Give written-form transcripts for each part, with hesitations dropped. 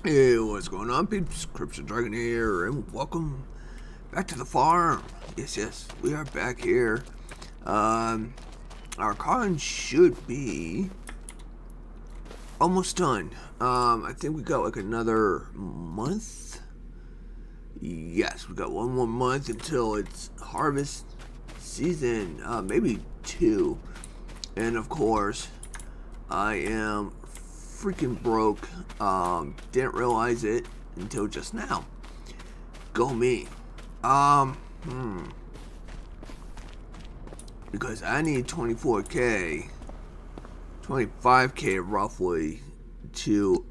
Hey, what's going on, peeps? Crypto Dragon here, and welcome back to the farm. Yes, we are back here. Our con should be almost done. I think we got like another month. Yes, we got one more month until it's harvest season, maybe two. And of course, I am freaking broke. Didn't realize it until just now. Go me. Because I need 24k, 25k roughly to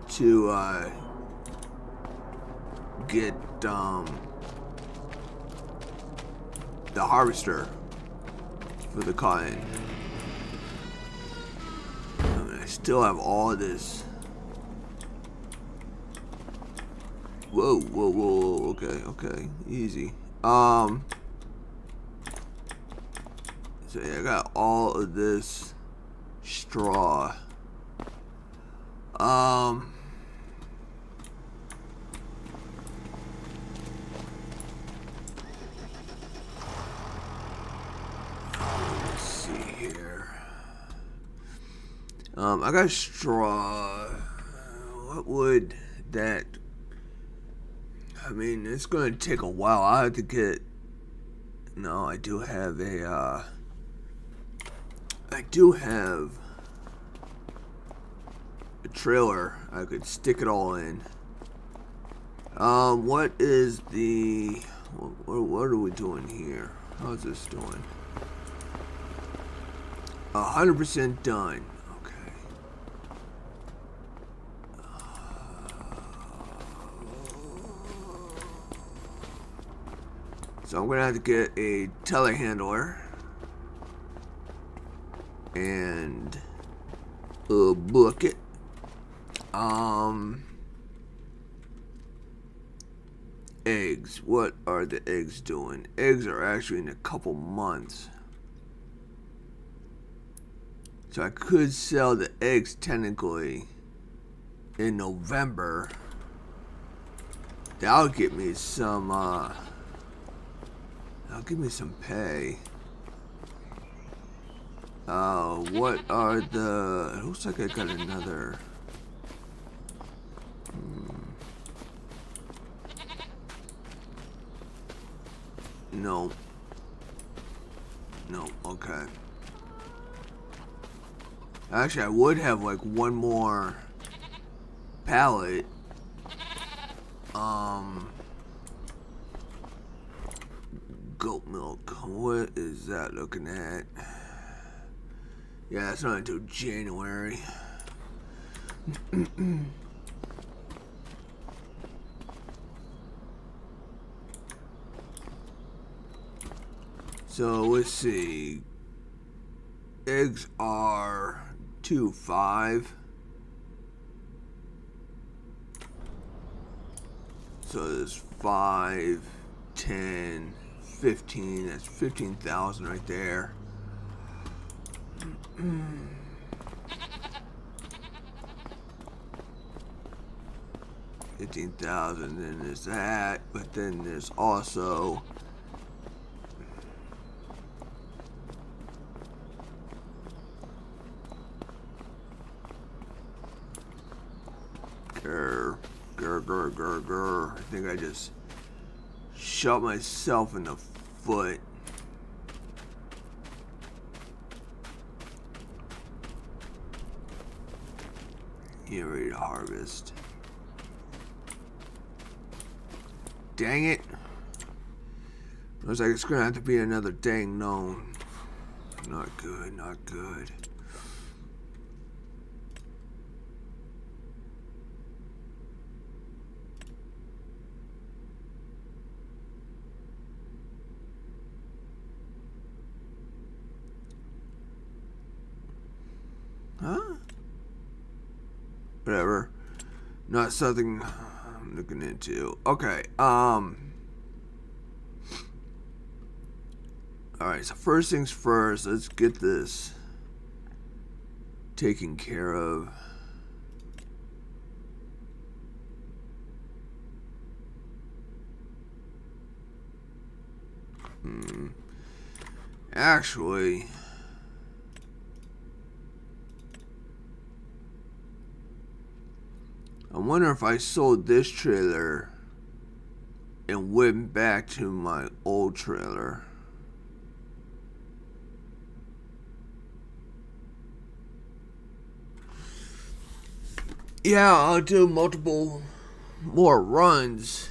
to get the harvester for the cotton. I still have all of this. Whoa. Okay. Easy. So yeah, I got all of this straw. Let's see here. I got straw. What would that... I mean, it's going to take a while. I have to get... No, I do have a, I do have a trailer. I could stick it all in. What is the... What are we doing here? How's this doing? 100% done. Okay. So I'm gonna have to get a telehandler and a bucket. Eggs. What are the eggs doing? Eggs are actually in a couple months. So I could sell the eggs technically in November. That'll get me some, that'll give me some pay. What are the... It looks like I got another... No, okay. Actually, I would have like one more pallet. Goat milk. What is that looking at? Yeah, it's not until January. So let's see. Eggs are 2.5. So there's 5, 10, 15. That's 15,000 right there. 15,000. Then there's that, but then there's also grr. I think I just shot myself in the foot. Get ready to harvest. Dang it. Looks like it's gonna have to be another dang gnome. Not good. Huh? Whatever. Not something I'm looking into. Okay, alright, so first things first, let's get this taken care of. Actually, I wonder if I sold this trailer and went back to my old trailer. Yeah, I'll do multiple more runs.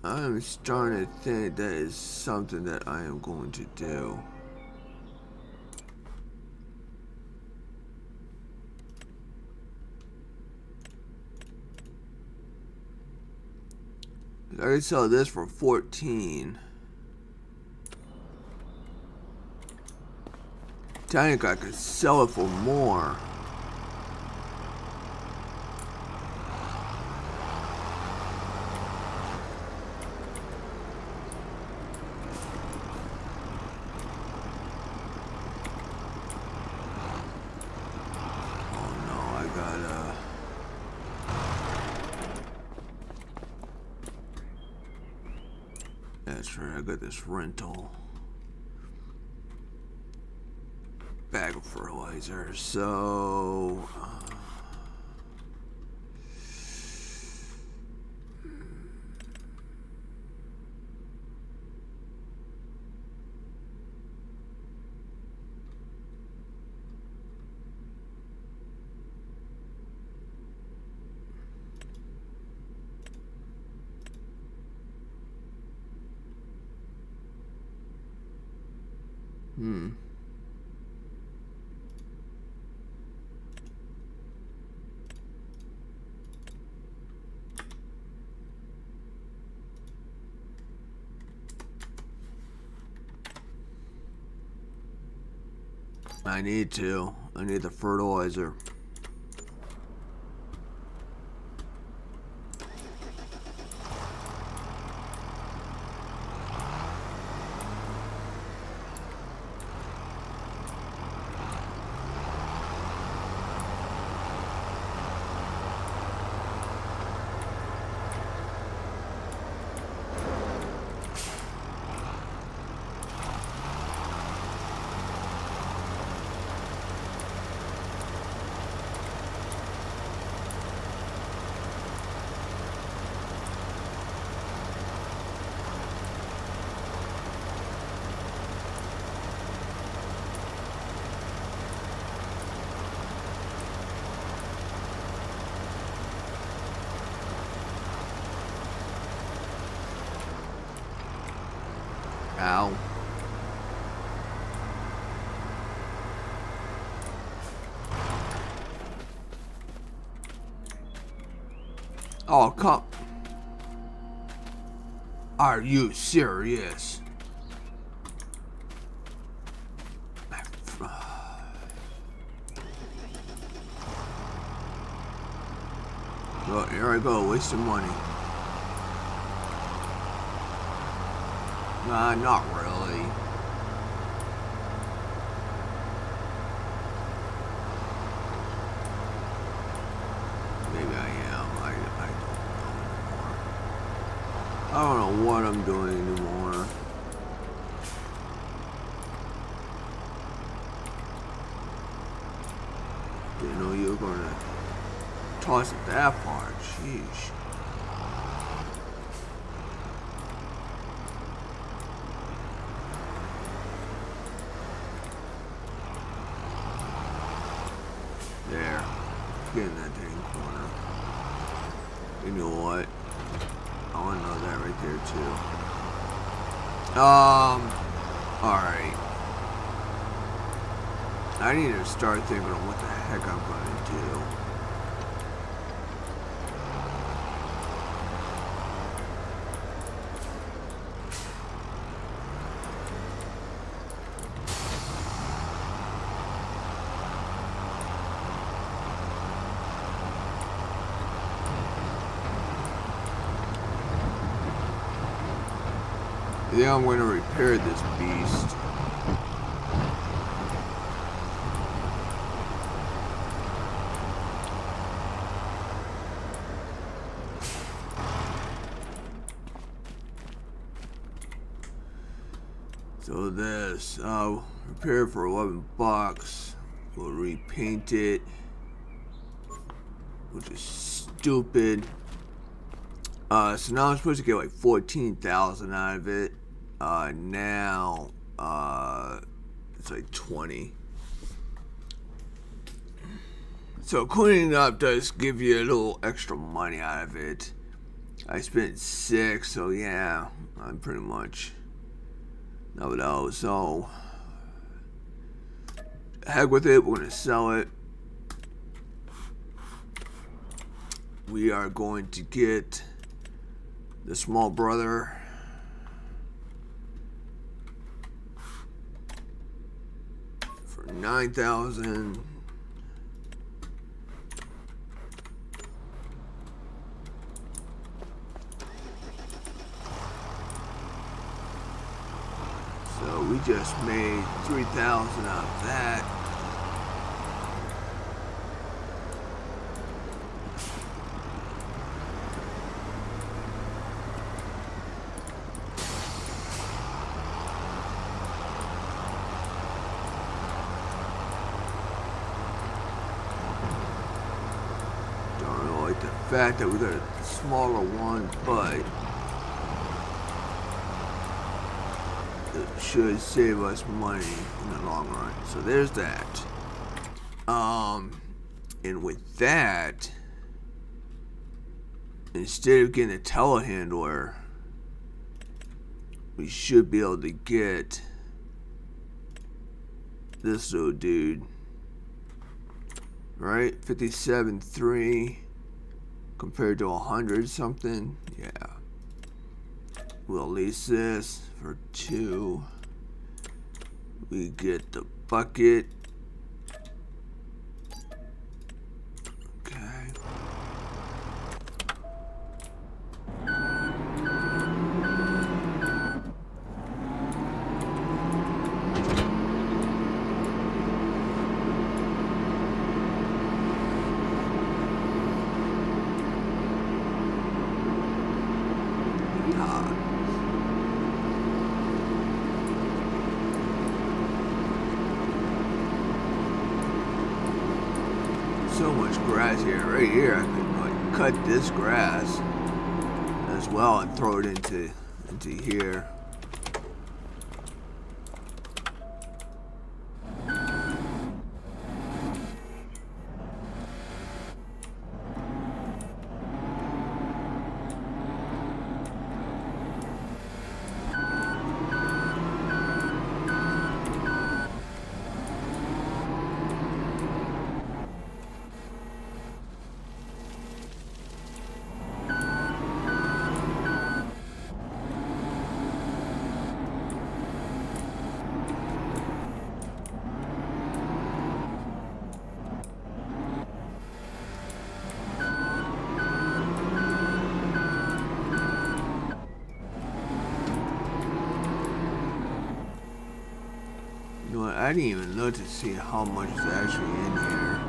I'm starting to think that is something that I am going to do. I can sell this for 14. Technically, I could sell it for more. That's right, I got this rental bag of fertilizer, so I need the fertilizer. Ow. Oh, come. Are you serious? Well, here I go, wasting money. Nah, not really. Maybe I am. I don't know what I'm doing anymore. Didn't know you were gonna toss it that far. Sheesh. There. Get in that dang corner. You know what? I want to know that right there too. Alright. I need to start thinking of what the heck I'm gonna do. I think I'm going to repair this beast. So this, repair for 11 bucks. We'll repaint it, which is stupid. So now I'm supposed to get like 14,000 out of it. Now, it's like 20. So cleaning up does give you a little extra money out of it. I spent 6, so yeah, I'm pretty much no. So heck with it, we're gonna sell it. We are going to get the small brother. For 9,000. So we just made 3,000 out of that. The fact that we got a smaller one, but it should save us money in the long run. So there's that. And with that, instead of getting a telehandler, we should be able to get this little dude. Right? 57.3 compared to 100 something. Yeah. We'll lease this for 2. We get the bucket. Okay. So much grass here. Right here, I could like cut this grass as well and throw it into here. You know what? I didn't even look to see how much is actually in here.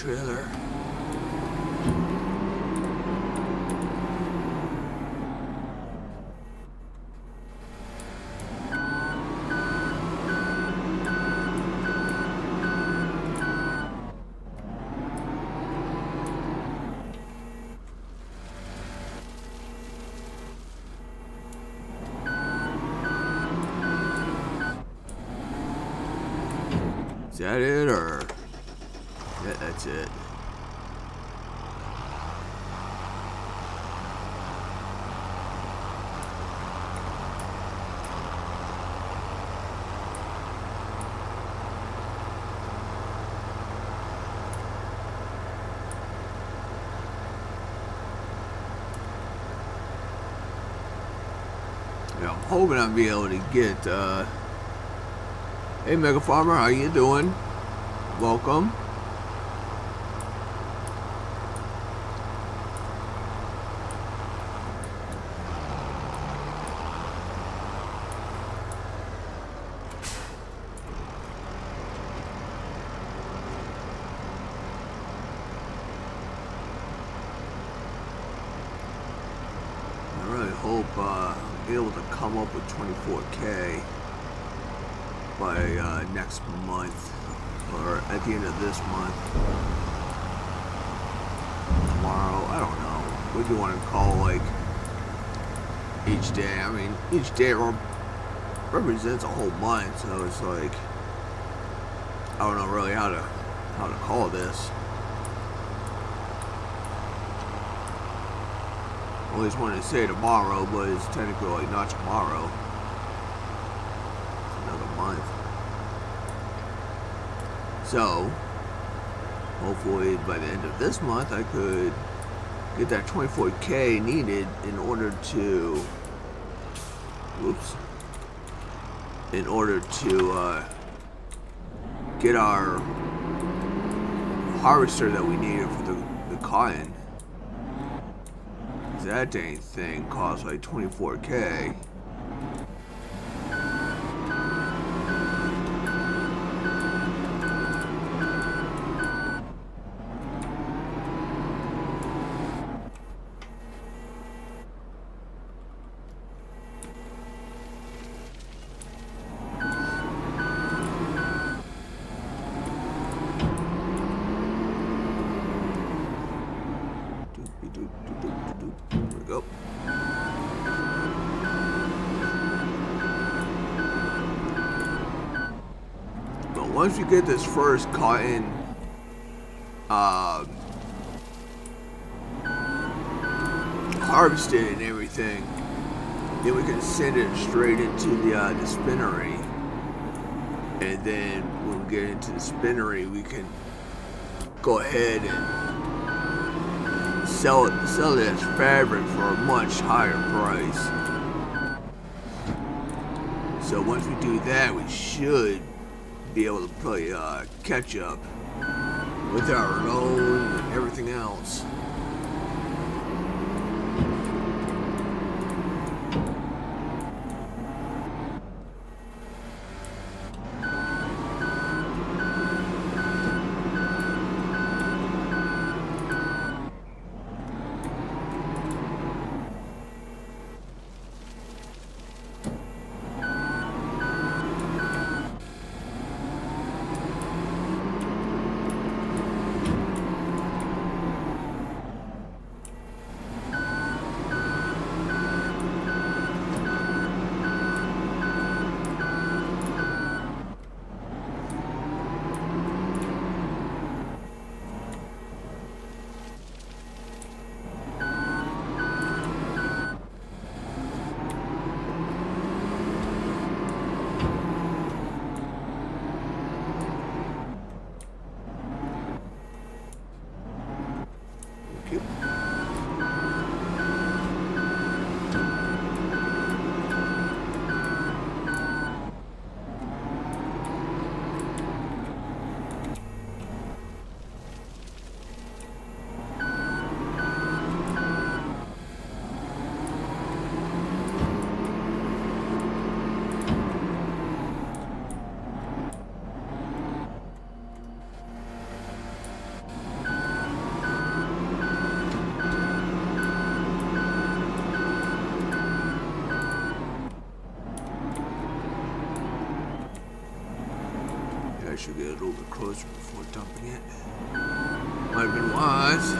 trailer. Is that it, or? Yeah, that's it. Yeah, I'm hoping I'll be able to get, hey Mega Farmer, how you doing? Welcome. I really hope I'll be able to come up with 24K by next month, or at the end of this month. Tomorrow, I don't know. What do you want to call, like, each day? I mean, each day represents a whole month, so it's like, I don't know really how to call this. I always wanted to say tomorrow, but it's technically like not tomorrow. It's another month. So, hopefully by the end of this month I could get that 24K needed in order to, get our harvester that we needed for the cotton. That dang thing costs like 24K. There we go. But once we get this first cotton harvested and everything, then we can send it straight into the spinnery. And then when we get into the spinnery, we can go ahead and sell it as fabric for a much higher price. So once we do that, we should be able to play catch up with our loan and everything else. should get a little bit closer before dumping it. Might have been wise.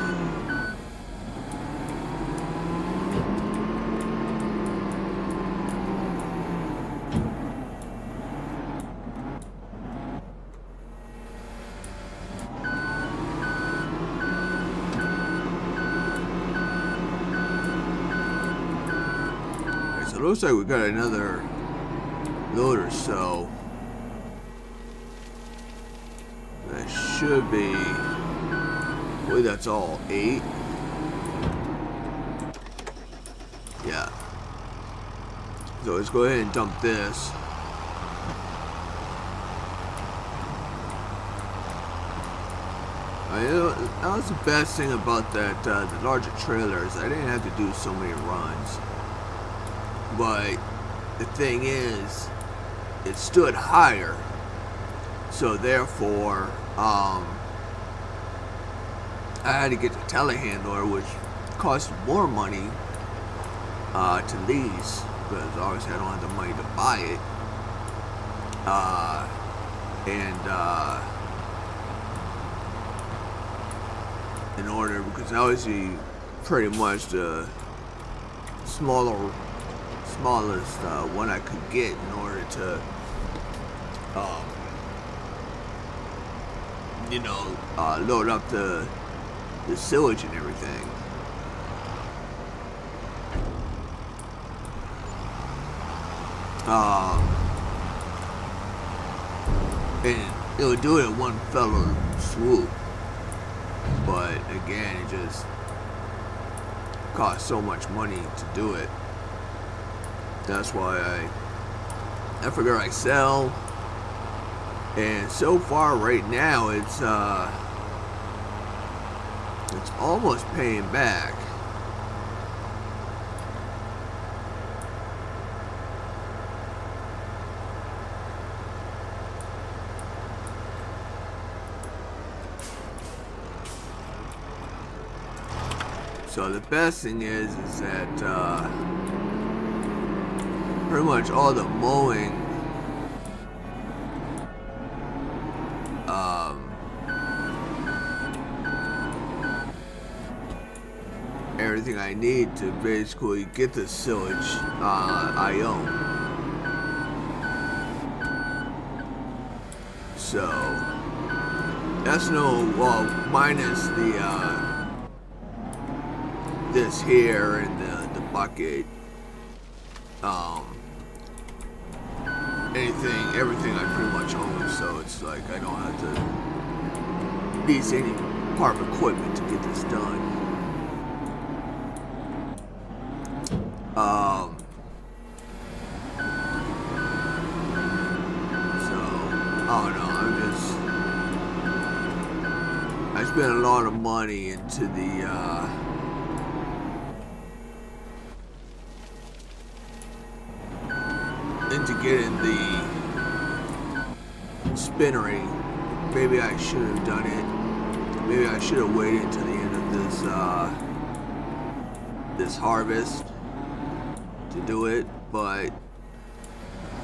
Okay, so it looks like we got another load or so. That should be, boy, that's all 8. Yeah. So let's go ahead and dump this. That was the best thing about that, the larger trailers. I didn't have to do so many runs. But the thing is, it stood higher. So therefore, I had to get the telehandler, which cost more money to lease, because obviously I don't have the money to buy it. In order, because obviously pretty much the smallest one I could get in order to load up the sillage and everything. And it would do it in one fell swoop. But again, it just costs so much money to do it. That's why I figure I sell. And so far right now, it's almost paying back. So the best thing is that pretty much all the mowing everything I need to basically get the sillage I own. So that's minus the this here and the bucket, everything I pretty much own, so it's like I don't have to lease any part of equipment to get this done. So I don't know, I spent a lot of money into the into getting the Spinnery. Maybe I should have done it. Maybe I should have waited until the end of this harvest to do it, but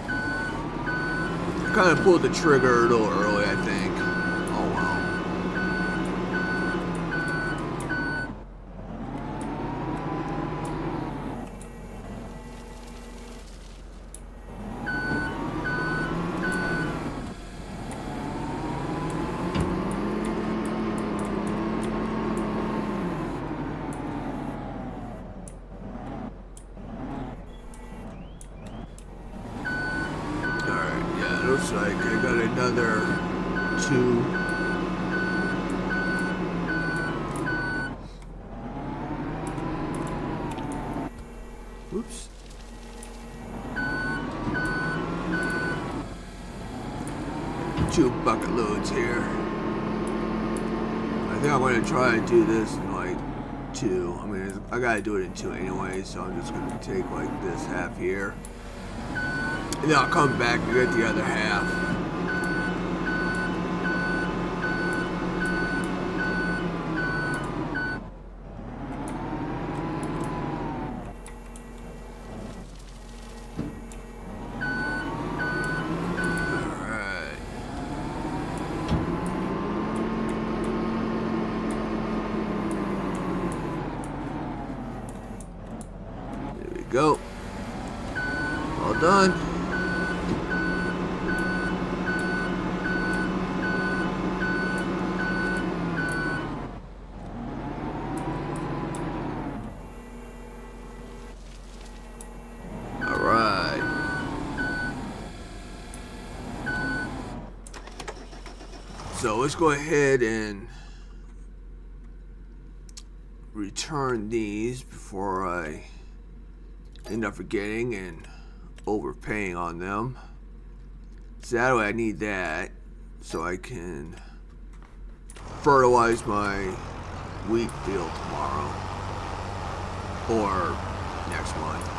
I kind of pulled the trigger a little early, I think. Oh well. Looks like I got another 2. Oops. 2 bucket loads here. I think I'm going to try and do this in like 2. I mean, I got to do it in 2 anyway, so I'm just going to take like this half here. And then I'll come back and get the other half. Alright. go. All done. So let's go ahead and return these before I end up forgetting and overpaying on them. So that way I need that so I can fertilize my wheat field tomorrow or next month.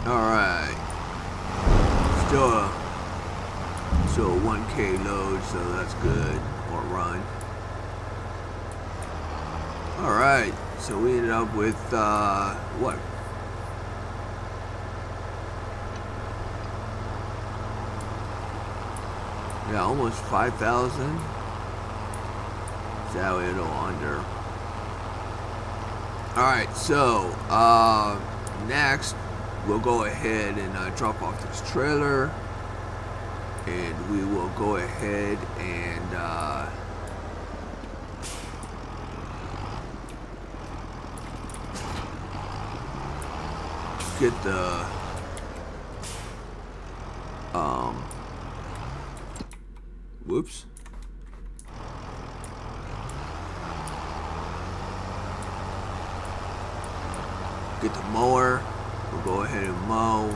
Alright, still a 1K load, so that's good, or run. Alright, so we ended up with, what? Yeah, almost 5,000. That way a little under. Alright, so, next, we'll go ahead and drop off this trailer, and we will go ahead and get the whoops. Get the mower. We'll go ahead and mow.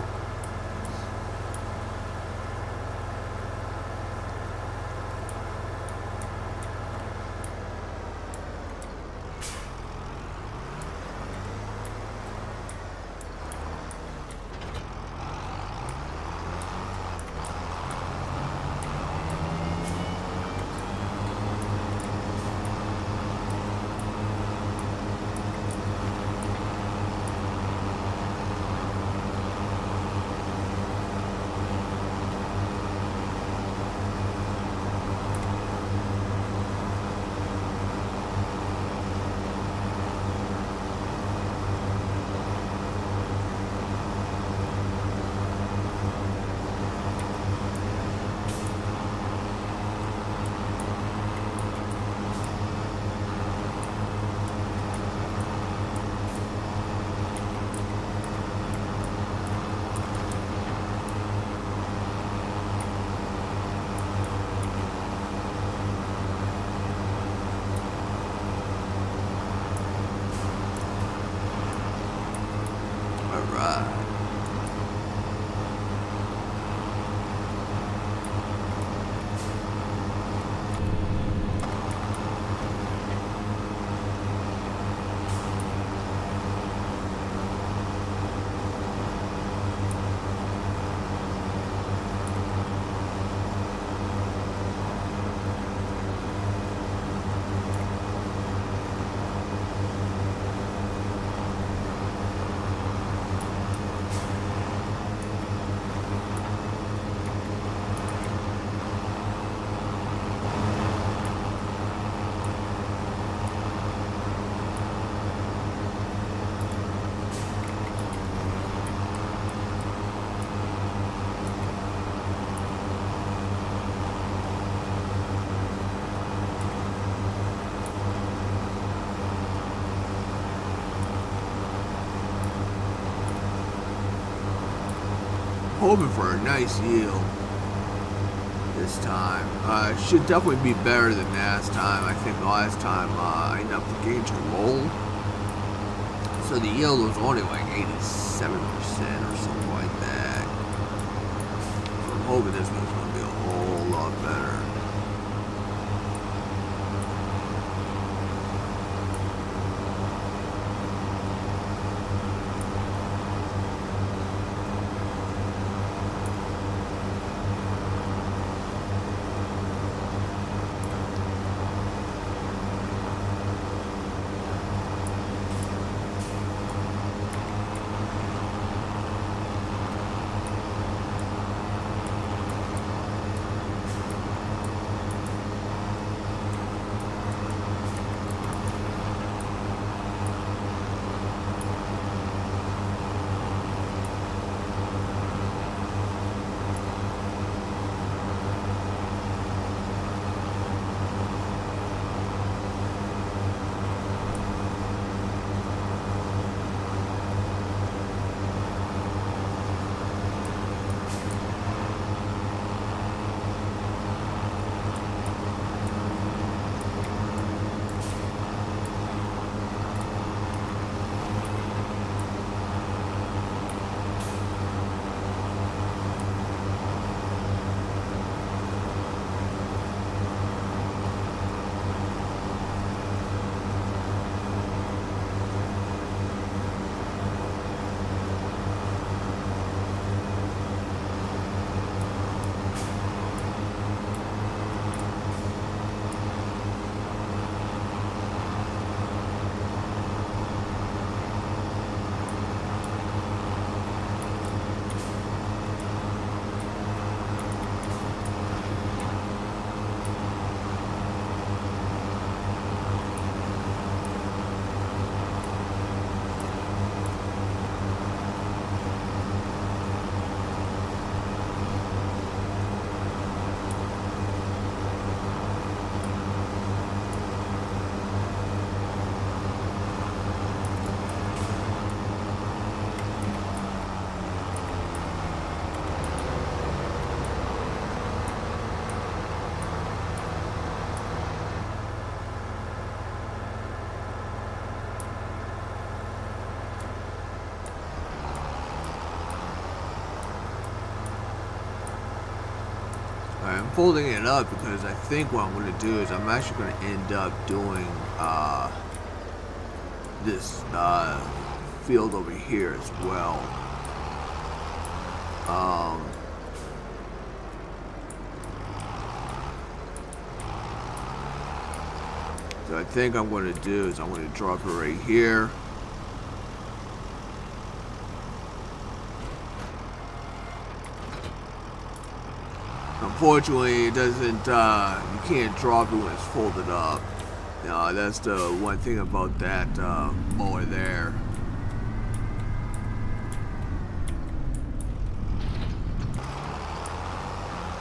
Hoping for a nice yield this time. Should definitely be better than last time. I think last time I ended up getting too low. So the yield was only like 87% or something like that. So I'm hoping this one's going to be a whole lot better. I'm folding it up because I think what I'm going to do is I'm actually going to end up doing this field over here as well. So I think I'm going to do is I'm going to drop it right here. Unfortunately, it doesn't, you can't drop it when it's folded up. That's the one thing about that mower there.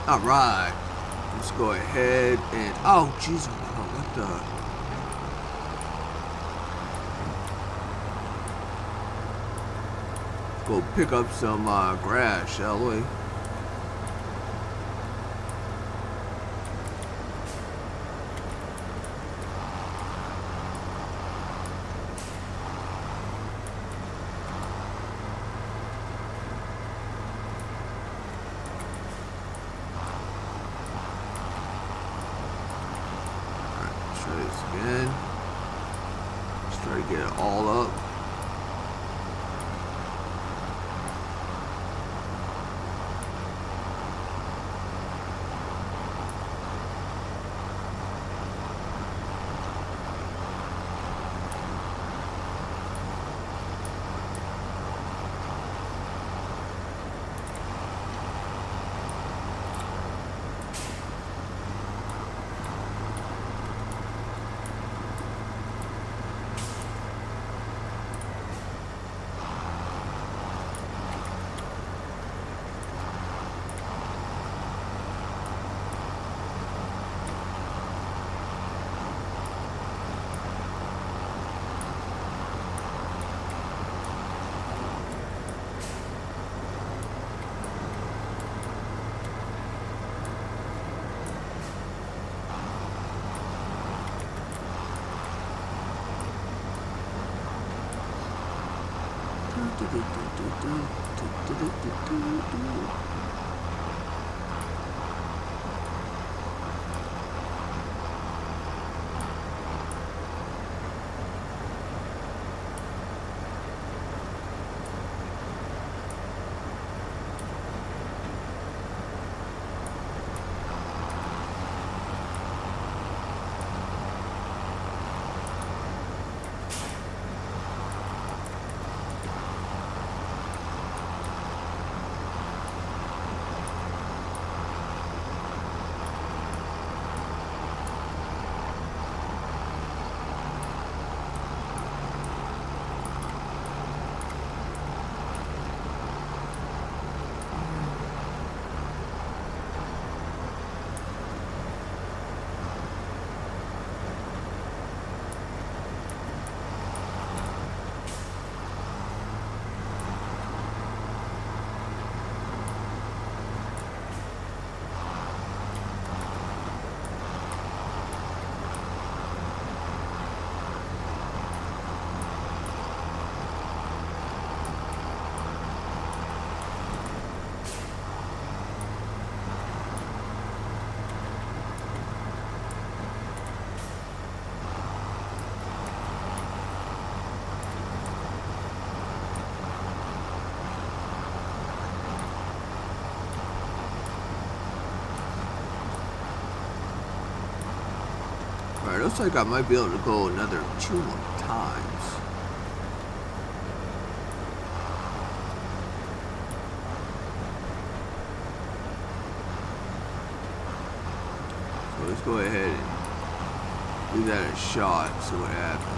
Alright, let's go ahead and, oh jeez, what the? Go pick up some grass, shall we? Again, just try to get it all up. Alright, looks like I might be able to go another 2 more times. So let's go ahead and give that a shot, see what happens.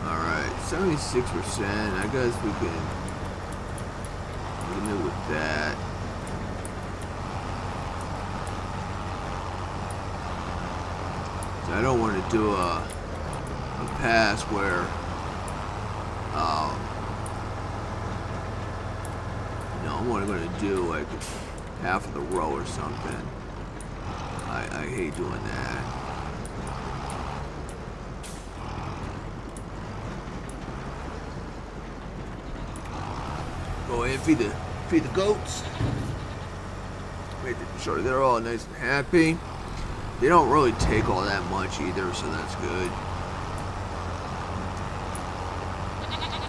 Alright, 76%. I guess we can limit with that. So I don't want to do a pass where I'm only going to do like half of the row or something. I hate doing that. Go ahead and feed the goats. Make sure they're all nice and happy. They don't really take all that much either, so that's good.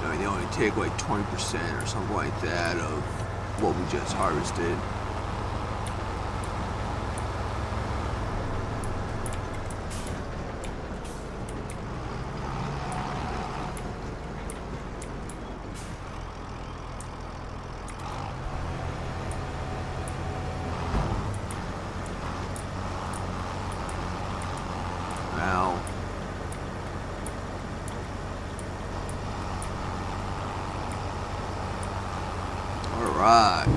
I mean, they only take like 20% or something like that of what we just harvested. Alright.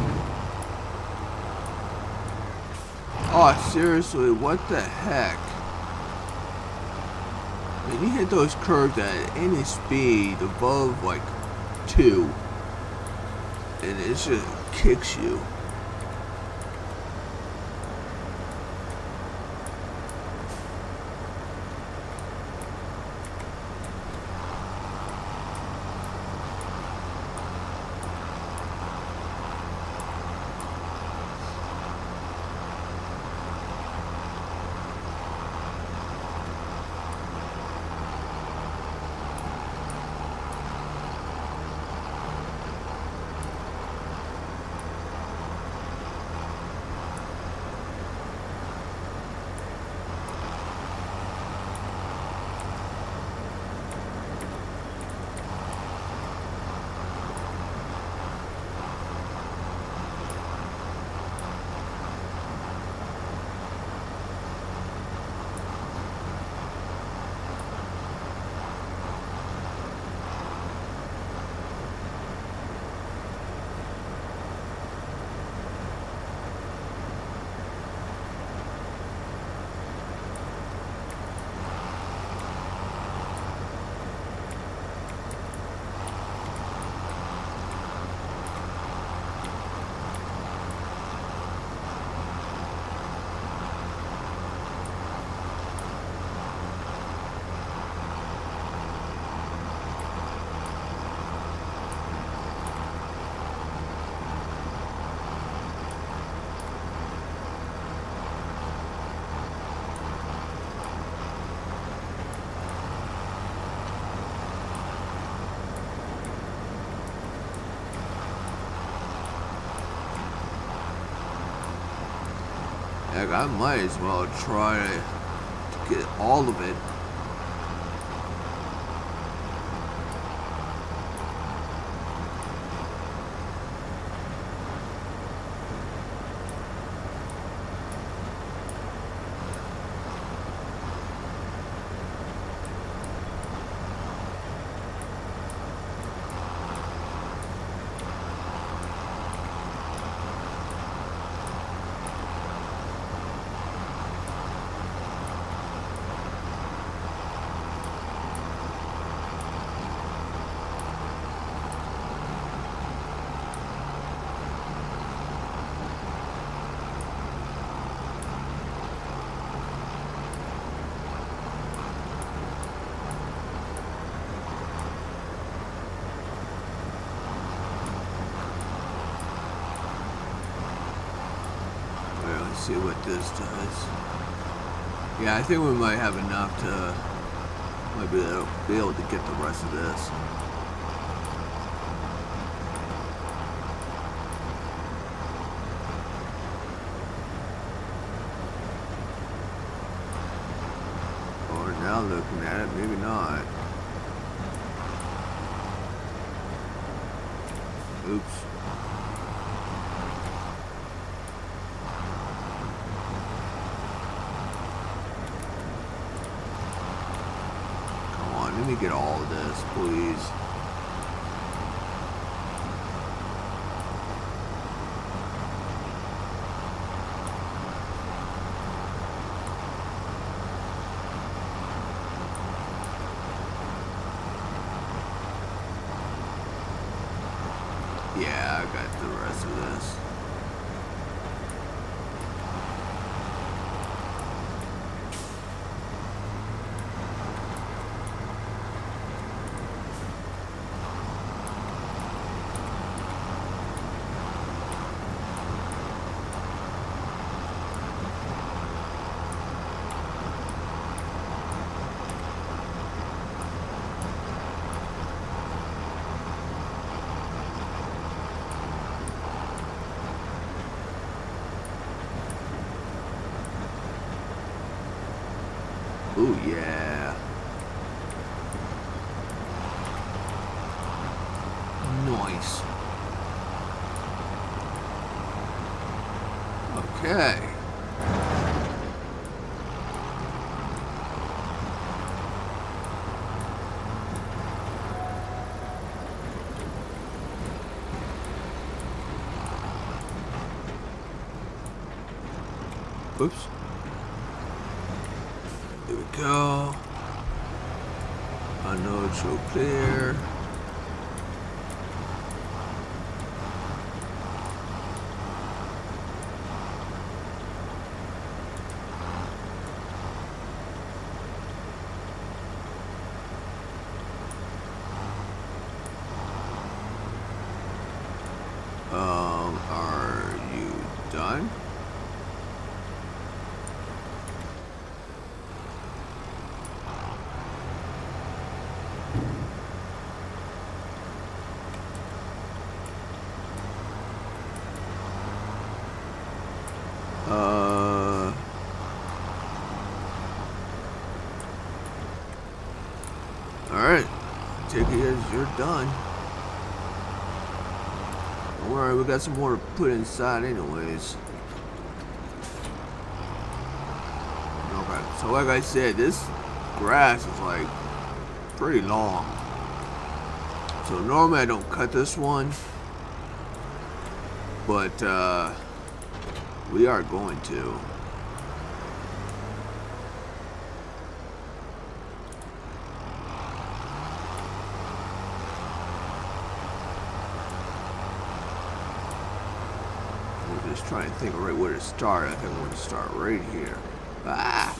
Oh, seriously, what the heck? Man, you hit those curves at any speed above like 2, and it just kicks you. Heck, I might as well try to get all of it. See what this does. Yeah, I think we might have enough to might be able to get the rest of this. Or now looking at it, maybe not. Oops. Let me get all of this, please. Yeah, I got the rest of this. Ooh, yeah. Nice. Okay. Oops. There we go. I know it's so clear. Are you done? Alright. Take it as you're done. Don't worry, we got some more to put inside anyways. Okay, so like I said, this grass is like pretty long. So normally I don't cut this one, but we are going to. Just trying to think of right where to start. I think I'm going to start right here. Ah!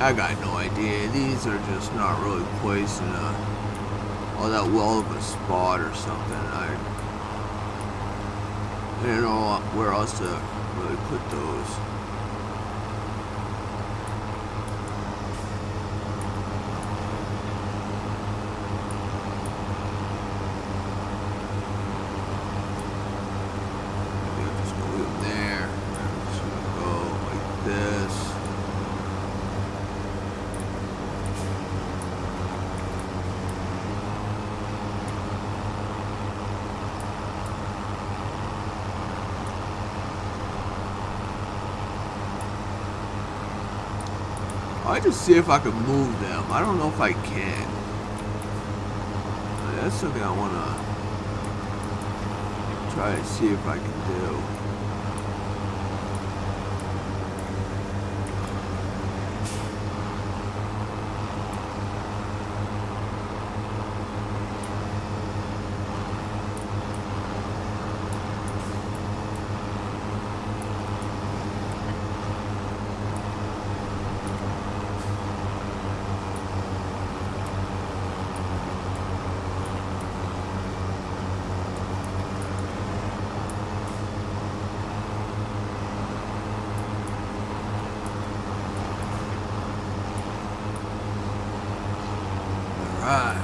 I got no idea. These are just not really placed in all that well of a spot or something. I don't know where else to really put those. I just see if I can move them. I don't know if I can. That's something I want to try to see if I can do. Alright.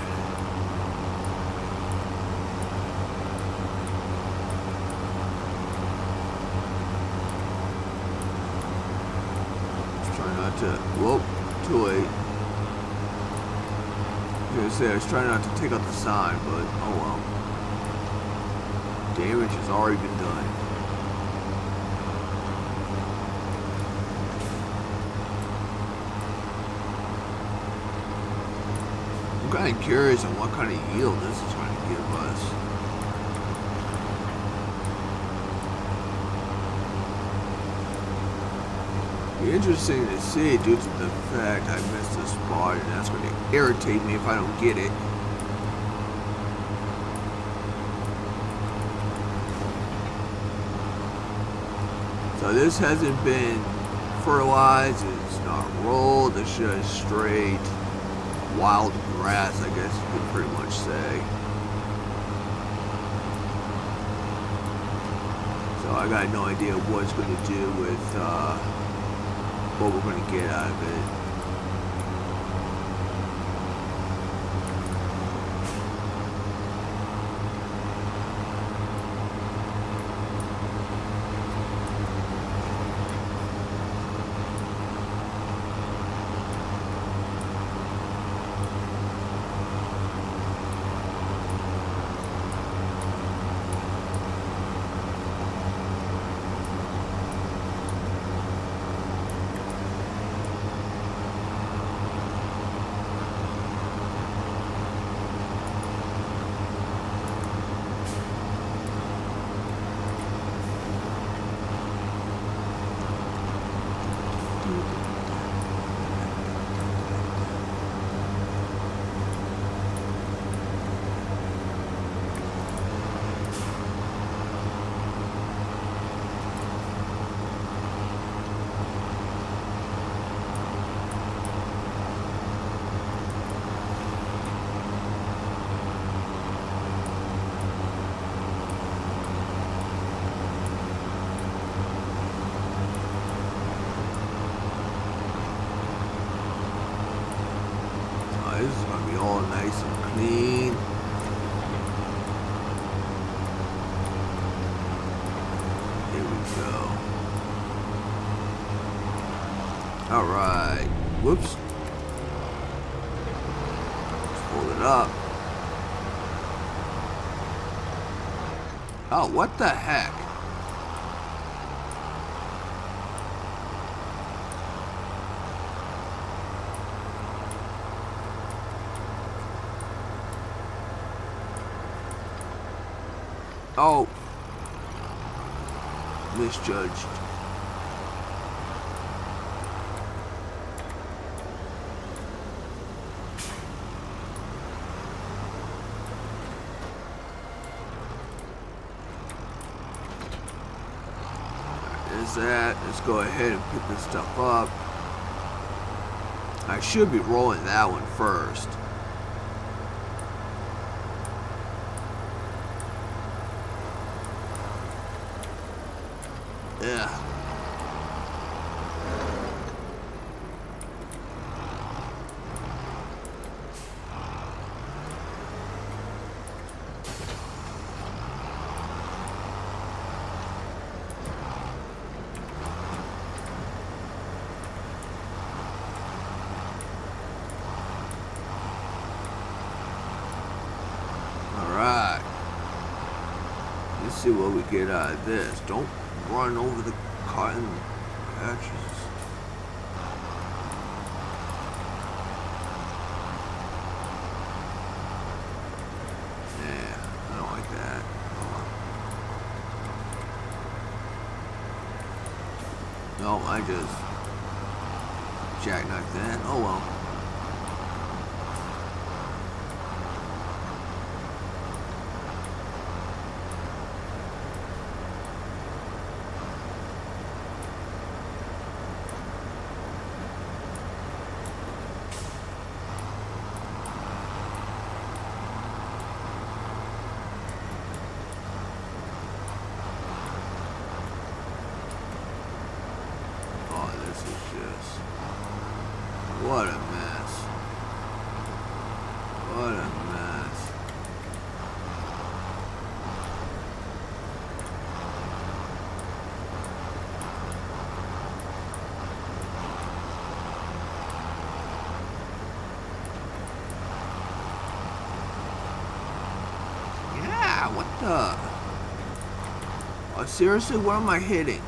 Just trying not to. Whoa, too late. I was gonna say I was trying not to take out the sign, but oh well. Damage has already been done. I'm kind of curious on what kind of yield this is going to give us. Be interesting to see due to the fact I missed the spot, and that's going to irritate me if I don't get it. So this hasn't been fertilized, it's not rolled, it's just straight wild grass, I guess you could pretty much say. So I got no idea what it's going to do with what we're going to get out of it. This is going to be all nice and clean. Here we go. Alright. Whoops. Let's hold it up. Oh, what the heck? Oh, misjudged. There's that. Let's go ahead and pick this stuff up. I should be rolling that one first. Yeah. Alright. Let's see what we get out of this. Don't run over the cotton patches. Yeah, I don't like that. No, I just jackknifed that. Oh well. What a mess. What a mess. Yeah, what the? Oh, seriously, what am I hitting?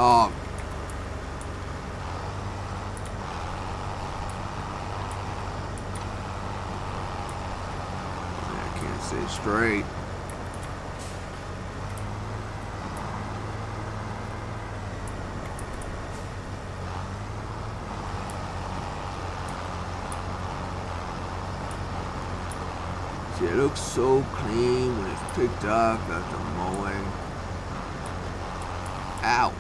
Oh. I can't stay straight. See, it looks so clean when it's picked up after mowing. Ow.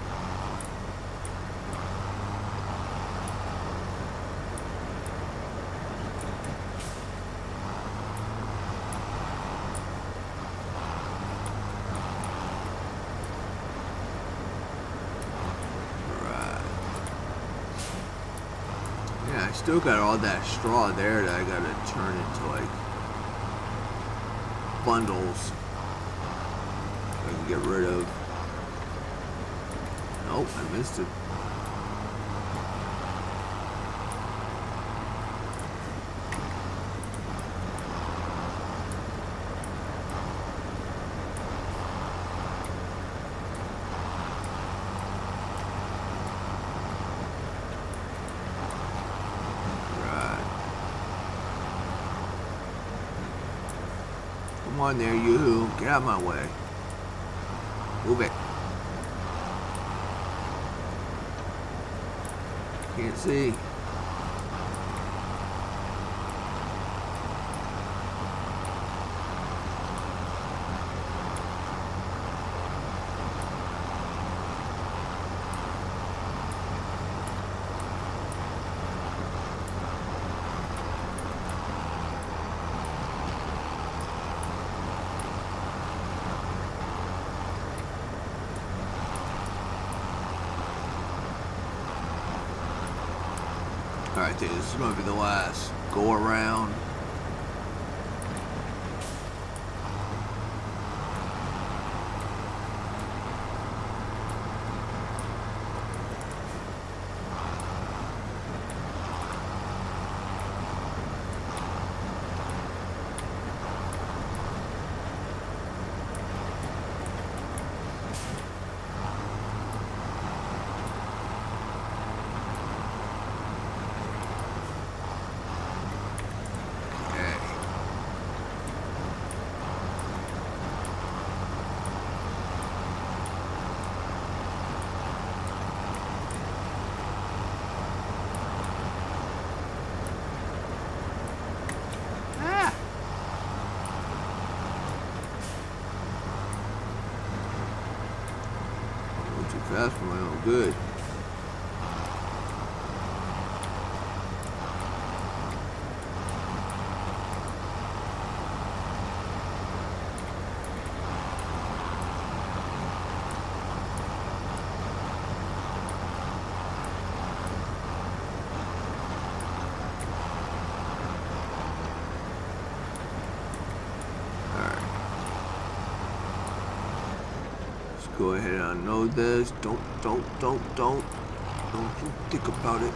Yeah, I still got all that straw there that I gotta turn into like bundles I can get rid of. Nope, I missed it. Come on there, you. Get out of my way. Move it. Can't see. Alright, dude, this is going to be the last go around. fast for my own good. Go ahead and unload this. Don't you think about it.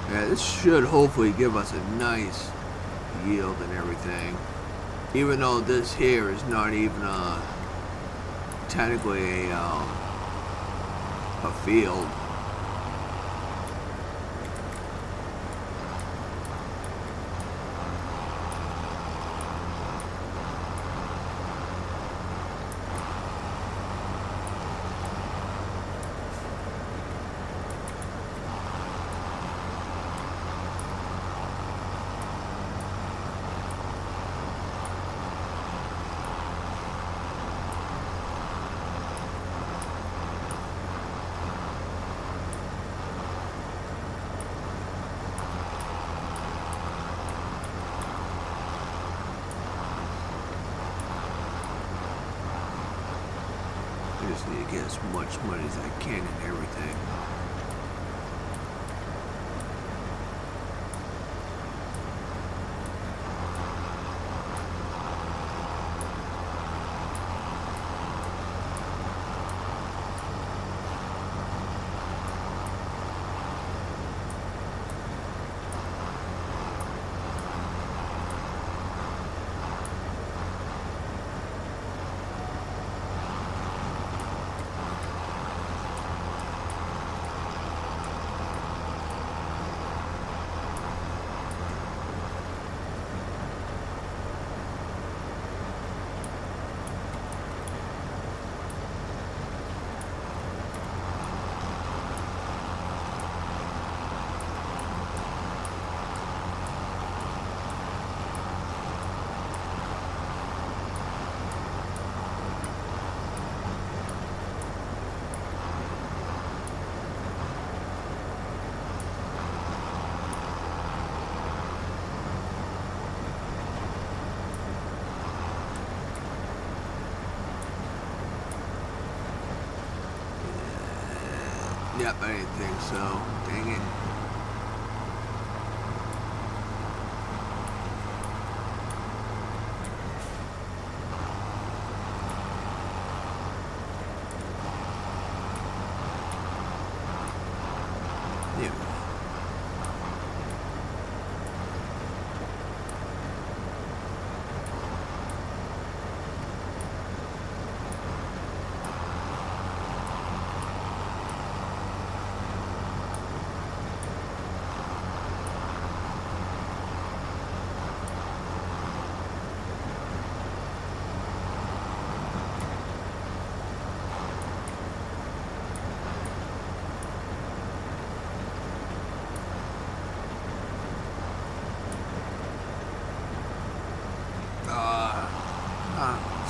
Yeah, this should hopefully give us a nice yield and everything. Even though this here is not even technically a field. I just need to get as much money as I can and everything. Yep, I didn't think so. Dang it. Yeah.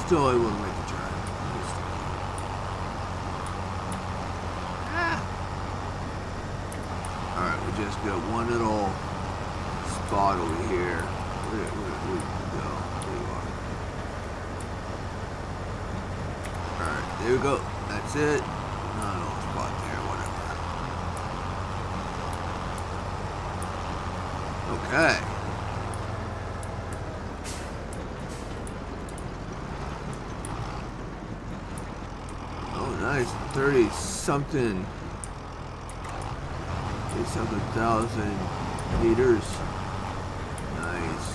Still able to make the drive. Alright, we just got one little spot over here. Where we go? There you are. Alright, there we go. That's it. Not a little spot there, whatever. Okay. Nice, 30 something thousand meters. Nice.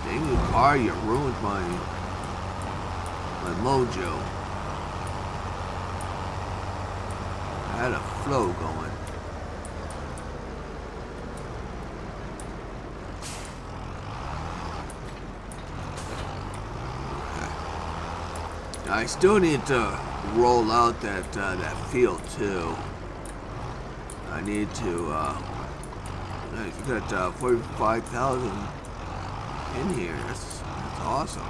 Dang you, car, you ruined my mojo. I had a flow going. I still need to roll out that field too. I need to. Nice, you got 45,000 in here. That's awesome.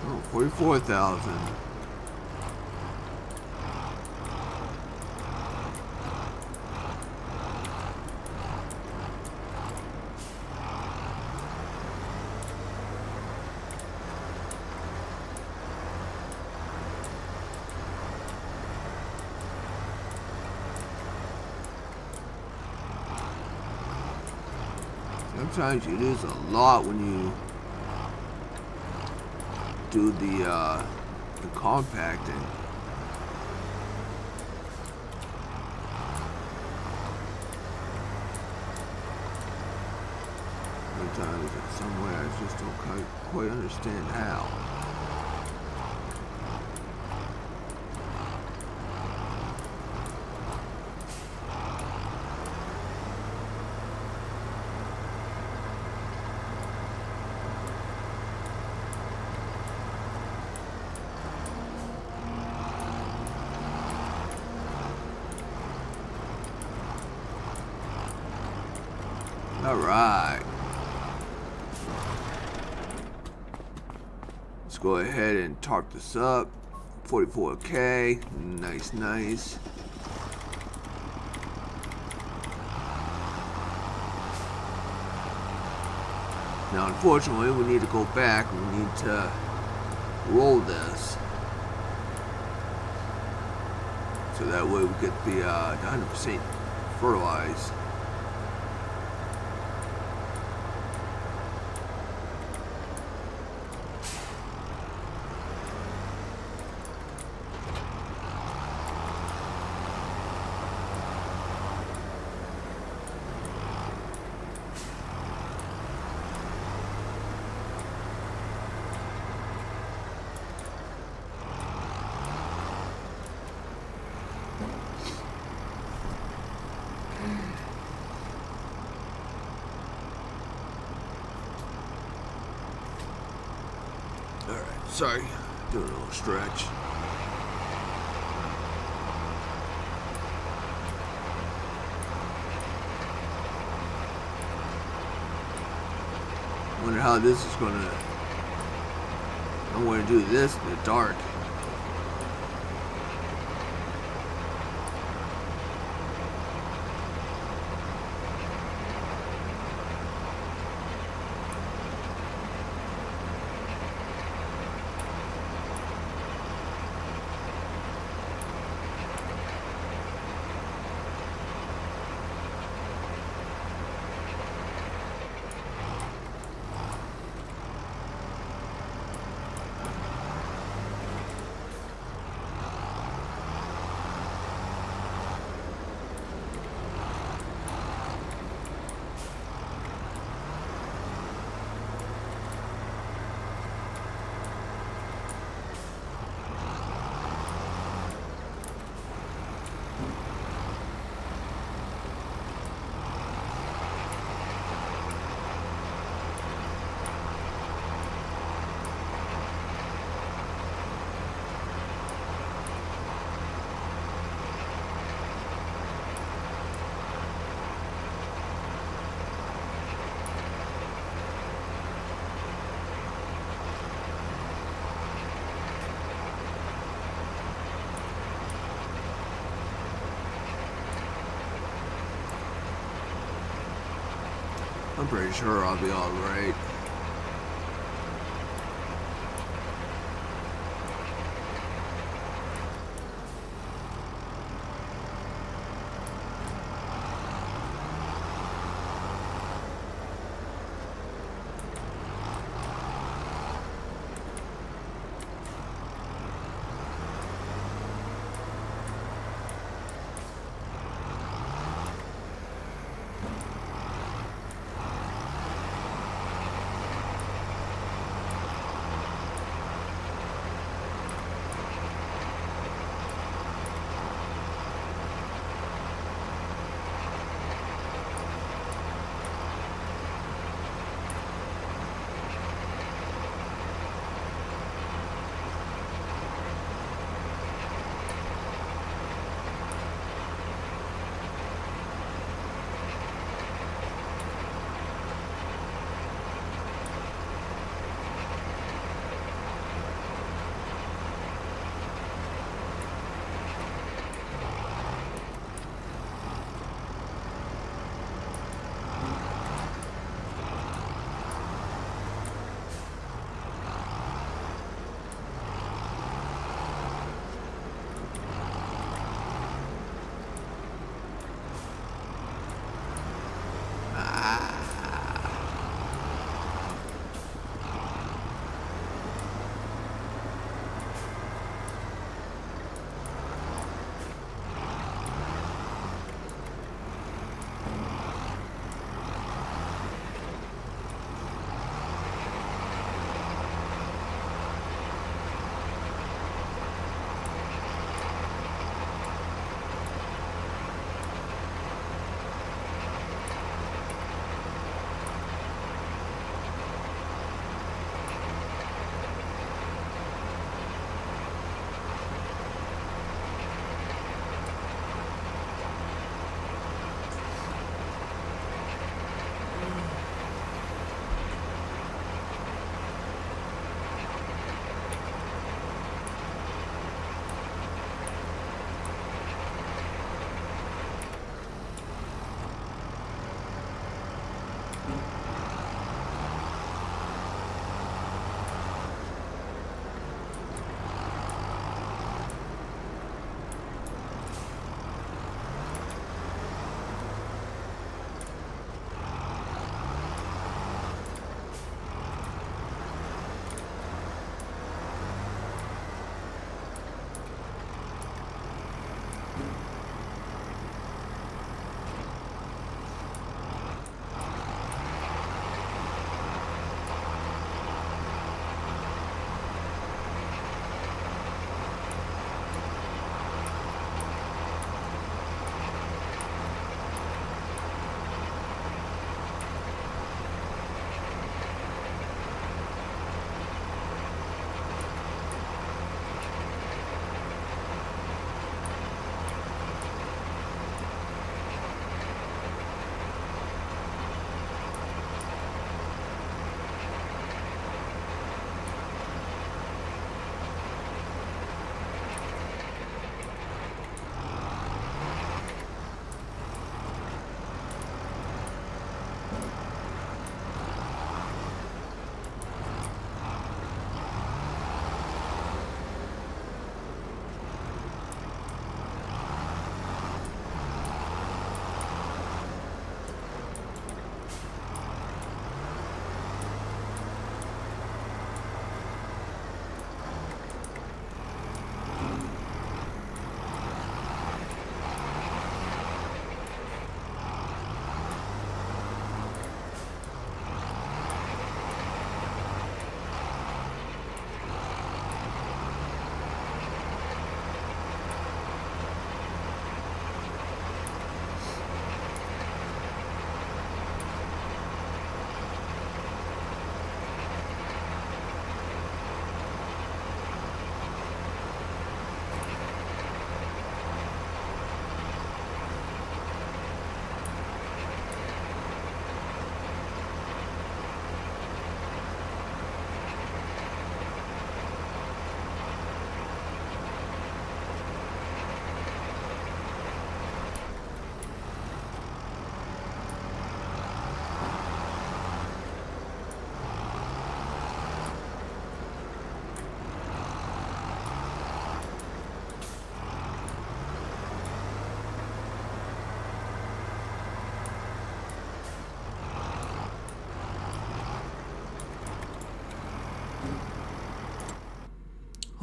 Oh, 44,000. Sometimes you lose a lot when you do the compacting. Sometimes it's somewhere I just don't quite understand how. All right. Let's go ahead and tarp this up. 44K. Nice, nice. Now, unfortunately, we need to go back. We need to roll this. So that way we get the 100% fertilized. Alright, sorry, doing a little stretch. Wonder how this is gonna. I'm gonna do this in the dark. I'm pretty sure I'll be alright.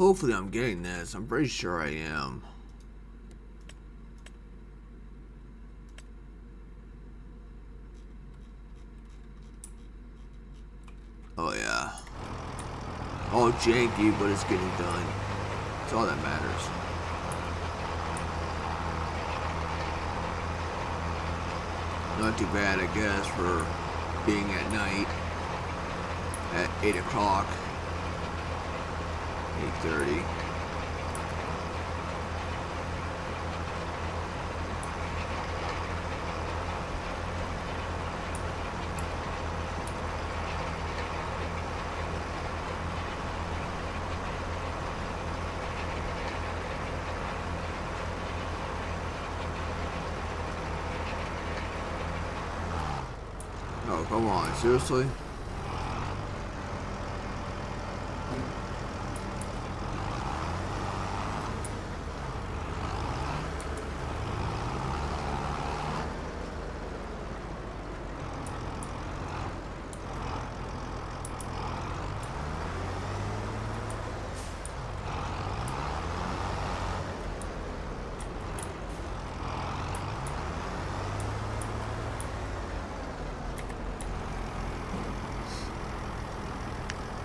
Hopefully I'm getting this. I'm pretty sure I am. Oh yeah. All janky, but it's getting done. That's all that matters. Not too bad, I guess, for being at night at 8 o'clock. 8:30. Oh, come on, seriously?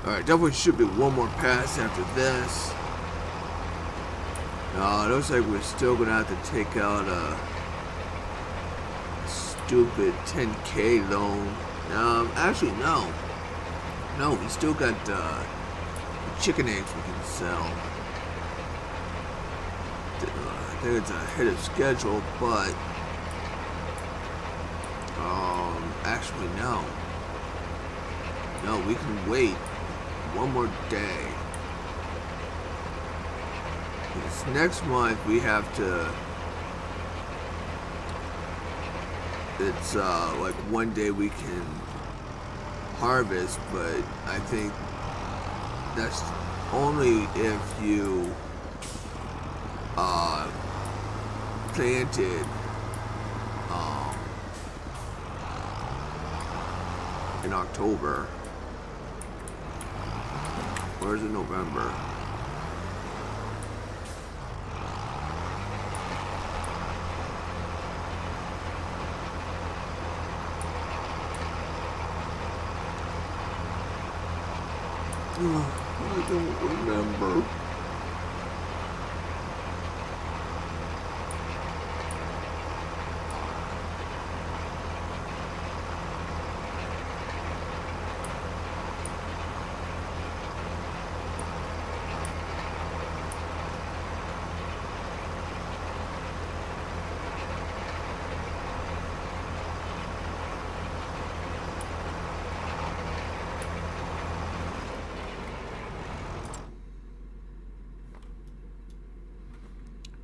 Alright, definitely should be one more pass after this. It looks like we're still gonna have to take out a stupid 10K loan. Actually, no. No, we still got chicken eggs we can sell. I think it's ahead of schedule, but actually no. No, we can wait one more day. Because next month we have to. It's like one day we can harvest, but I think that's only if you planted in October. Or is it November? I don't remember.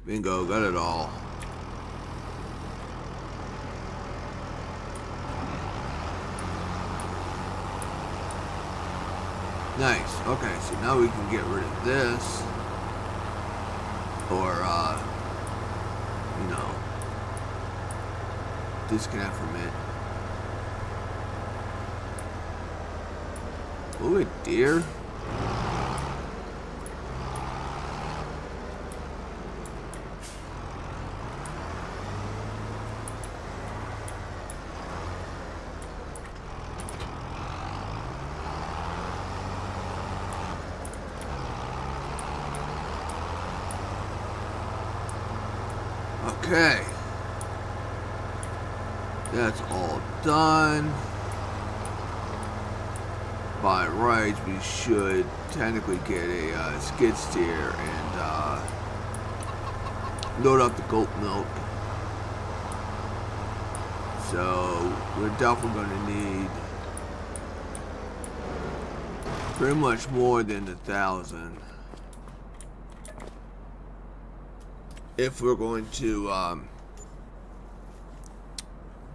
Bingo, got it all. Nice. Okay, so now we can get rid of this. Or, you know, disconnect from it. Ooh, a deer? Okay. That's all done. By rights, we should technically get a skid steer and load up the goat milk. So we're definitely going to need pretty much more than 1,000 if we're going to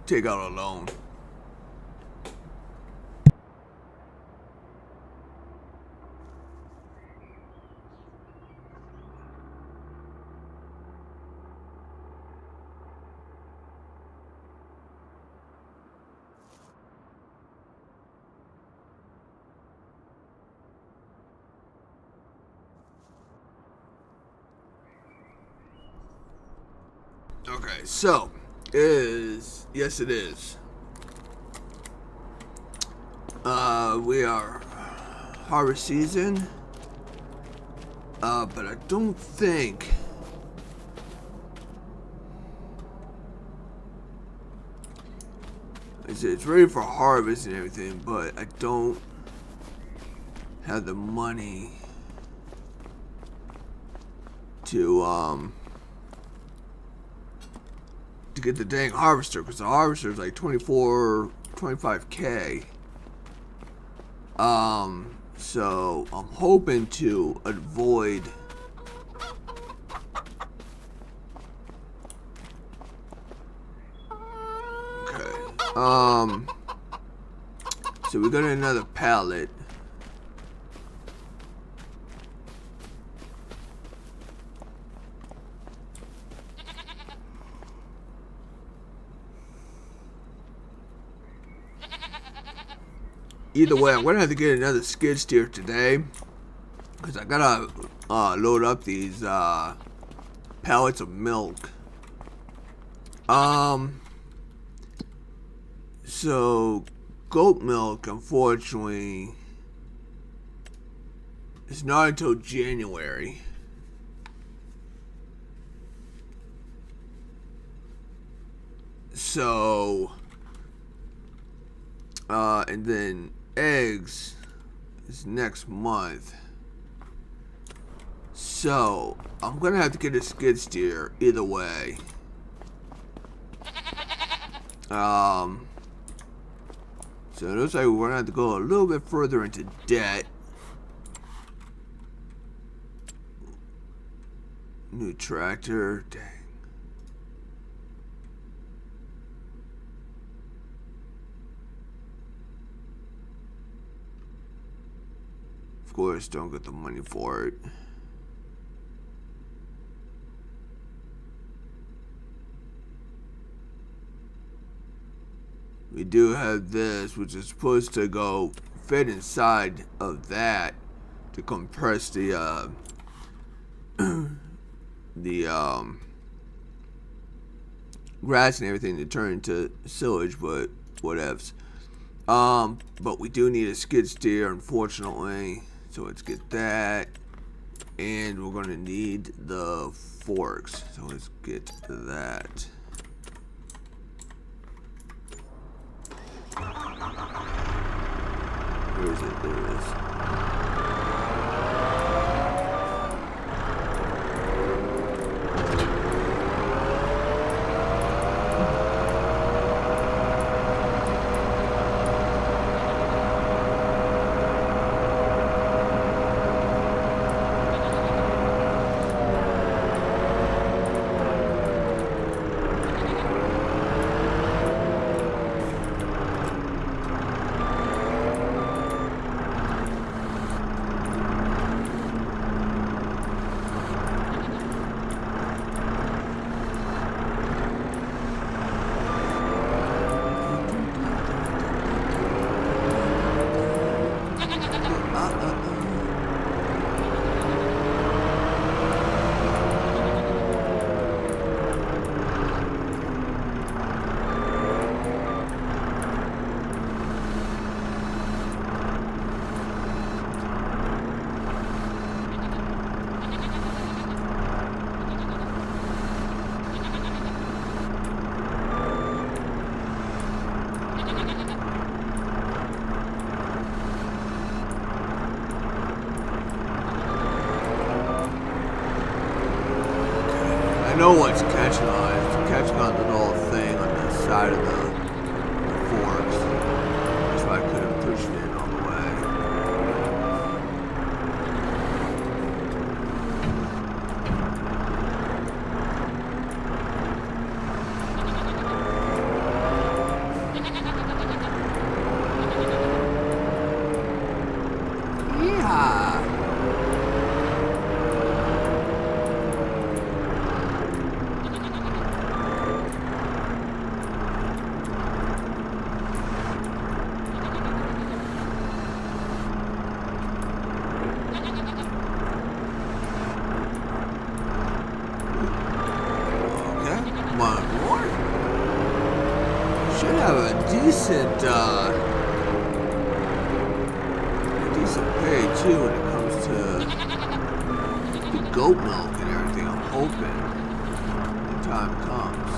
take out a loan. Okay, so yes it is. We are harvest season. But I don't think it's ready for harvest and everything, but I don't have the money to get the dang harvester, because the harvester is like 25K. So I'm hoping to avoid so we got another pallet. Either way, I'm gonna have to get another skid steer today, because I gotta load up these pallets of milk. So goat milk, unfortunately, it's not until January. So and then eggs is next month. So I'm gonna have to get a skid steer either way. So it looks like we're gonna have to go a little bit further into debt. New tractor, dang. Of course, don't get the money for it. We do have this, which is supposed to go fit inside of that to compress the grass and everything to turn into silage, but whatevs. But we do need a skid steer, unfortunately. So let's get that. And we're gonna need the forks. So let's get that. Where is it? There it is. I know what's catching on. It's catching on the little thing on the side of the forks. That's why I couldn't push it in all the way. Yeah. have a decent pay too when it comes to the goat milk and everything. I'm hoping when time comes.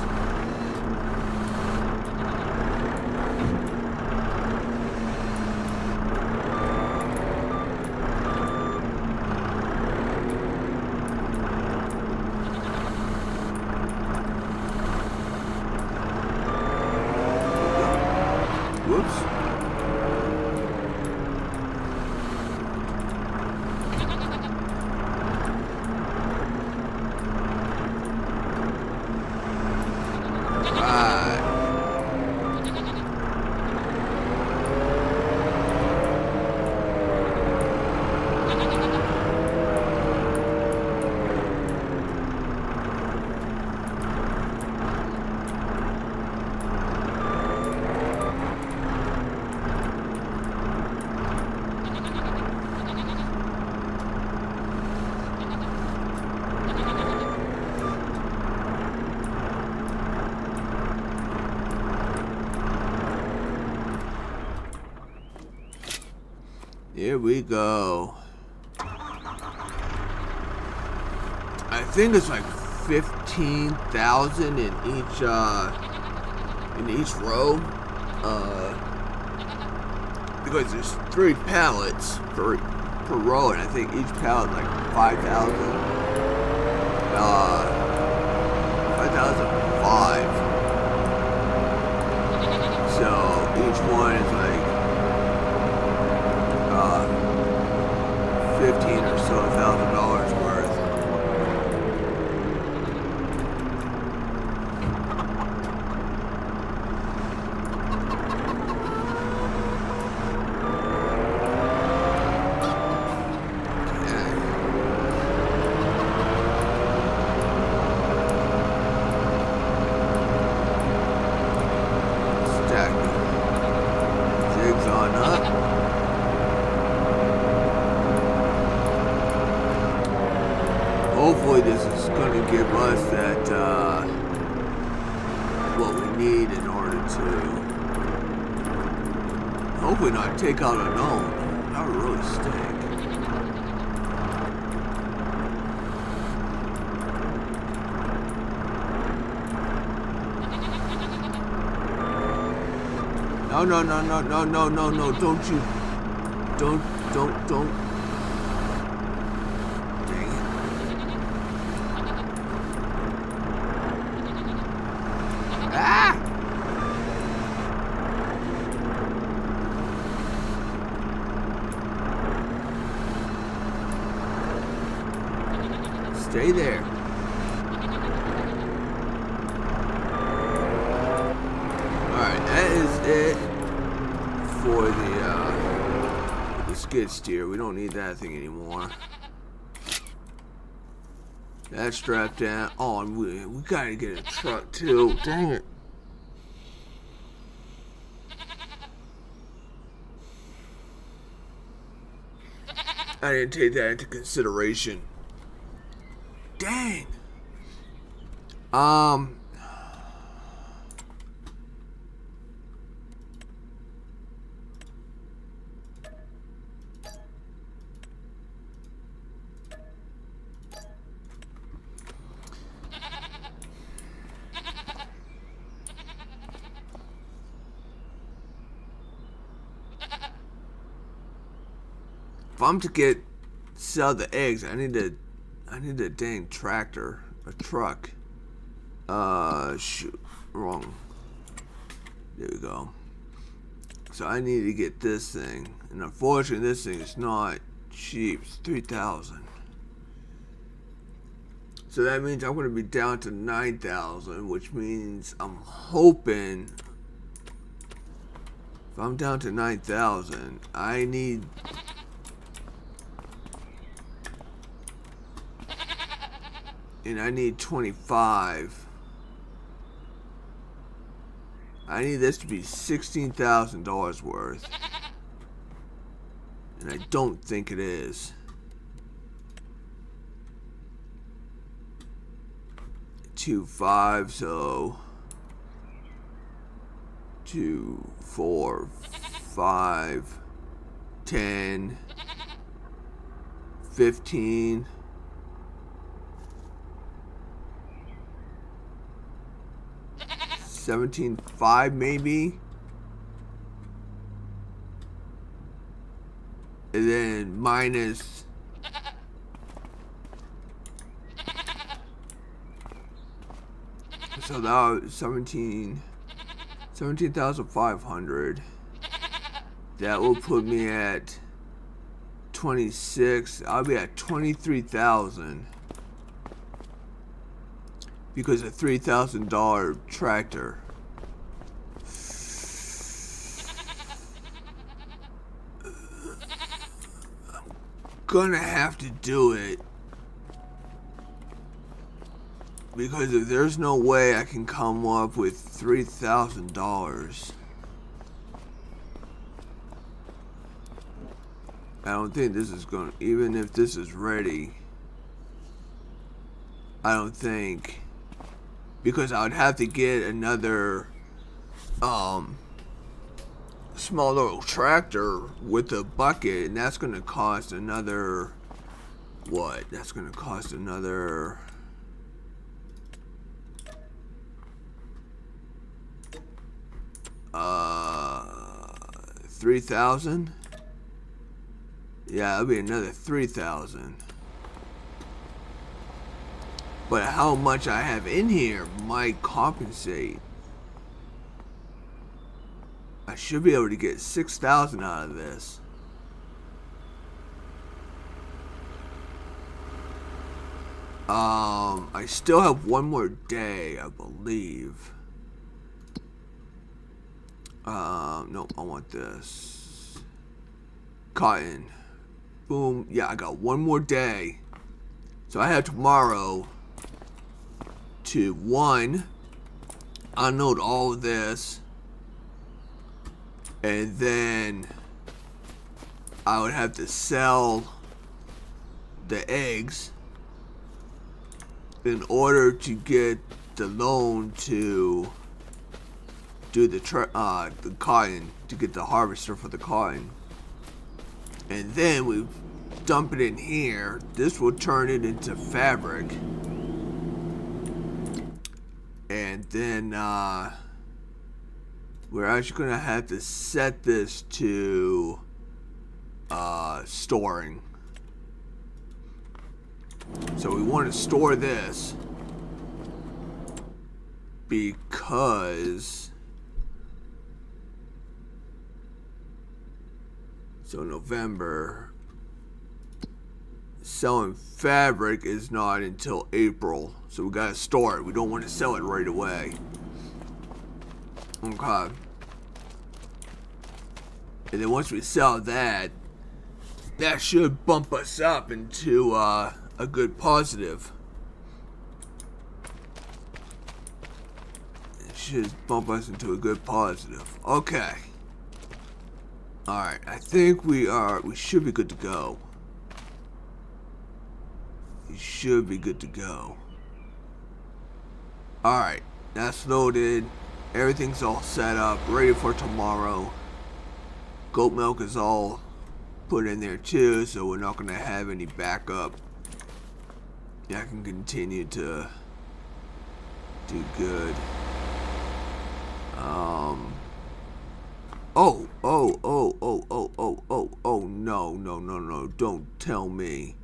Whoops. Here we go. I think it's like 15,000 in each row. Because there's 3 pallets per row, and I think each pallet like 5,000. 5,005. So each one is like 15 or so $1,000 worth. Stack zigs on up. Hopefully this is going to give us that, what we need in order to, hopefully not take out a gnome. That would really stink. No, don't you, don't. Stay there. Alright, that is it for the skid steer. We don't need that thing anymore. That's strapped down. Oh, and we gotta get a truck too. Dang it. I didn't take that into consideration. Dang. If I'm to sell the eggs, I need a dang tractor, a truck. Shoot, wrong. There we go. So I need to get this thing, and unfortunately, this thing is not cheap. It's 3,000. So that means I'm going to be down to 9,000, which means I'm hoping. If I'm down to 9,000, I need. And I need 25. I need this to be $16,000 worth. And I don't think it is. 2.5, so 2, 4, 5, 10, 15, 17.5 maybe, and then minus so that was 17,500. That will put me at 26. I'll be at 23,000 because of $3,000 tractor. I'm gonna have to do it because if there's no way I can come up with $3,000, I don't think this is gonna, even if this is ready, I don't think, because I would have to get another small little tractor with a bucket, and that's gonna cost another, what? That's gonna cost another 3,000. Yeah, it'll be another 3,000. But how much I have in here might compensate. I should be able to get 6,000 out of this. I still have one more day, I believe. No, I want this. Cotton. Boom. Yeah, I got one more day. So I have tomorrow to, one, unload all of this. And then I would have to sell the eggs in order to get the loan to do the cotton, to get the harvester for the cotton. And then we dump it in here. This will turn it into fabric. And then we're actually gonna have to set this to storing. So we want to store this because so November, selling fabric is not until April, so we gotta store it. We don't want to sell it right away. Okay. And then once we sell that, that should bump us up into a good positive. It should bump us into a good positive. Okay. Alright, I think we should be good to go. We should be good to go. Alright, that's loaded. Everything's all set up, ready for tomorrow. Goat milk is all put in there too, so we're not gonna have any backup. Yeah, I can continue to do good. No, don't tell me.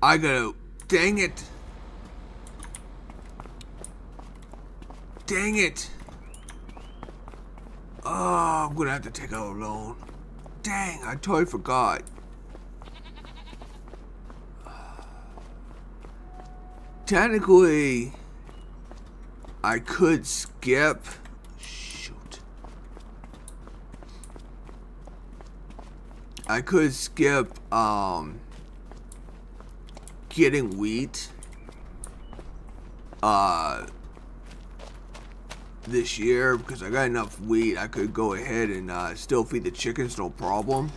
I gotta, dang it. Dang it. Oh, I'm gonna have to take out a loan. Dang, I totally forgot. Technically, I could skip. Shoot. I could skip, getting wheat, this year because I got enough wheat. I could go ahead and still feed the chickens, no problem.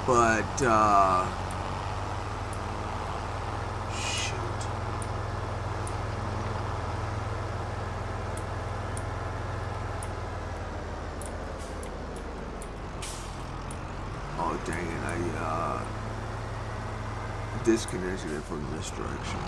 But Oh dang it! I disconnected it from this direction.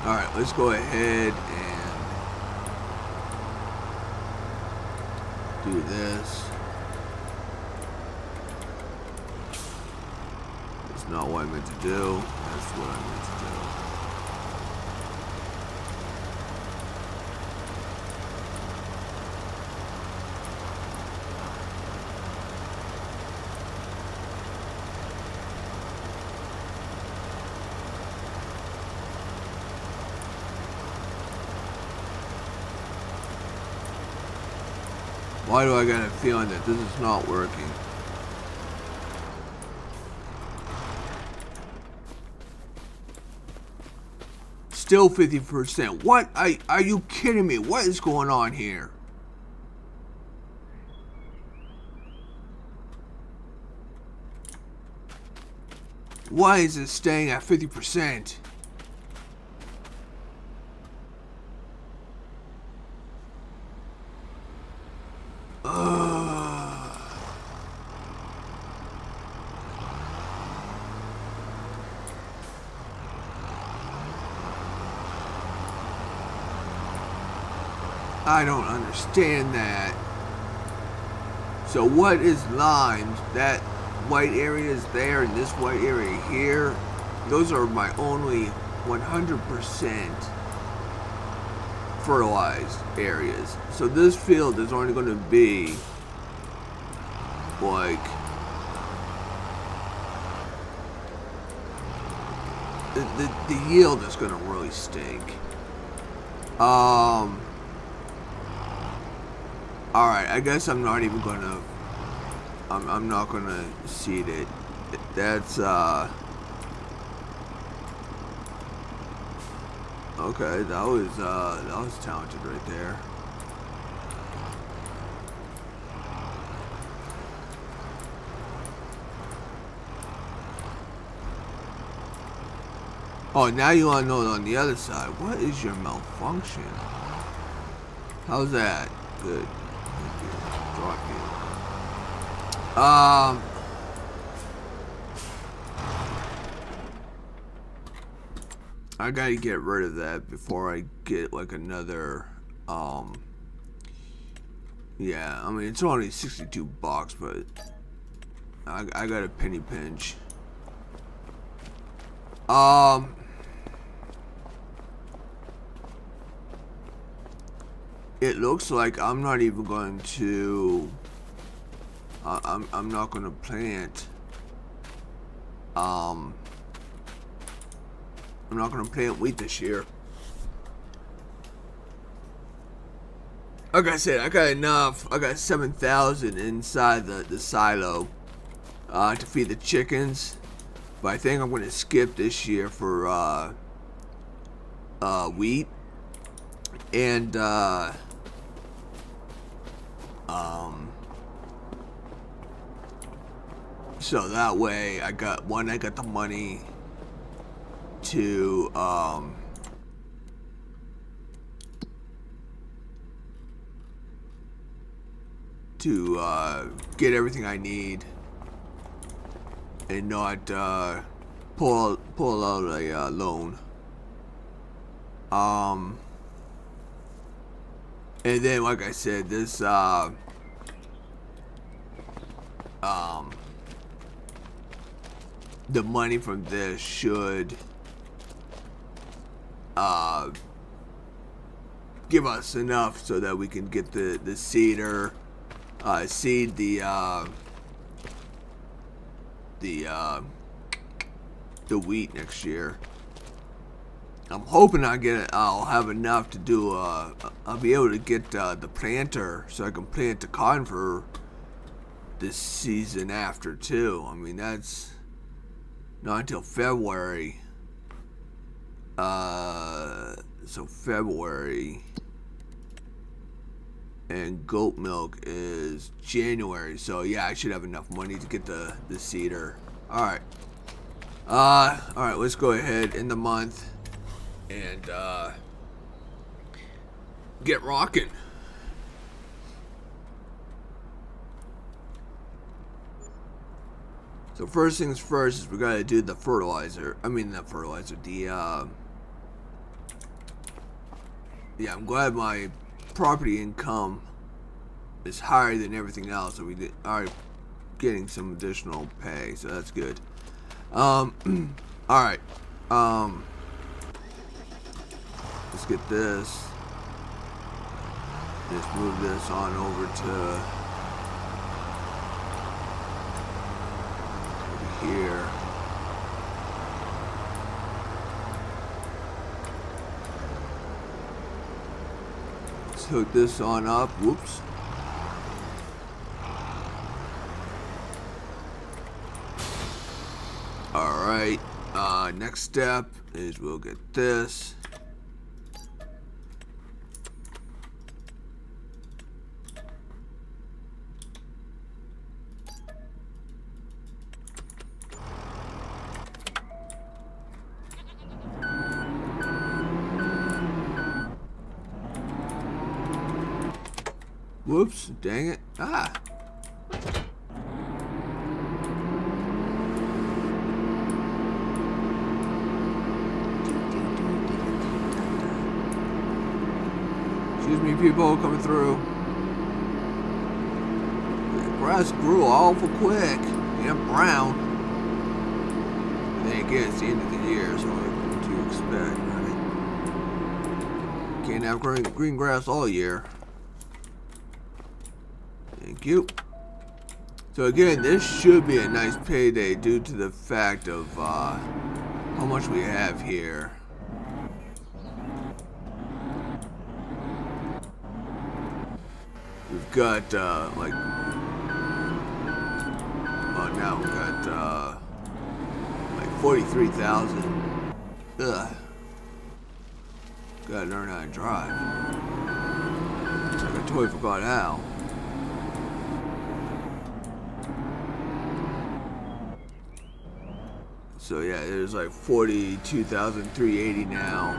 Alright, let's go ahead and do this. That's not what I meant to do. That's what I meant to do. Why do I get a feeling that this is not working? Still 50%. What? Are you kidding me? What is going on here? Why is it staying at 50%? I don't understand that. So what is limed? That white area is there and this white area here. Those are my only 100% fertilized areas. So this field is only going to be like the yield is going to really stink. Alright, I guess I'm not even gonna I'm not gonna seed it. That's okay, that was talented right there. Oh, now you wanna know on the other side. What is your malfunction? How's that? Good. Drop you. I gotta get rid of that before I get like another yeah, I mean it's only $62, but I got a penny pinch. It looks like I'm not even going to I'm not going to plant I'm not going to plant wheat this year. Like I said, I got enough. I got 7,000 inside the silo to feed the chickens, but I think I'm going to skip this year for wheat and so that way I got the money to get everything I need and not pull out a loan. And then like I said, this the money from this should give us enough so that we can get the seeder, seed the wheat next year. I'm hoping I'll have enough to do I'll be able to get the planter so I can plant the cotton for this season after too. I mean that's not until February. So February. and goat milk is January. So yeah, I should have enough money to get the cedar. All right. All right. Let's go ahead in the month and get rocking. So first things first is we gotta do the fertilizer. I mean, not fertilizer. The yeah, I'm glad my property income is higher than everything else, so we are getting some additional pay, so that's good. All right. Let's get this. Just move this on over to here. Let's hook this on up. Whoops. Alright, next step is we'll get this. Whoops, dang it. Ah. Excuse me, people coming through. The grass grew awful quick and brown. Then again, it's the end of the year, so what do you expect, right? Can't have green grass all year. Thank you. So again, this should be a nice payday due to the fact of how much we have here. We've got like, oh, now we've got like 43,000. Ugh. Gotta learn how to drive. It's like I totally forgot how. So yeah, there's like 42,380 now.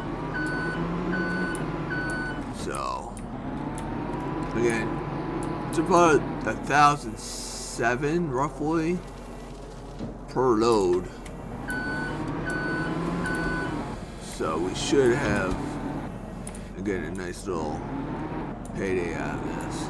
So again, it's about 1,007 roughly per load. So we should have again a nice little payday out of this.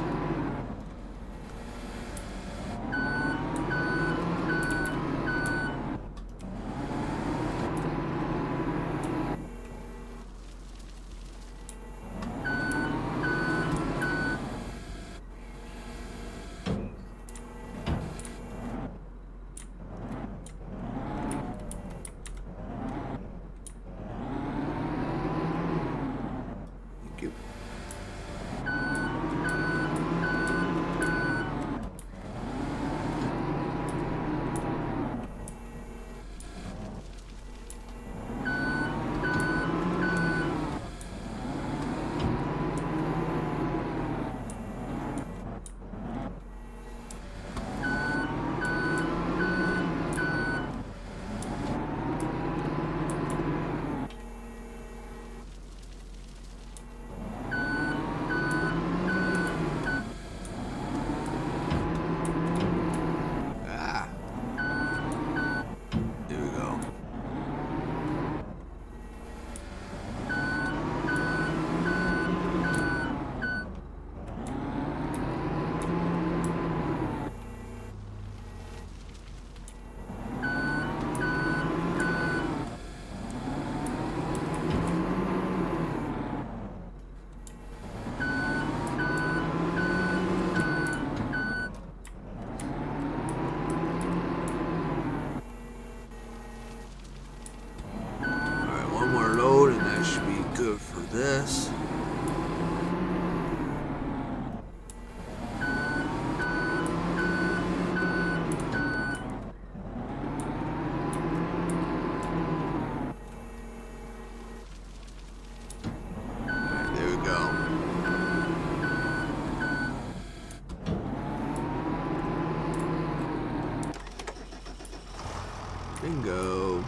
Bingo.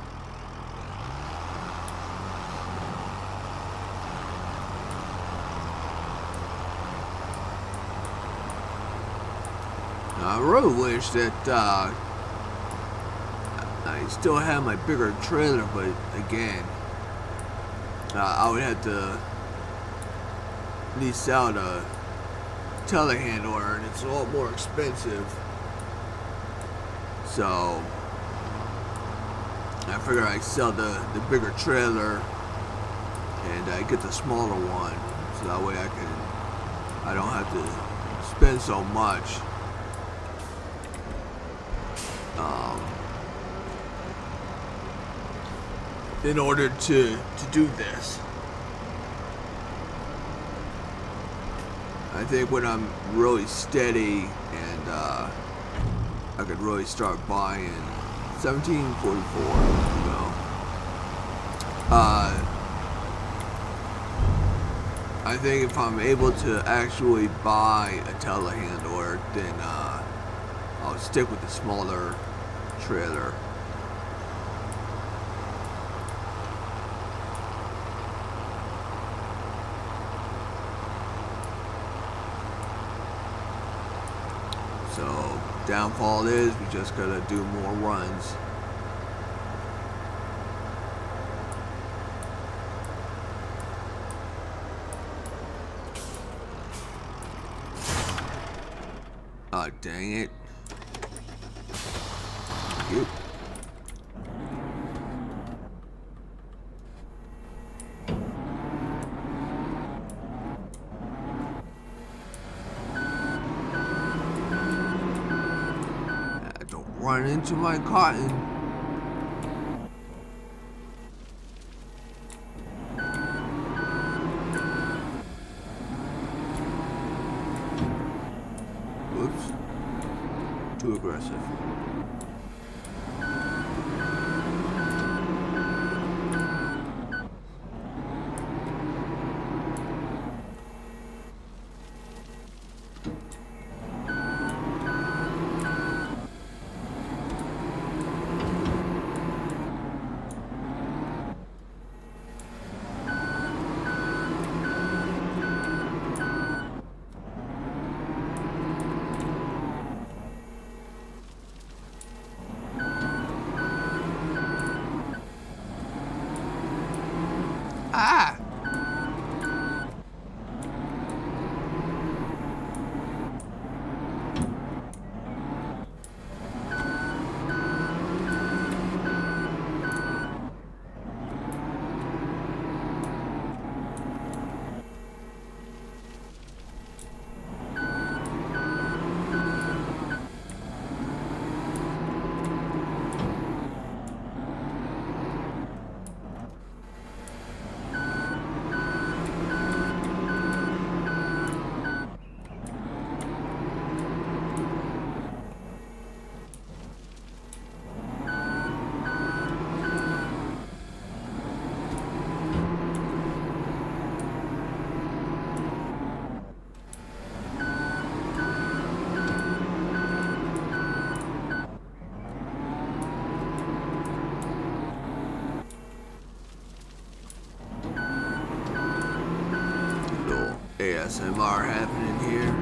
I really wish that I still have my bigger trailer, but again, I would have to lease out a telehandler, and it's a lot more expensive. So I figure I sell the bigger trailer and I get the smaller one, so that way I don't have to spend so much. In order to do this. I think when I'm really steady and I could really start buying 1744, you know. I think if I'm able to actually buy a telehandler, then I'll stick with the smaller trailer. So downfall is we just gotta do more runs. Oh, dang it. Thank you. Don't run into my cotton. Oops. Too aggressive. Ah! ASMR happening here.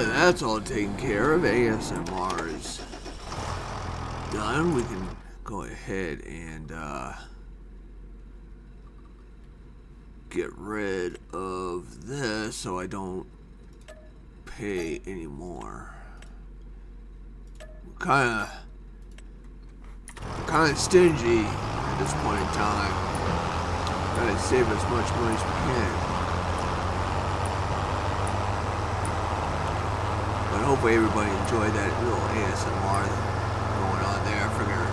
that that's all taken care of, ASMR is done. We can go ahead and get rid of this so I don't pay anymore. Kind of stingy at this point in time. Gotta save as much money as we can. But hopefully everybody enjoyed that little ASMR going on there. I figure,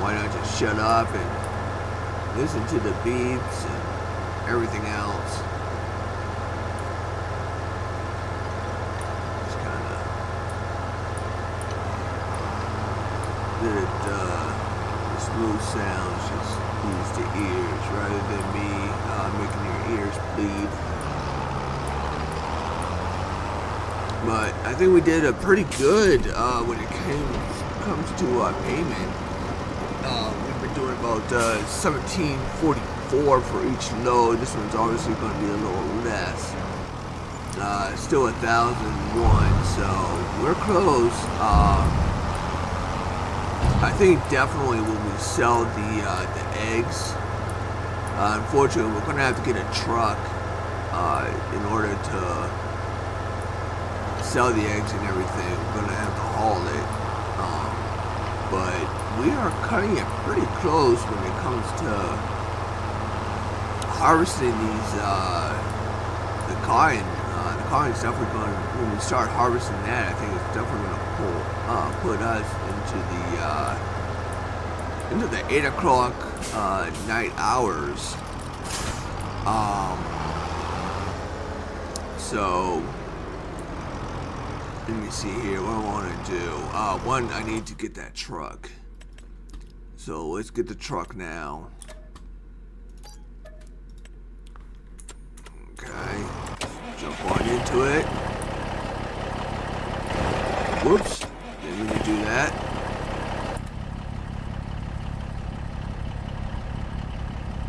why not just shut up and listen to the beeps and everything else. Just kind of let it, the smooth sounds just ease the ears rather than me making your ears bleed. But I think we did a pretty good when it comes to payment. We've been doing about $17.44 for each load. This one's obviously going to be a little less. Still 1,001, so we're close. I think definitely when we sell the eggs, unfortunately we're going to have to get a truck in order to sell the eggs and everything. We're going to have to haul it. But we are cutting it pretty close when it comes to harvesting these, the cotton. The cotton's definitely going to, when we start harvesting that, I think it's definitely going to put us into the 8 o'clock night hours. So let me see here what I want to do. One, I need to get that truck. So let's get the truck now. Okay, jump on into it. Whoops, didn't mean to do that.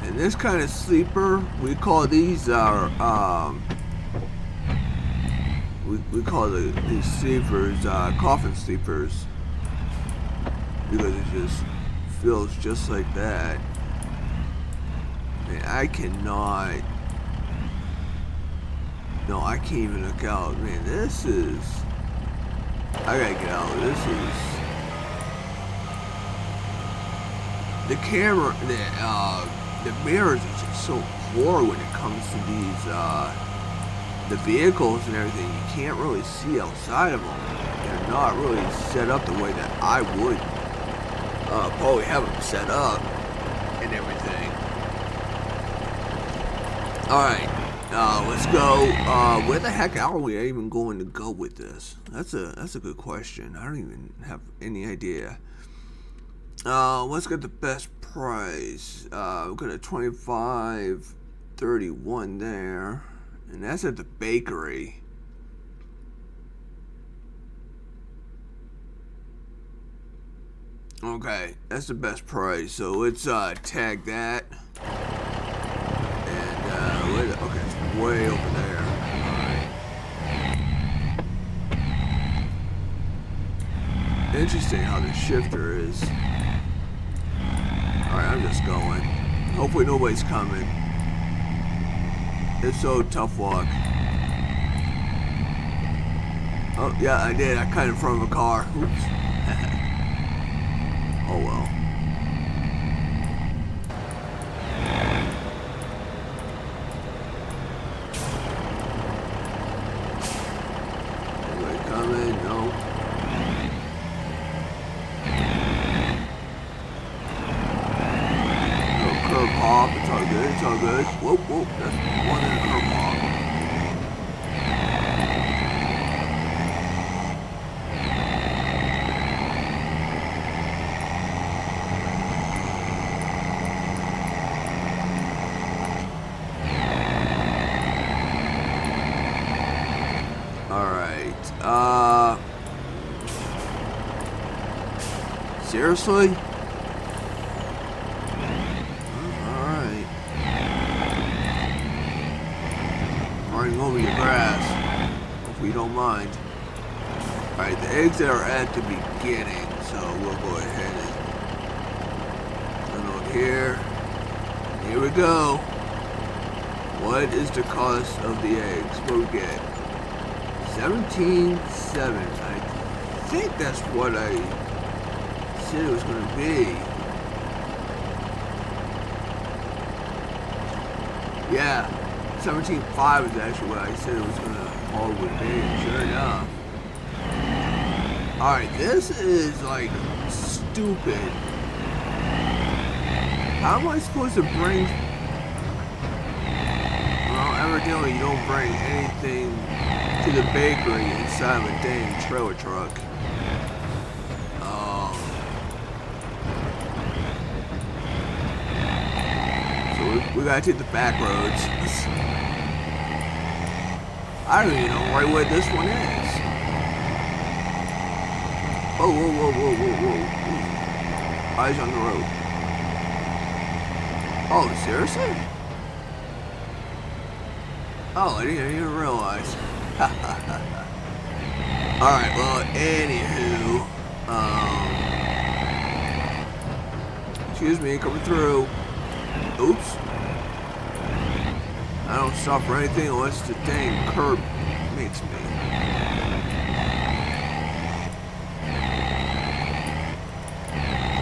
And this kind of sleeper, we call these our we call these sleepers coffin sleepers, because it just feels just like that. Man, I cannot. No, I can't even look out. Man, this is. I gotta get out. This is. The camera, the mirrors are just so poor when it comes to these, the vehicles and everything. You can't really see outside of them. They're not really set up the way that I would probably have them set up and everything. Alright, let's go. Where the heck are we even going to go with this? That's a good question. I don't even have any idea. Let's get the best price. We're gonna 25.31 there, and that's at the bakery. Okay, that's the best price. So let's tag that. And okay, it's way over there. Alright. Interesting how the shifter is. Alright, I'm just going. Hopefully nobody's coming. It's so tough luck. Oh, yeah, I did. I cut in front of a car. Oops. Oh well. Anybody coming? No. Curb hop. It's all good. It's all good. Whoop, whoop. That's one in a curb hop. Seriously? Alright. Running over your grass. Hopefully you don't mind. Alright, the eggs are at the beginning, so we'll go ahead and unload here. Here we go. What is the cost of the eggs? What we get? 17.7. I think that's what I said it was going to be. Yeah, 17.5 is actually what I said it was going to all would be. Sure enough. Alright, this is like stupid. How am I supposed to bring... Well, evidently you don't bring anything to the bakery inside of a dang trailer truck. So we gotta take the back roads. I don't even know right where this one is. Whoa, whoa, whoa, whoa, whoa, whoa. Eyes on the road. Oh, seriously? Oh, I didn't even realize. Alright, well, anywho. Excuse me, coming through. Oops. I don't stop for anything unless the dang curb makes me.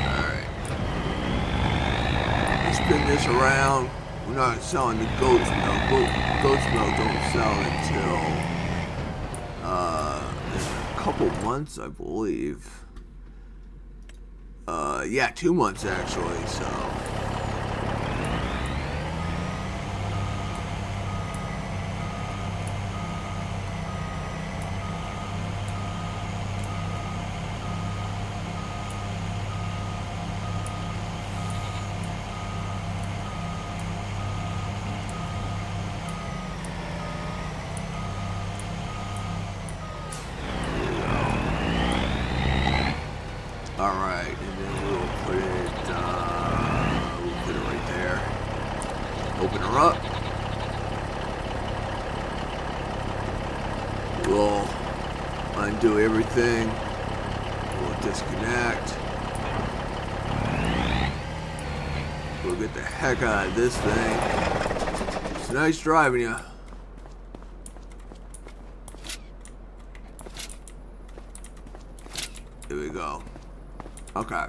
Alright. Let's spin this around. We're not selling the goat's milk. Goat's milk don't sell until in a couple months, I believe. Yeah, 2 months actually, so. Alright, and then we'll put it right there. Open her up. We'll undo everything. We'll disconnect. We'll get the heck out of this thing. It's nice driving you. Here we go. Okay.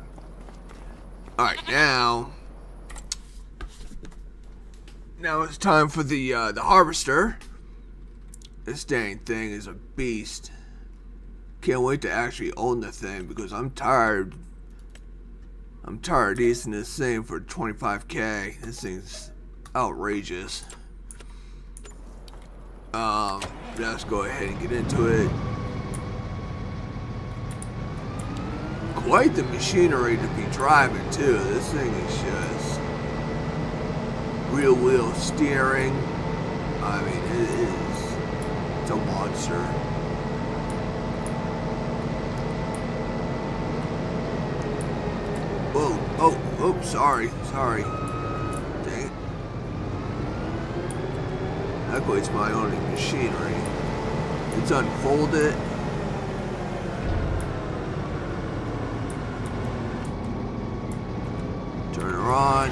Alright, now it's time for the harvester. This dang thing is a beast. Can't wait to actually own the thing because I'm tired of using this thing for 25K. This thing's outrageous. Let's go ahead and get into it. Quite the machinery to be driving too. This thing is just real wheel steering. I mean, it's a monster. Whoa, oh, sorry. Dang it. Luckily it's my only machinery. It's unfolded. Turn her on.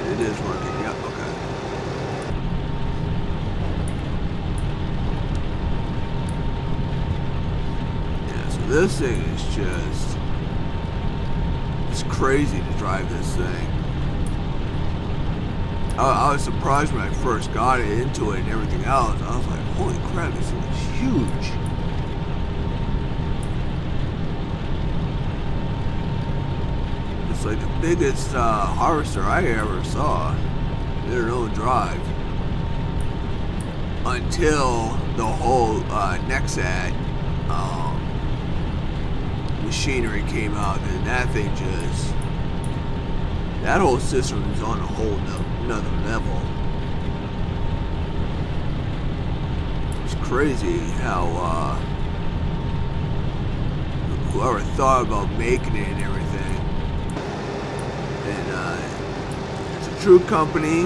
And it is working. Yep, okay. Yeah, so this thing is just... It's crazy to drive this thing. I was surprised when I first got into it and everything else. I was like, holy crap, this thing is huge. It's like the biggest harvester I ever saw. Their own drive. Until the whole Nexat machinery came out, and that thing just... That whole system is on a whole another level. It's crazy how whoever thought about making it and everything. And it's a true company.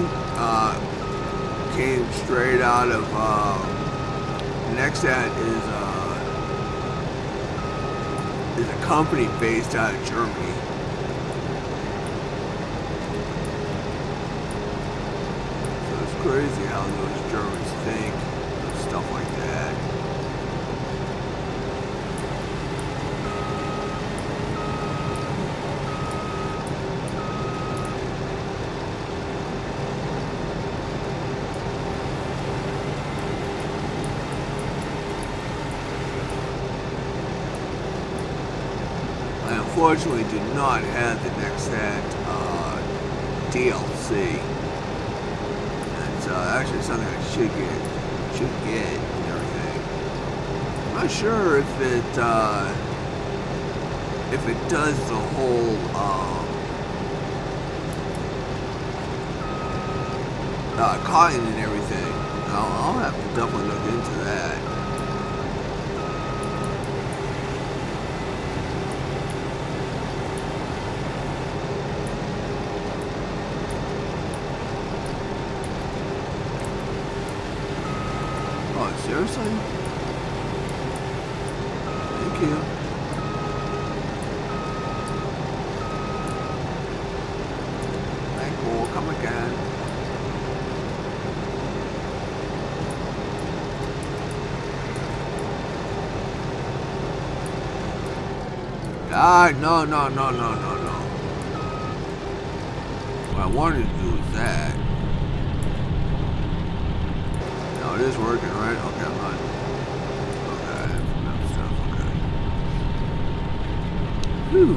came straight out of Nexat is a company based out of Germany. So it's crazy how those Germans think and stuff like that. Unfortunately, do not have the Nexat DLC. It's actually something I should get and everything. I'm not sure if it does the whole cotton and everything. I'll have to definitely look into that. Seriously? Thank you. Thank you. Come again. Ah, no. What I wanted to do is that. It is working, right? Okay, I'm not. Okay, that stuff. Okay. Whew.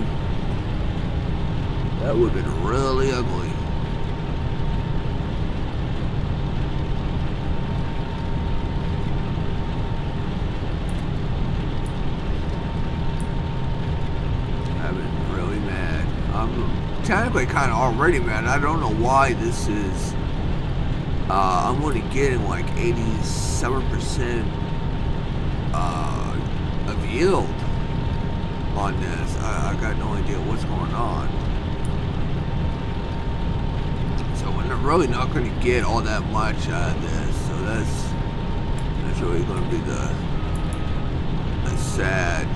That would have been really ugly. I've been really mad. I'm technically kind of already mad. I don't know why this is. I'm only getting like 87% of yield on this. I got no idea what's going on. So we're really not going to get all that much out of this. So that's really going to be the sad.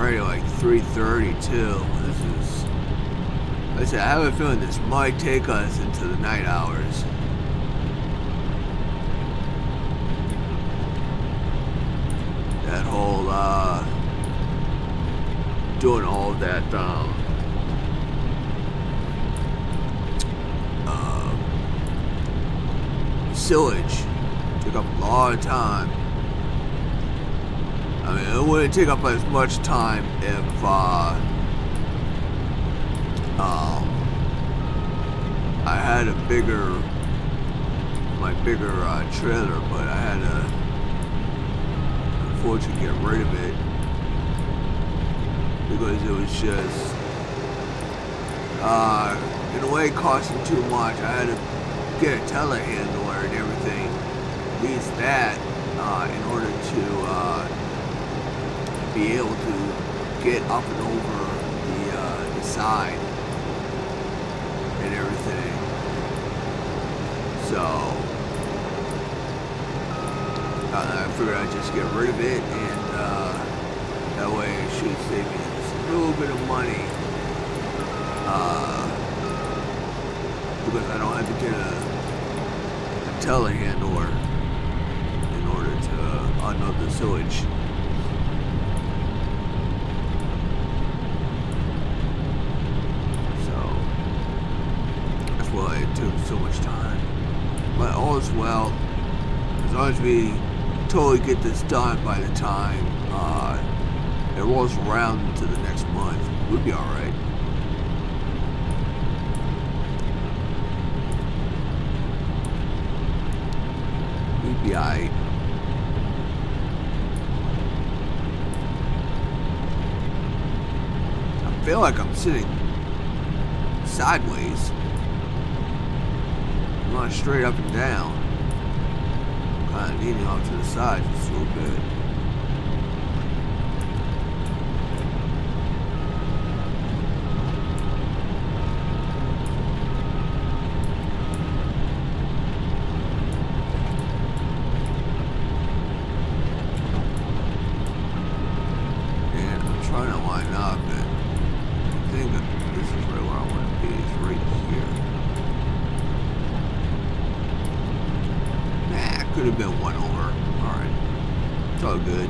already like 3:32. This is, like I said, I have a feeling this might take us into the night hours. That whole, doing all of that, sillage took up a lot of time. I mean, it wouldn't take up as much time if I had a bigger my bigger trailer, but I had to unfortunately get rid of it because it was just in a way costing too much. I had to get a telehandler and everything, at least that, in order to be able to get up and over the side and everything. So I figured I'd just get rid of it, and that way it should save me just a little bit of money, because I don't have to get a telehandler in order to unload the sewage. So that's why it took so much time. But all is well. As long as we totally get this done by the time it rolls around to the next month, we'll be alright. We'll be alright. I feel like I'm sitting sideways. I'm not straight up and down. Kind of leaning off to the side just a little bit. And I'm trying to line up, and I think this is right where I want to be, is right here. Could have been one over. Alright. It's all good.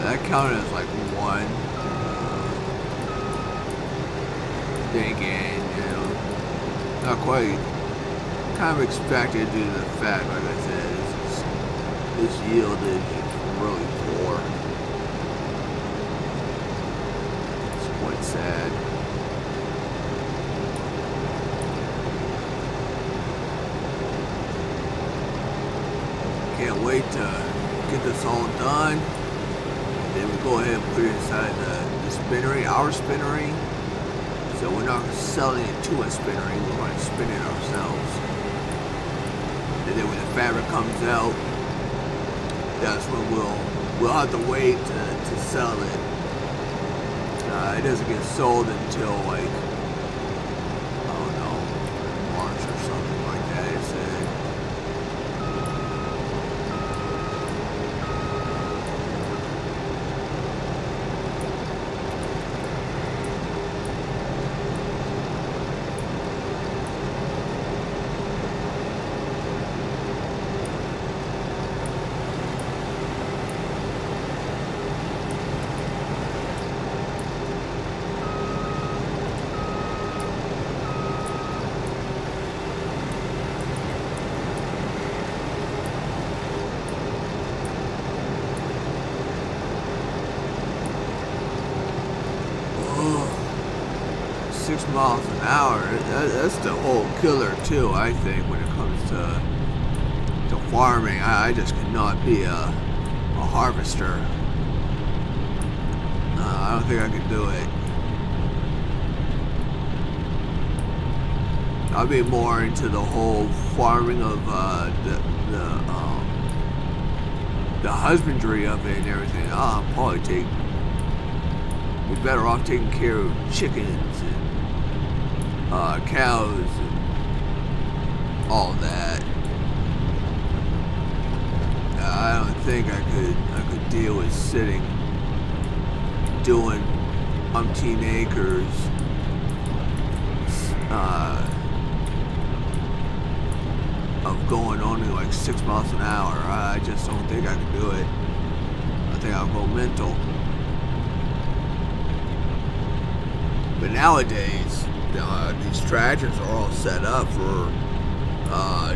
That counted as like one thing, and not quite. Kind of expected due to the fact, like I said, this yield is really poor. It's quite sad. Can't wait to get this all done. Then we go ahead and put it inside the spinnery, our spinnery. So we're not selling it to a spinnery, we're going to spin it ourselves. And then when the fabric comes out, that's when we'll have to wait to sell it. It doesn't get sold until like, I don't know, March or something like that, it said. 6 miles an hour. That's the whole killer too, I think, when it comes to farming. I just cannot be a harvester. I don't think I could do it. I'll be more into the whole farming of the husbandry of it and everything. I'll probably be better off taking care of chickens and cows and all that. I don't think I could deal with sitting doing umpteen acres of going only like 6 miles an hour. I just don't think I can do it. I think I'll go mental. But nowadays, these tractors are all set up for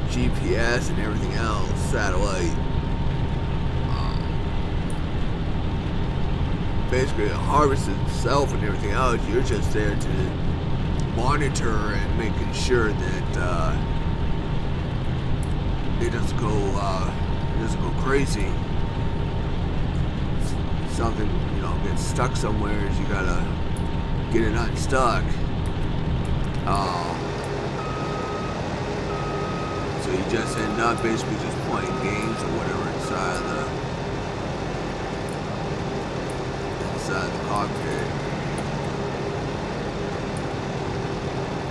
GPS and everything else, satellite. Basically, the harvest itself and everything else, you're just there to monitor and making sure that it doesn't go crazy. Something, gets stuck somewhere, you gotta get it unstuck. So you just end up basically just playing games or whatever inside the cockpit.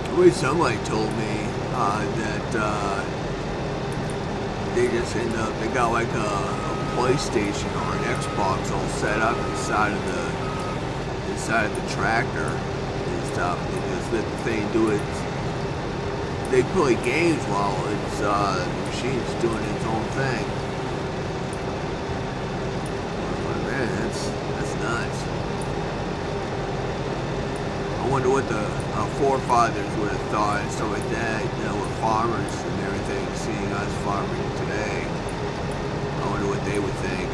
At least somebody told me that they just end up, they got like a PlayStation or an Xbox all set up inside of the tractor and stuff. They just let the thing do it. They play games while it's the machine's doing its own thing. Man, that's nuts. I wonder what the forefathers would have thought and stuff like that. With farmers and everything, seeing us farming today. I wonder what they would think.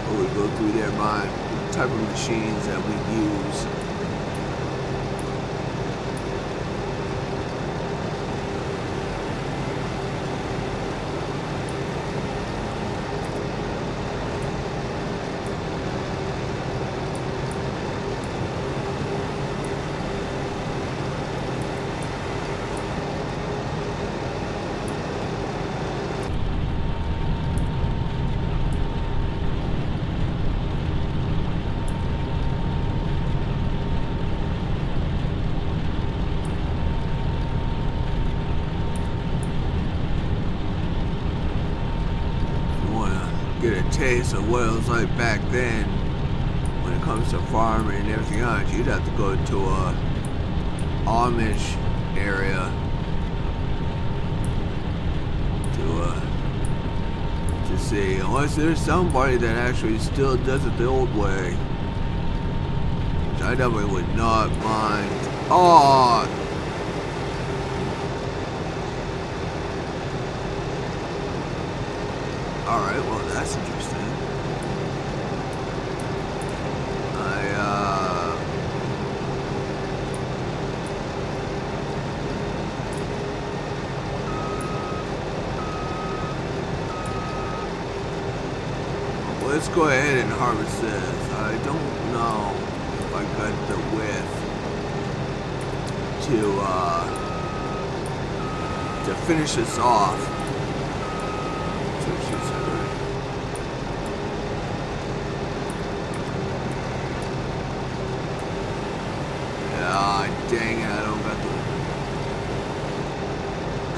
Or we go through their mind, the type of machines that we use. Get a taste of what it was like back then when it comes to farming and everything else. You'd have to go to a Amish area to see, unless there's somebody that actually still does it the old way, which I definitely would not mind. Oh, alright, well that's interesting. Let's go ahead and harvest this. I don't know if I got the width to finish this off. Dang it, I don't got the...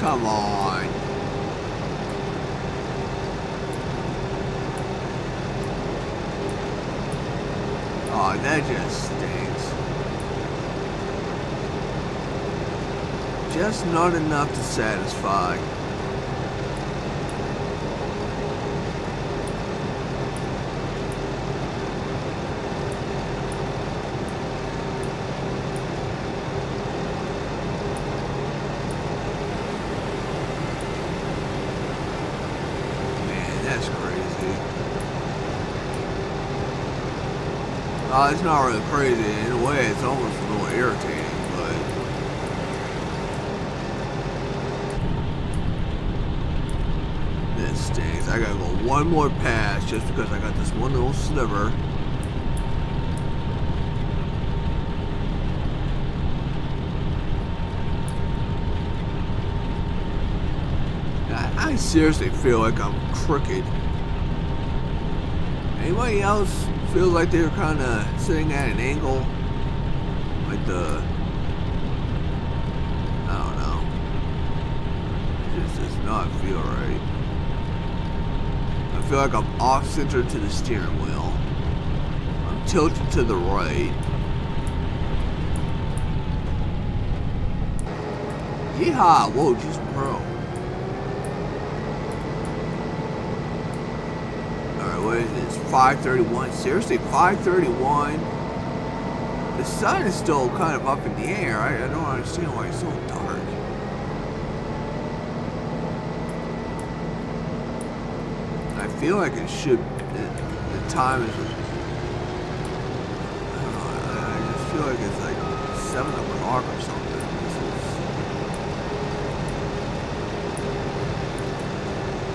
Come on. Oh, that just stinks. Just not enough to satisfy. That's crazy. It's not really crazy. In a way, it's almost a little irritating, but this stinks. I gotta go one more pass just because I got this one little sliver. I seriously feel like I'm crooked. Anybody else feel like they're kind of sitting at an angle? Like I don't know. It just does not feel right. I feel like I'm off-center to the steering wheel. I'm tilted to the right. Yeehaw! Whoa, just pro. What is this? 5:31. Seriously, 5:31. The sun is still kind of up in the air. I don't understand why it's so dark. I feel like it should. The time is. I don't know. I just feel like it's like 7 o'clock or something.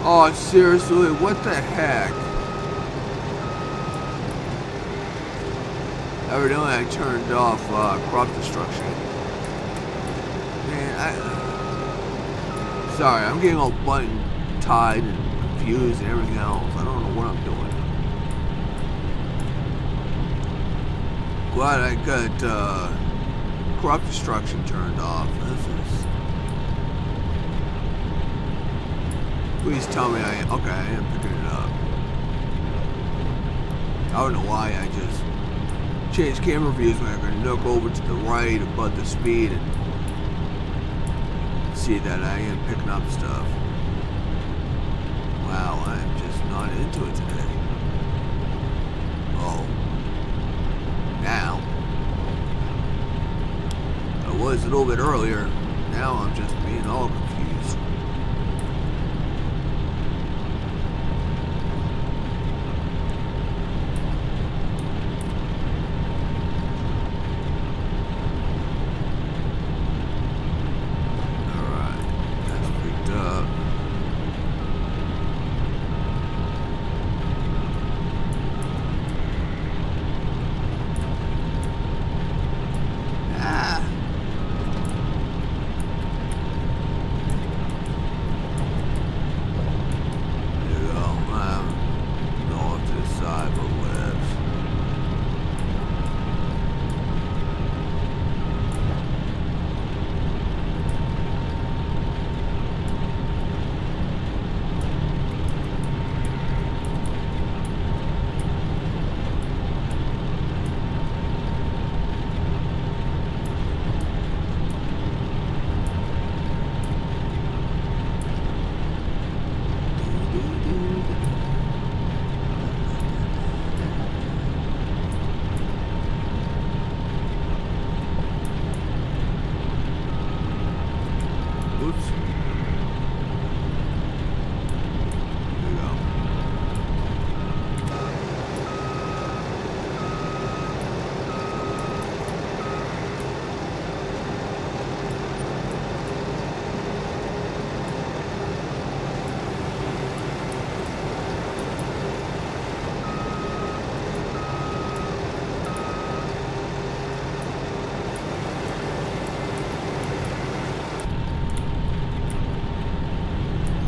Oh, seriously, what the heck? Evidently, I turned off crop destruction. Man, sorry, I'm getting all button tied and confused and everything else. I don't know what I'm doing. Glad I got crop destruction turned off. Please tell me okay, I am picking it up. I don't know why I just change camera views when I'm going to look over to the right above the speed and see that I am picking up stuff. Wow, I'm just not into it today. Oh. Now. I was a little bit earlier. Now I'm just being all confused.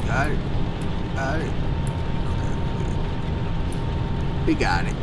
Got it. Okay, we got it.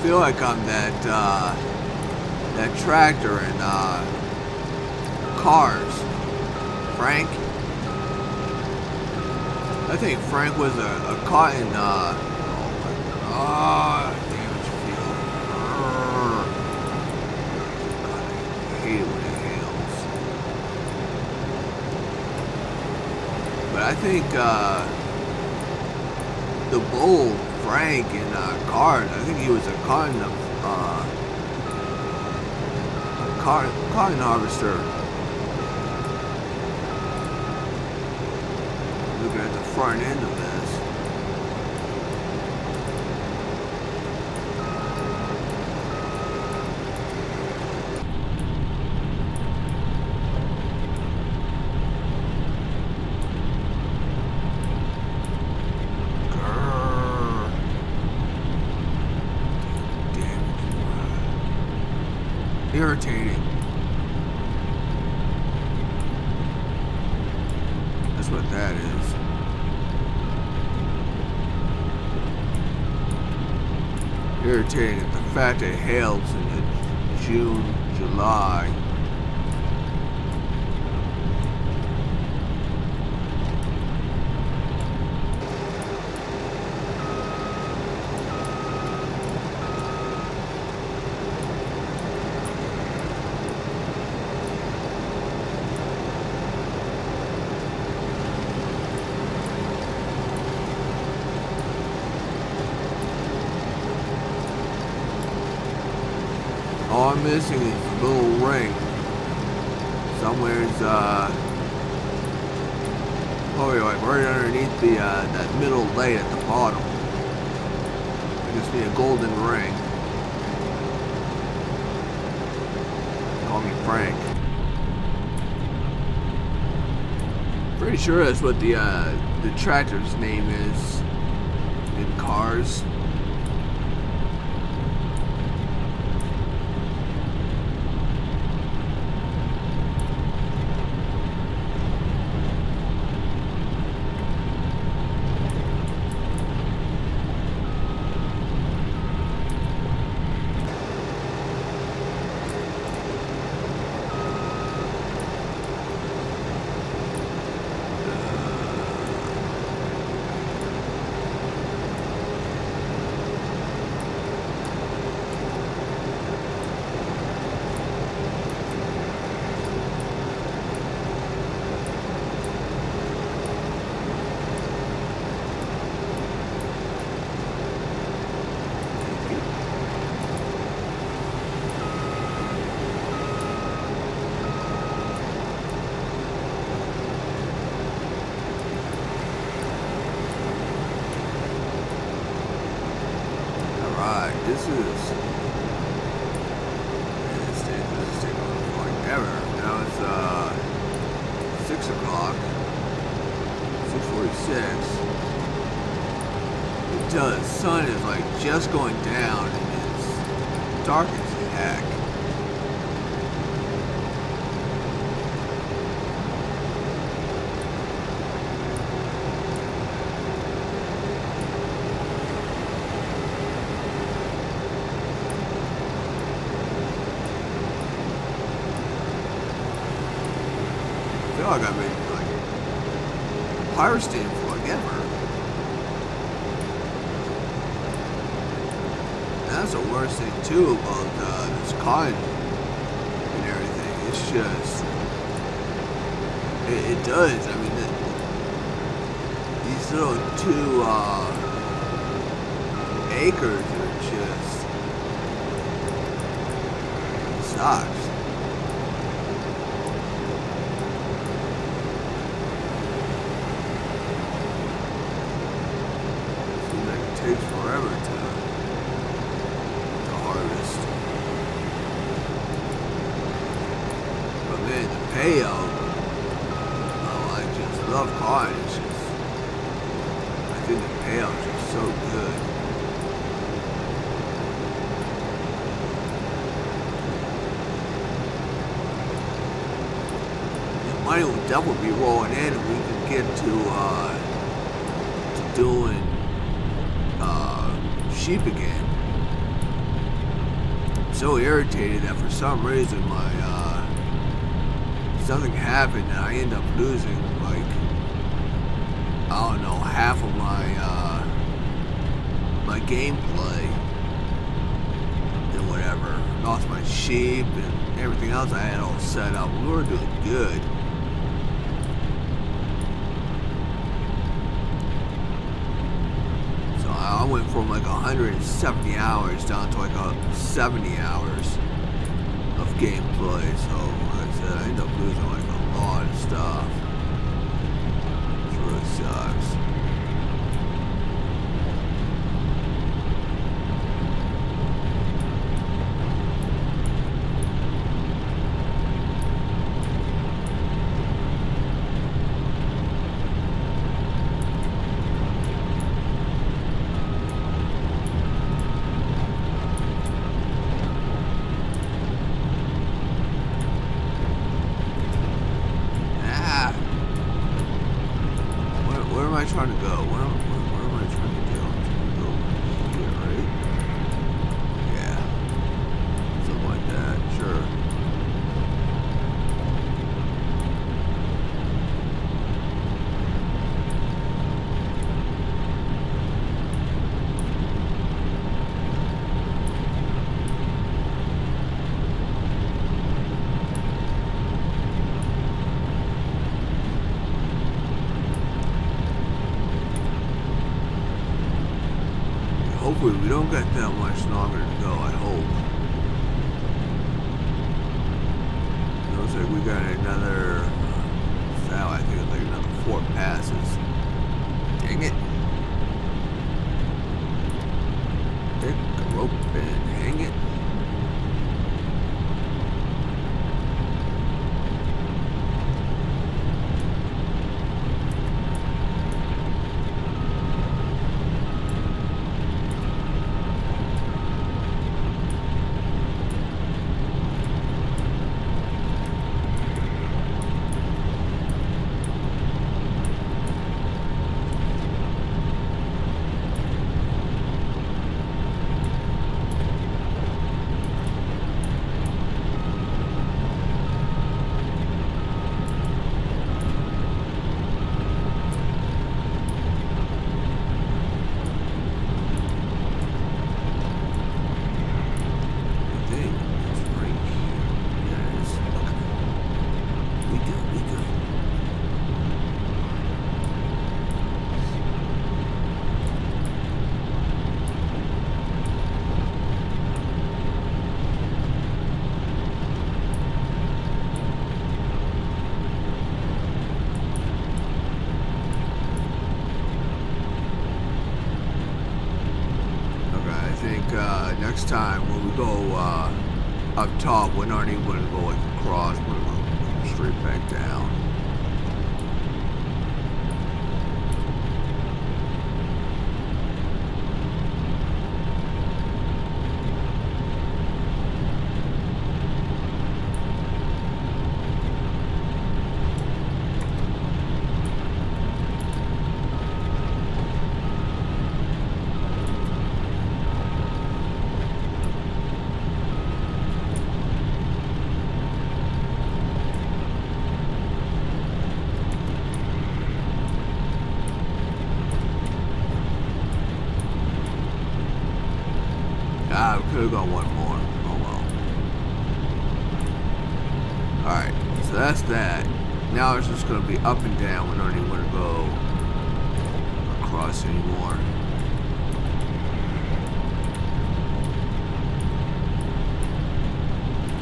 feel like I'm that tractor in Cars. Frank. I think Frank was a cotton. Damage field. God, I hate it when it hails. But I think the bull Frank in Cars. I think he was a cotton harvester. Looking at the front end of this. Irritating. That's what that is. Irritating. The fact that it hails in June, July. All I'm missing is a little ring. Somewhere's probably like right underneath the that middle light at the bottom. I just need a golden ring. Call me Frank. Pretty sure that's what the tractor's name is in Cars. This is taking forever. Now it's 6 o'clock, 6:46. The sun is like just going down and it's dark as heck. I feel like I've been like harvesting forever. That's the worst thing too about this cotton and everything. It's just it does. I mean, these little 2 acres are just sucks. Takes forever to harvest. But man, the payout, oh, I just love cotton. It's just, I think the payout's just so good. The money will definitely be rolling in if we can get to doing sheep again. so irritated that for some reason my something happened and I end up losing like, I don't know, half of my my gameplay and whatever. Lost my sheep and everything else I had all set up. We were doing good. So I went from like 170 hours down to like 70 hours of gameplay. So like I said, I ended up losing like a lot of stuff. It really sucks. Where am I trying to go? Where am I trying to go? I'm trying to go here, right? Yeah. Something like that, sure. Hopefully we don't get that much longer to go, I hope. It looks like we got another, I think it's like another 4 passes. Dang it. Pick a rope and hang it. Next time when we go up top, we're not even going to go like across, we're going to go straight back down. Ah, we could have gone one more. Oh well. Alright, so that's that. Now it's just going to be up and down. We don't even want to go across anymore.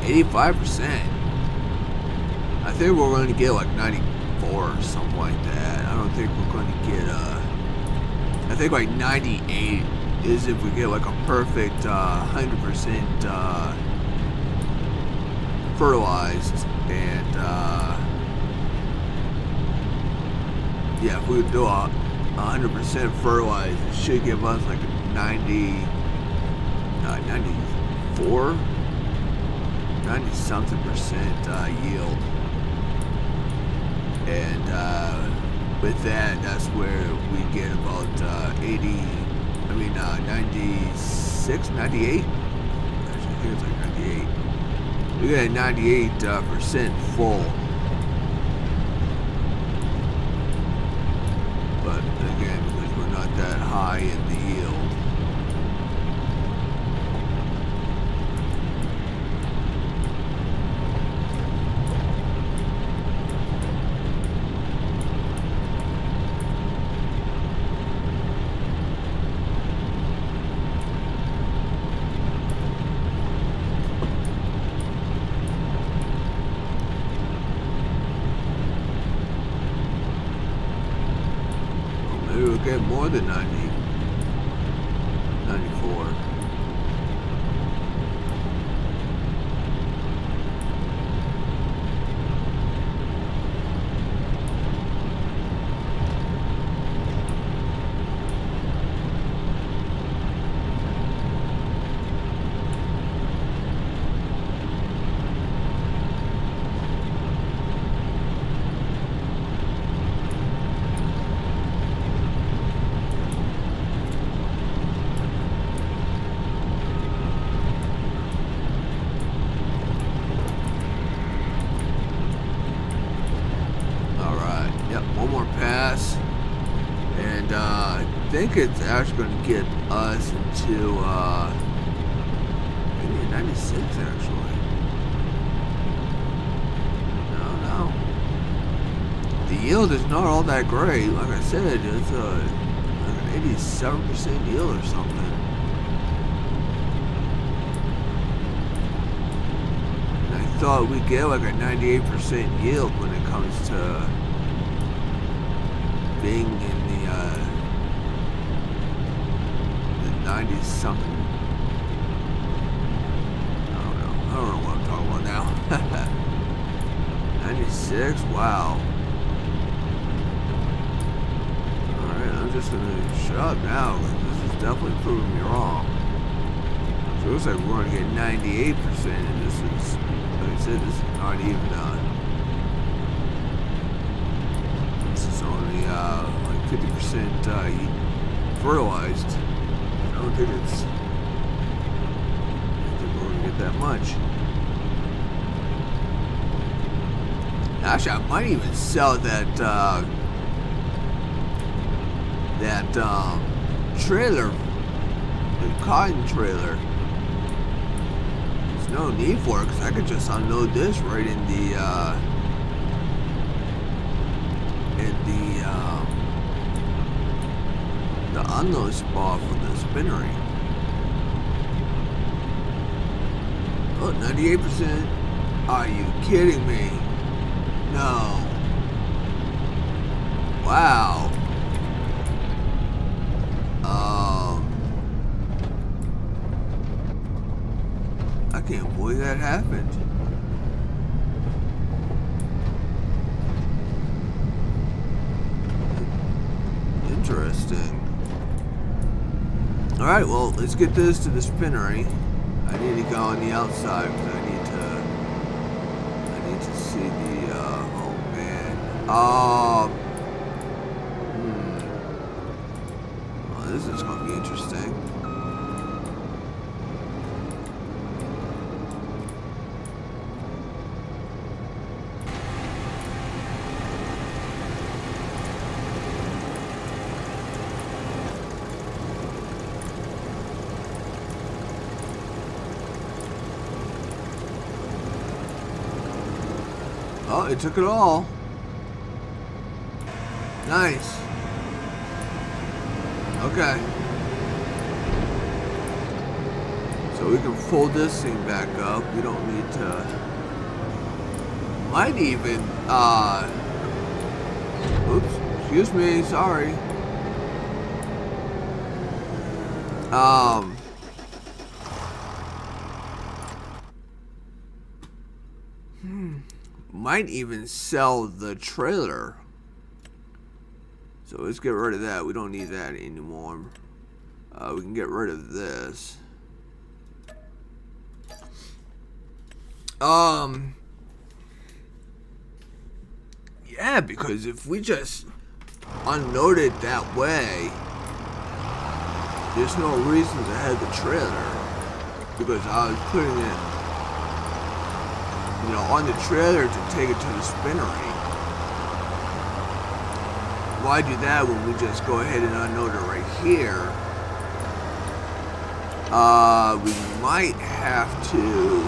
%. I think we're going to get like 94 or something like that. I don't think we're going to get I think like 98 is if we get like a perfect 100% fertilized, and yeah, if we do a 100% fertilized, it should give us like a 94, 90 something % yield, and with that, that's where we get about 96, 98. think it's like 98. We got 98% full. But again, because we're not that high in the yield. Maybe we'll get more than 90. 94. I think it's actually going to get us into maybe 96 actually. No. The yield is not all that great. Like I said, it's like an 87% yield or something. And I thought we'd get like a 98% yield when it comes to being in the 90s something. I don't know what I'm talking about now. 96, wow. Alright, I'm just gonna shut up now, because this is definitely proving me wrong. So it looks like we're gonna get 98%, and this is, like I said, this is not even this is only like 50% fertilized. I don't think we're gonna get that much. Actually, I might even sell that trailer, the cotton trailer. There's no need for it because I could just unload this right in the unload spot for the Spinnery. Oh, 98%? Are you kidding me? No. Wow. I can't believe that happened. Interesting. Alright, well, let's get this to the Spinnery. I need to go on the outside because I need to see the, oh man. Oh, this is going to be interesting. Oh, it took it all. Nice. Okay. So we can fold this thing back up. We don't need to... Might even, oops, excuse me, sorry. Might even sell the trailer. So let's get rid of that. We don't need that anymore. We can get rid of this. Yeah, because if we just unload it that way, there's no reason to have the trailer. because I was putting it, you know, on the trailer to take it to the spinnery. Why do that when we just go ahead and unload it right here? We might have to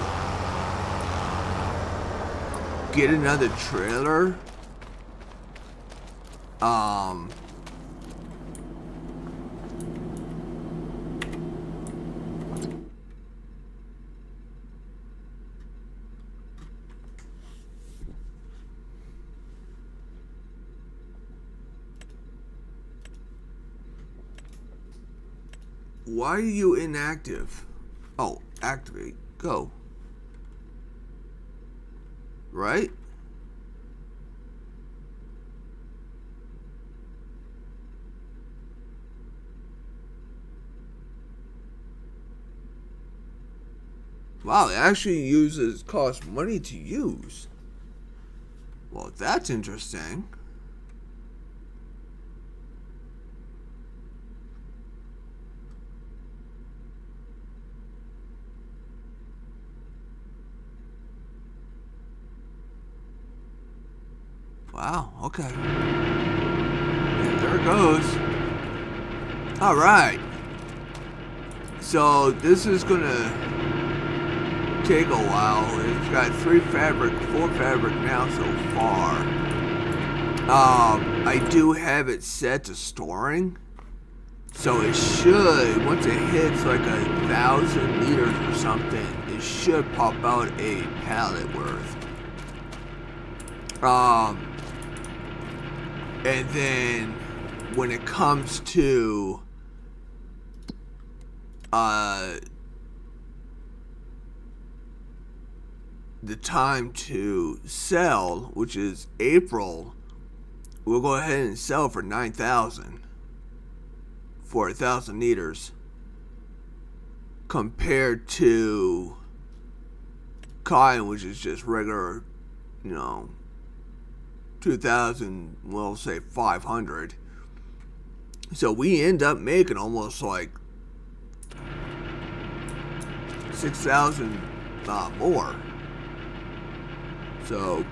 get another trailer. Why are you inactive? Oh, activate. Go. Right? Wow, it actually costs money to use. Well, that's interesting. Wow, okay. Yeah, there it goes. Alright. So, this is gonna take a while. It's got 4 fabric now so far. I do have it set to storing. So it should, once it hits like 1,000 liters or something, it should pop out a pallet worth. And then when it comes to the time to sell, which is April, we'll go ahead and sell for 9,000 for 1,000 liters, compared to cotton, which is just regular, you know, 2,000, we'll say 500. So we end up making almost like 6,000 more. So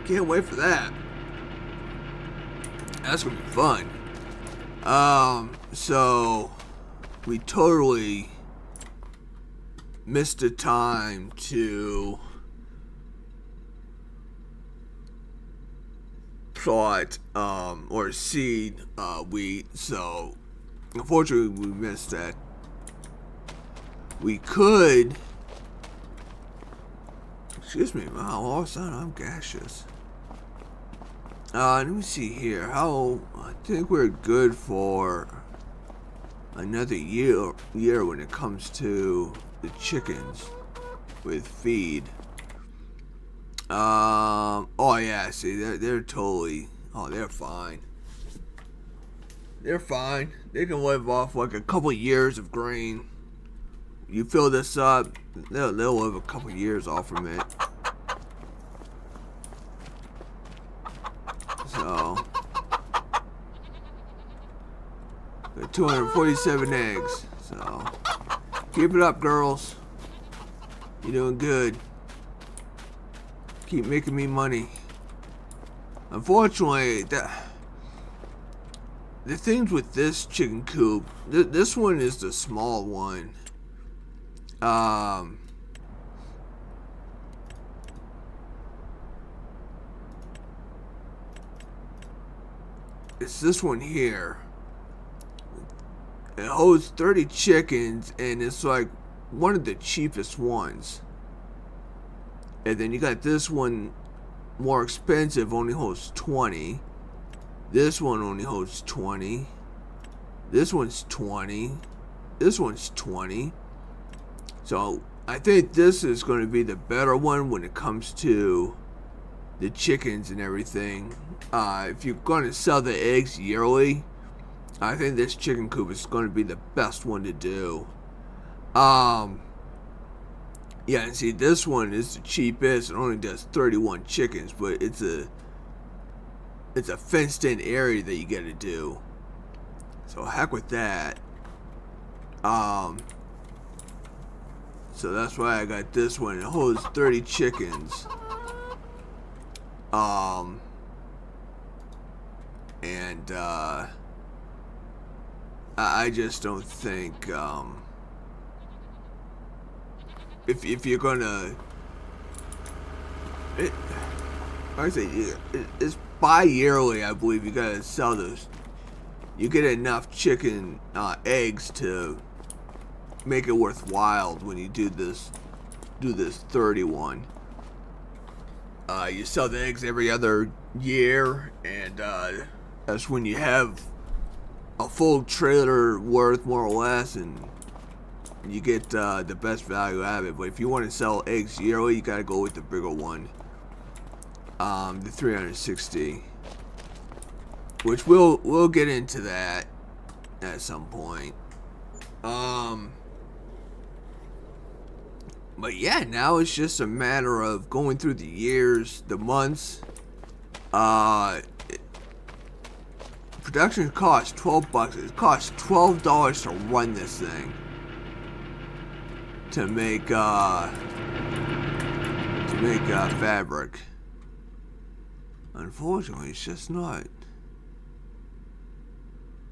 can't wait for that. That's gonna be fun. So we totally missed the time to plot or seed wheat, so unfortunately we missed that. We could, excuse me, wow, all of a sudden I'm gaseous. Let me see here. I think we're good for another year when it comes to the chickens with feed. Oh yeah, see, they're totally, oh, they're fine. They're fine. They can live off like a couple years of grain. You fill this up, they'll live a couple years off from it. So, got 247 eggs. So, keep it up, girls. You're doing good. Keep making me money. Unfortunately, the things with this chicken coop, this one is the small one. It's this one here. It holds 30 chickens, and it's like one of the cheapest ones. And then you got this one, more expensive, only holds 20. This one only holds 20. This one's 20. This one's 20. So I think this is going to be the better one when it comes to the chickens and everything. If you're going to sell the eggs yearly, I think this chicken coop is going to be the best one to do. Yeah, and see, this one is the cheapest. It only does 31 chickens, but it's a fenced-in area that you got to do. So heck with that. So that's why I got this one. It holds 30 chickens. And I just don't think if you're gonna like I say, it's bi-yearly, I believe. You gotta sell those. You get enough chicken eggs to make it worthwhile when you do this 31. You sell the eggs every other year, and that's when you have a full trailer worth, more or less, and you get the best value out of it. But if you want to sell eggs yearly, you gotta go with the bigger one, the 360, which we'll get into that at some point. But yeah, now it's just a matter of going through the years, the months. Production costs $12. It costs $12 to run this thing. To make fabric. Unfortunately, it's just not.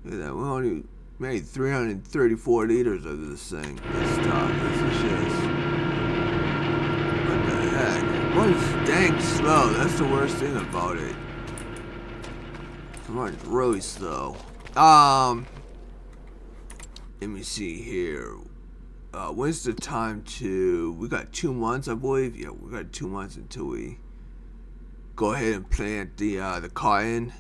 Look at that. We only made 334 liters of this thing. This stuff. This is just. What the heck? It runs dang slow. That's the worst thing about it. It runs really slow. Let me see here. When's the time to? We got 2 months, I believe. Yeah, we got 2 months until we go ahead and plant the cotton.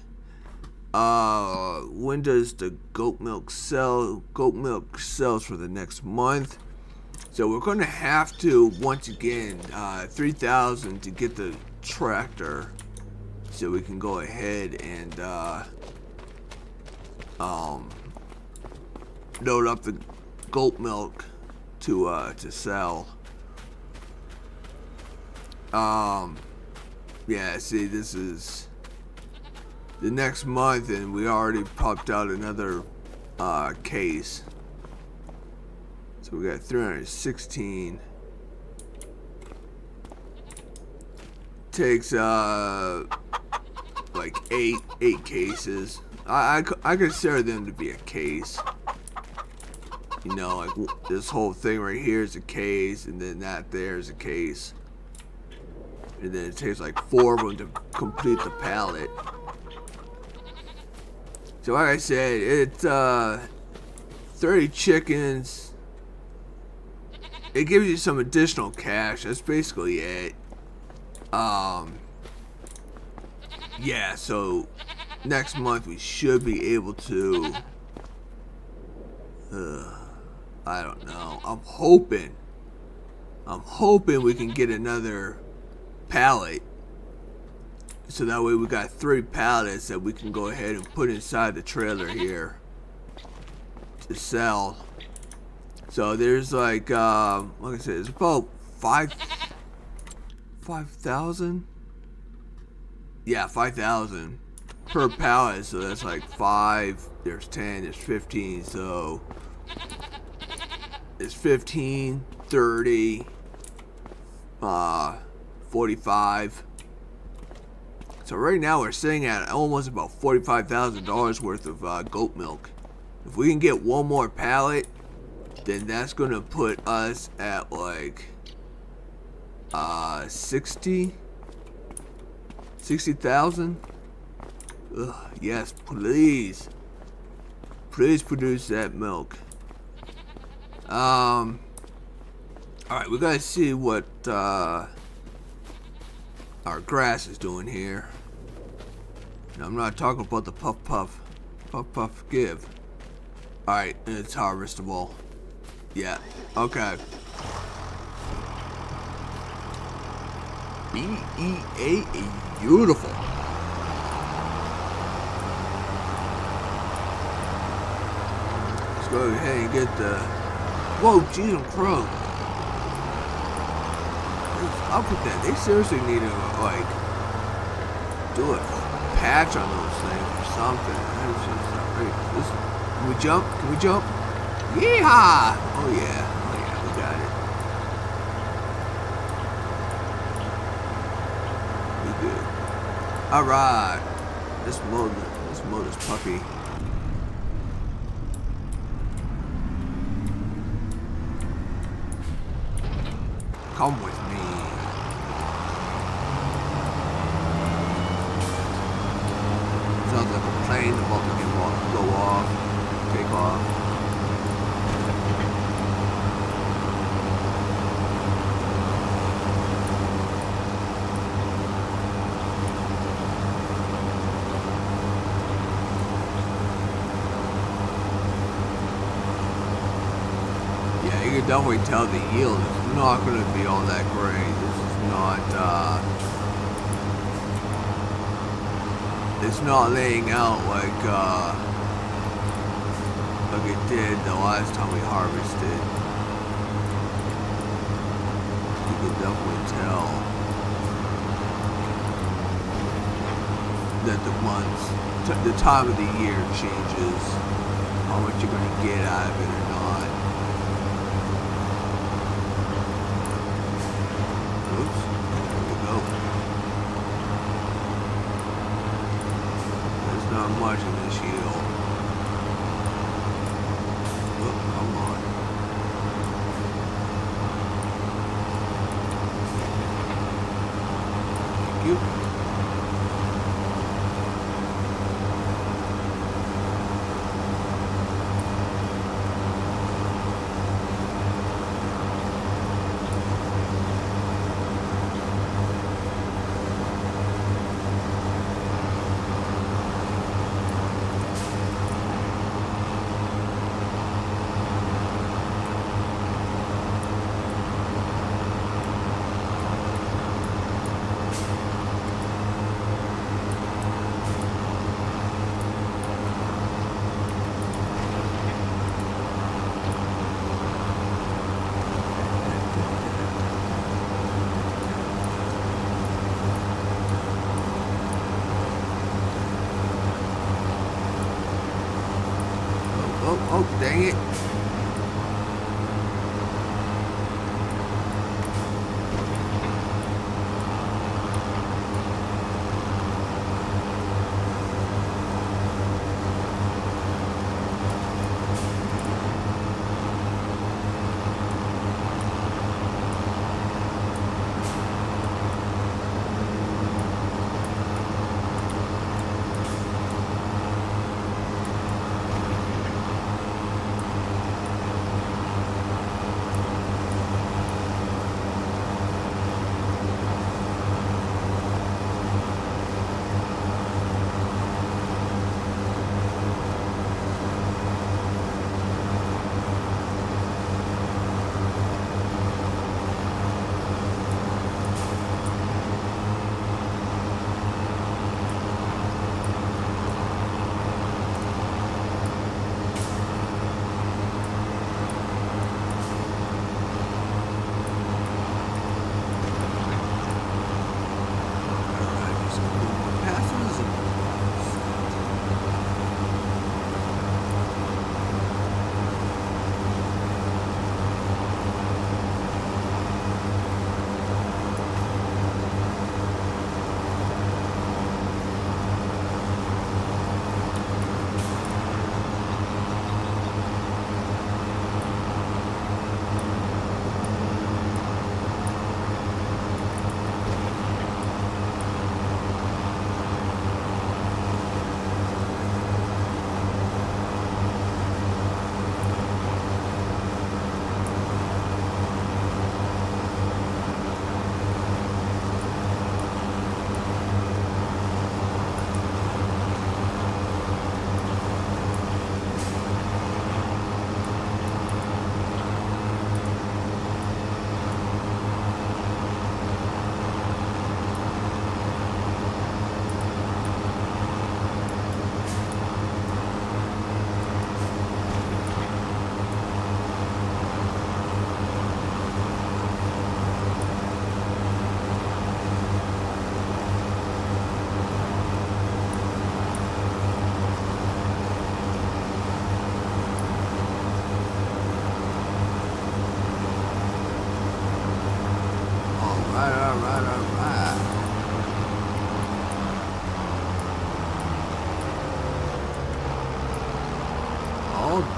When does the goat milk sell? Goat milk sells for the next month. So we're going to have to, once again, 3,000 to get the tractor, so we can go ahead and load up the goat milk to sell. Yeah, see, this is the next month, and we already popped out another case. So we got 316. Takes like eight cases. I consider them to be a case. You know, like this whole thing right here is a case, and then that there is a case, and then it takes like 4 of them to complete the pallet. So like I said, it's 30 chickens. It gives you some additional cash. That's basically it. Yeah, so next month we should be able to I don't know. I'm hoping we can get another pallet, so that way we got 3 pallets that we can go ahead and put inside the trailer here to sell. So there's like I said, it's about 5,000. Yeah, 5,000 per pallet. So that's like 5. There's 10. There's 15. So it's 15, 30, 45. So right now we're sitting at almost about $45,000 worth of goat milk. If we can get one more pallet, then that's gonna put us at like 60,000. Yes, please produce that milk. All right, we gotta see what our grass is doing here. Now, I'm not talking about the puff give. All right, it's harvestable. Yeah, okay. BEA is beautiful. Let's go ahead and get the. Whoa, jeez, I'm crow. What's up with that? They seriously need to like do a patch on those things or something. That's just not right. Can we jump? Can we jump? Yeehaw! Oh yeah, we got it. Alright. Let's mow this puppy. Come with me. Sounds like a plane about to go off, take off. Yeah, you can definitely tell the yield is not going to be all that great. This is not, it's not laying out like it did the last time we harvested. You can definitely tell that the time of the year changes how much you're going to get out of it or not. Oops, there we go. There's not much in this yield. Oh, come on. Thank you. Oh, dang it.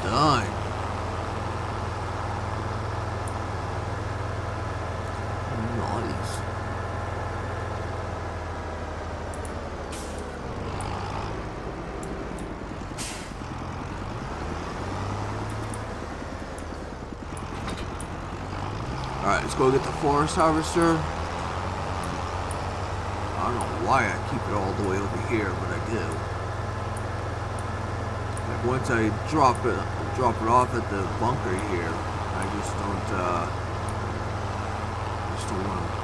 done. Nice. Alright, let's go get the forest harvester. I don't know why I keep it all the way over here, but I do. Like once I drop it off at the bunker here, I just don't want to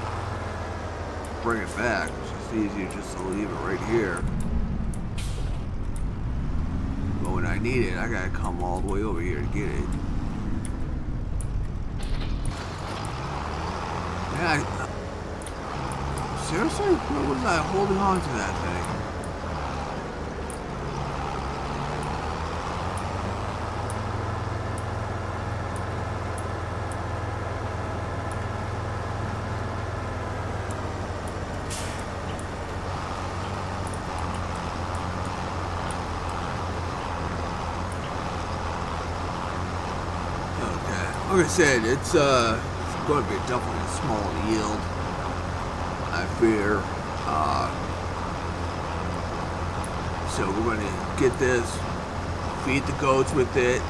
bring it back. It's just easier just to leave it right here. But when I need it, I gotta come all the way over here to get it. Yeah, seriously? Where was I holding on to that thing? Okay, like I said, it's going to be definitely a small yield, I fear. So we're going to get this, feed the goats with it,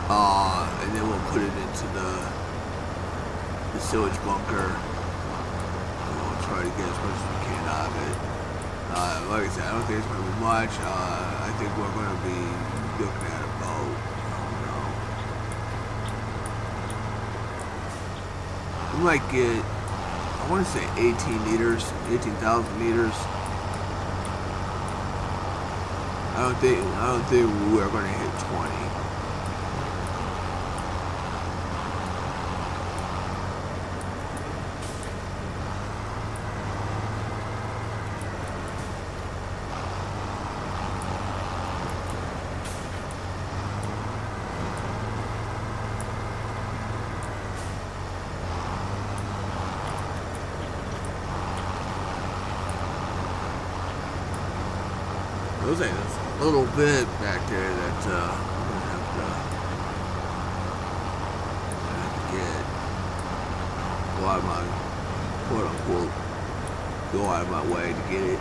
and then we'll put it into the sewage bunker. And we'll try to get as much as we can out of it. Like I said, I don't think it's going to be much. I think we're going to be looking at about, we might get, I want to say 18,000 liters. I don't think we're going to hit 20. There's a little bit back there that we're gonna have to get. Go out of my, quote unquote, go out of my way to get it.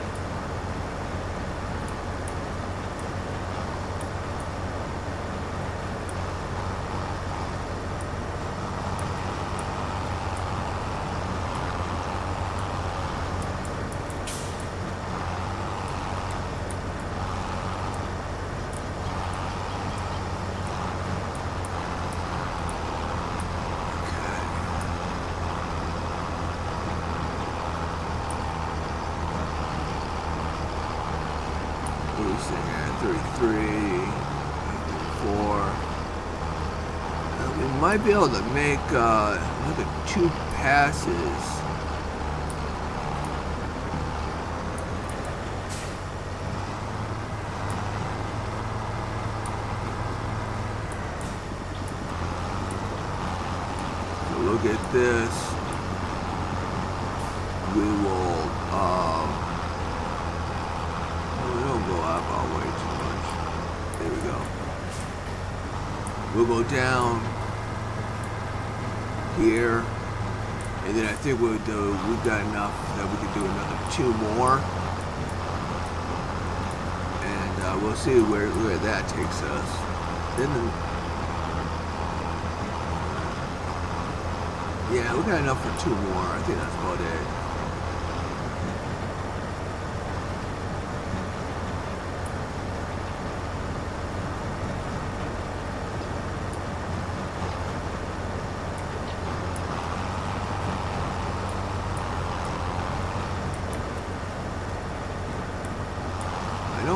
What are we sitting at? 33, 34. We might be able to make another 2 passes. So look at this. We will go up our way too much. There we go. We'll go down here, and then I think we've got enough that we can do another 2 more, and we'll see where that takes us. Then, yeah, we got enough for 2 more. I think that's about it.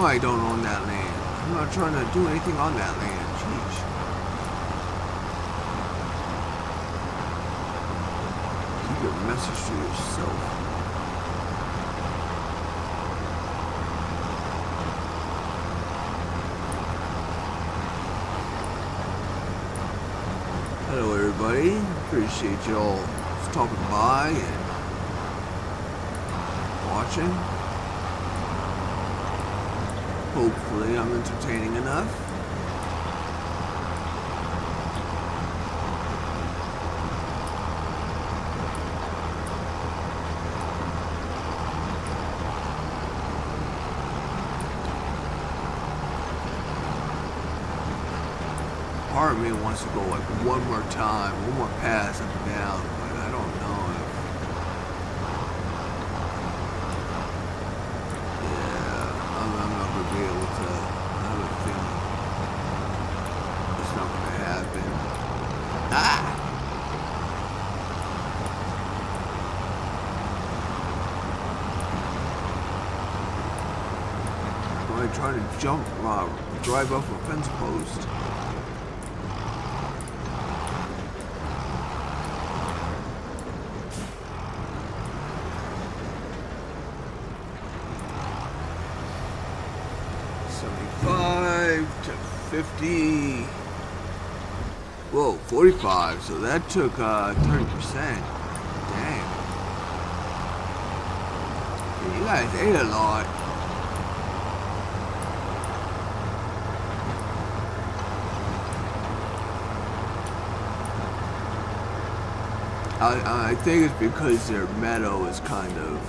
I don't own that land. I'm not trying to do anything on that land. Jeez. Keep your message to yourself. Hello everybody. Appreciate y'all stopping by and watching. Hopefully I'm entertaining enough. part of me wants to go like one more time, one more pass up and down, but I don't know if, yeah, I'm not going to be able to. I have a feeling it's not going to happen. Ah! I'm trying to jump, drive off a fence post. To 50. Whoa, 45. So that took 30%. Dang. Yeah, you guys ate a lot. I think it's because their meadow is kind of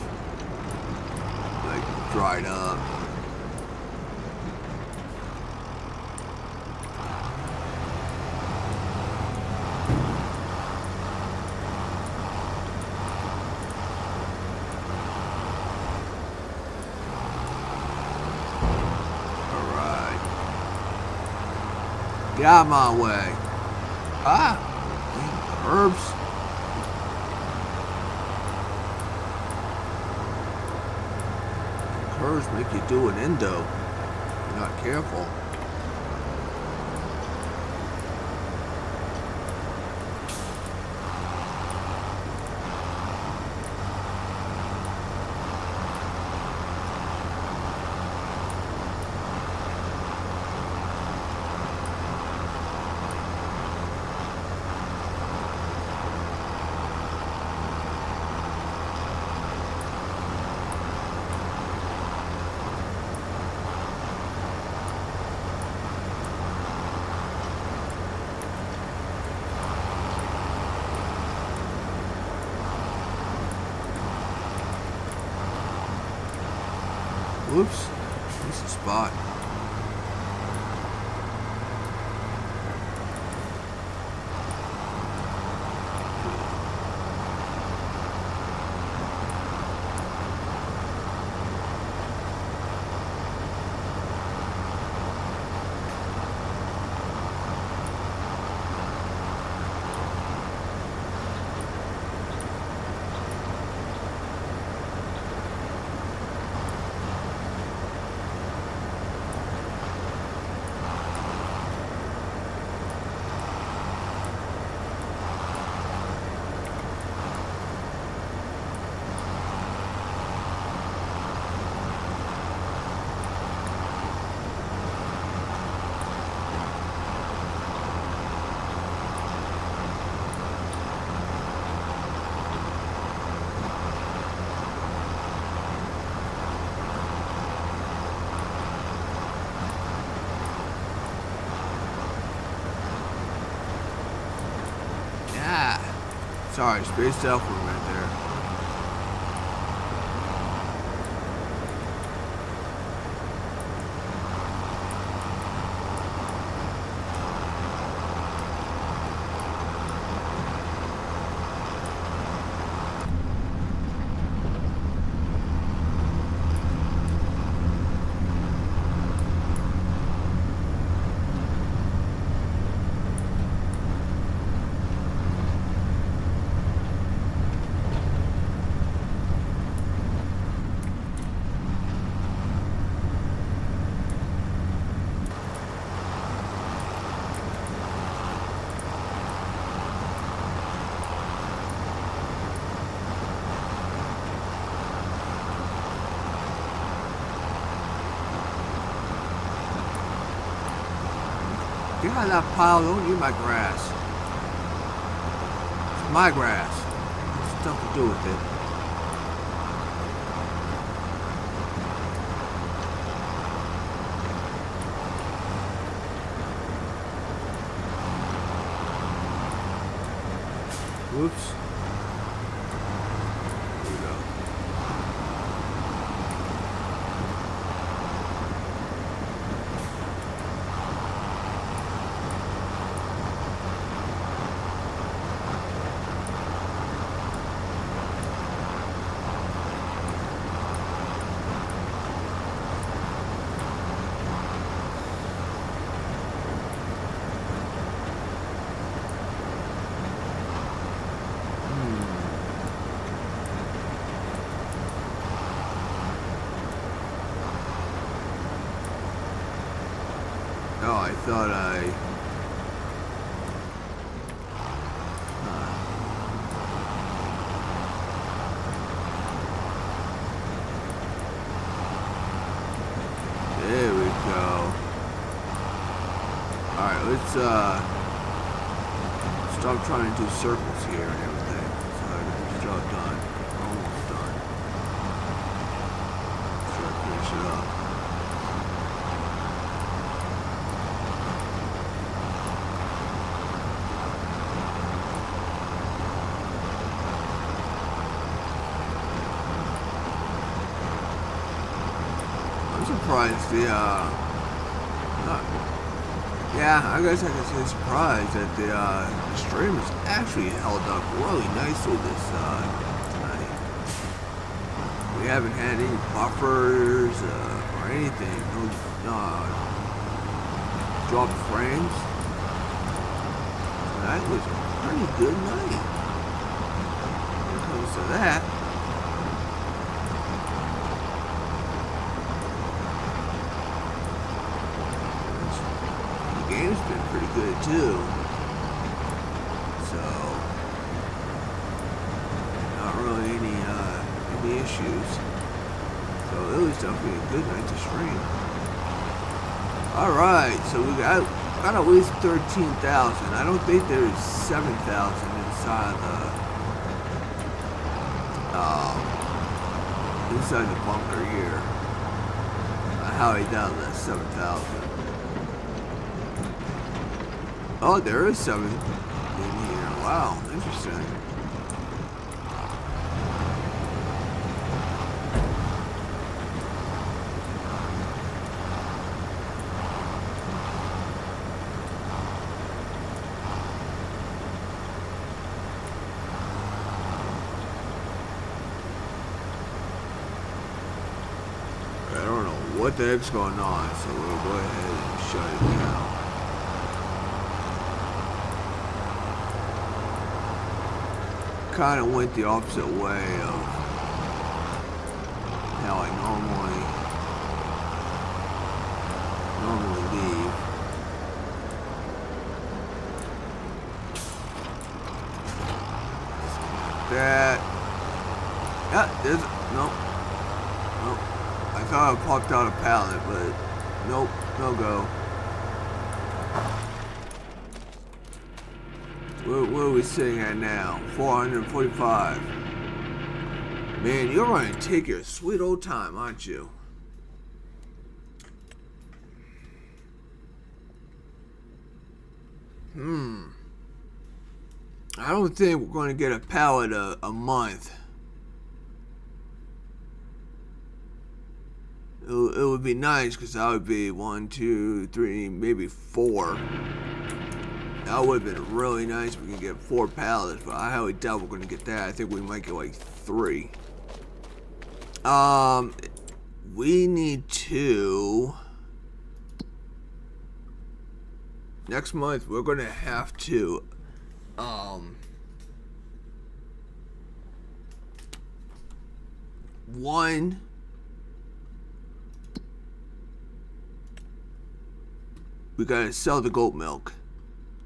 like dried up. Get out of my way. Ah! Herbs. Curves make you do an endo. If you're not careful. Whoops, this is a spot. Sorry, spaced out for a minute there. Get out of that pile, don't eat my grass. It's my grass. There's stuff to do with it. Whoops. Here we go. Oh, I thought there we go. Alright, let's stop trying to do circles here and everything. So I get this job done. Almost done. Let's try to finish it up. I'm surprised yeah, I guess I can say surprised that the stream has actually held up really nicely this tonight. We haven't had any buffers or anything, no drop frames. That was a pretty good night when it comes to that. Game's been pretty good too, so not really any issues. So it was definitely a good night to stream. All right, so we got at least 13,000. I don't think there's 7,000 inside the bunker here. How he down that 7,000. Oh, there is 7 in here. Wow, interesting. Okay, I don't know what the heck's going on, so we'll go ahead and shut it down. Kind of went the opposite way of how I normally leave. That. Yeah, there's nope. I thought I popped out a pallet, but nope, no go. Where are we sitting at now? 445. Man, you're going to take your sweet old time, aren't you? I don't think we're going to get a pallet a month. It would be nice because that would be 1, 2, 3, maybe 4. That would have been really nice if we could get 4 pallets, but I highly doubt we're going to get that. I think we might get like 3. We need to... Next month, we're going to have to... One... We got to sell the goat milk.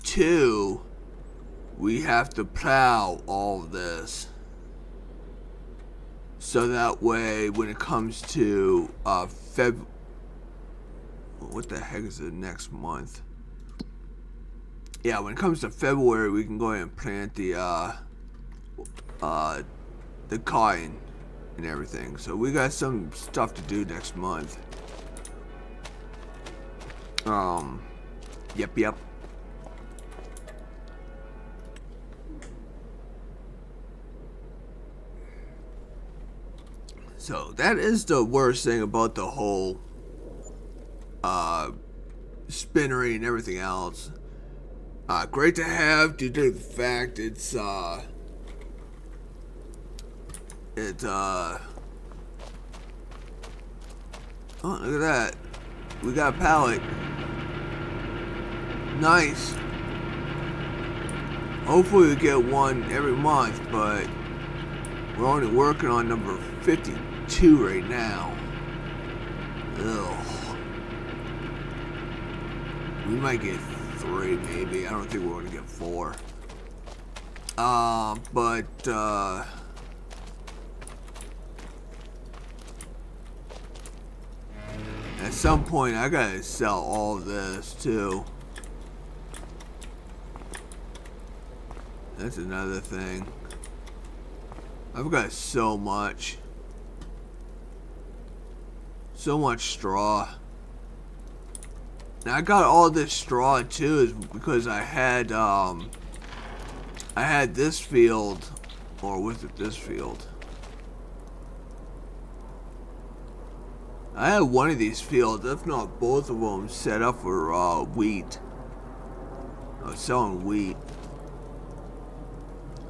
2, we have to plow all of this. So that way, when it comes to what the heck is the next month? Yeah, when it comes to February, we can go ahead and plant the cotton and everything. So we got some stuff to do next month. Yep. So that is the worst thing about the whole Spinnery and everything else. Great to have due to the fact it's oh, look at that. We got a pallet. Nice. Hopefully we get one every month, but we're only working on number 52 right now. Ugh. We might get 3, maybe. I don't think we're gonna get 4. At some point, I gotta sell all of this too. That's another thing. I've got so much straw. And I got all this straw too is because I had this field, or was it this field? I had one of these fields, if not both of them, set up for wheat. I was selling wheat.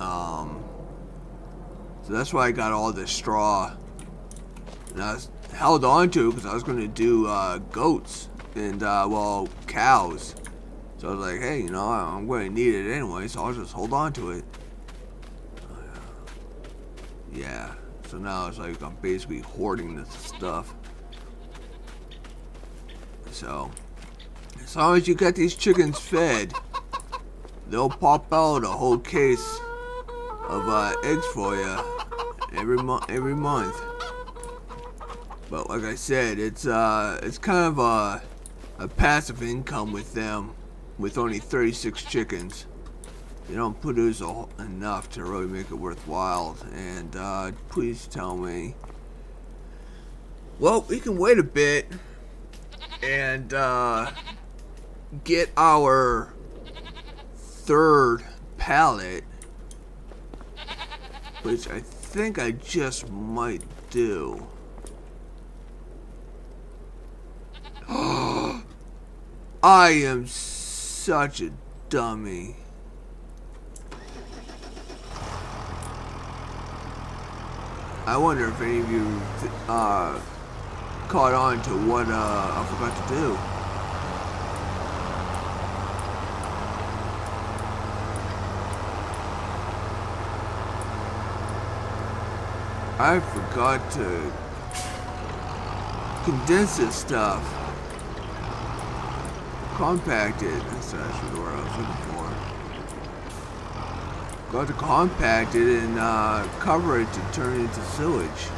So that's why I got all this straw. And I was held on to it because I was going to do goats and, well, cows. So I was like, hey, you know, I'm going to need it anyway, so I'll just hold on to it. Yeah, so now it's like I'm basically hoarding this stuff. So, as long as you get these chickens fed, they'll pop out a whole case of eggs for you every month. But like I said, it's kind of a passive income with them, with only 36 chickens. They don't produce enough to really make it worthwhile. And please tell me. Well, we can wait a bit and get our 3rd pallet, which I think I just might do. I am such a dummy. I wonder if any of you caught on to what I forgot to do. I forgot to condense this stuff. Compact it. That's actually the word I was looking for. Got to compact it and cover it to turn it into sewage.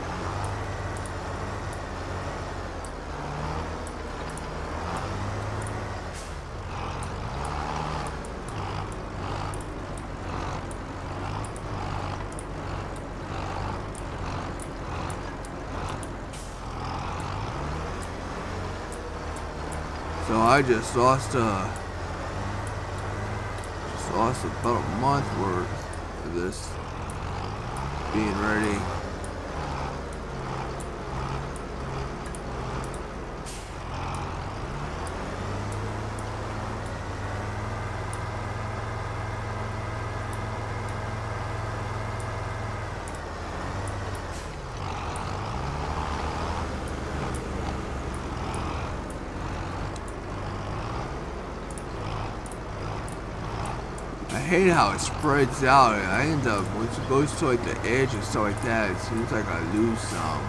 So I just lost about a month worth of this being ready. I hate how it spreads out. I end up, once it goes to like the edge and stuff like that, it seems like I lose some.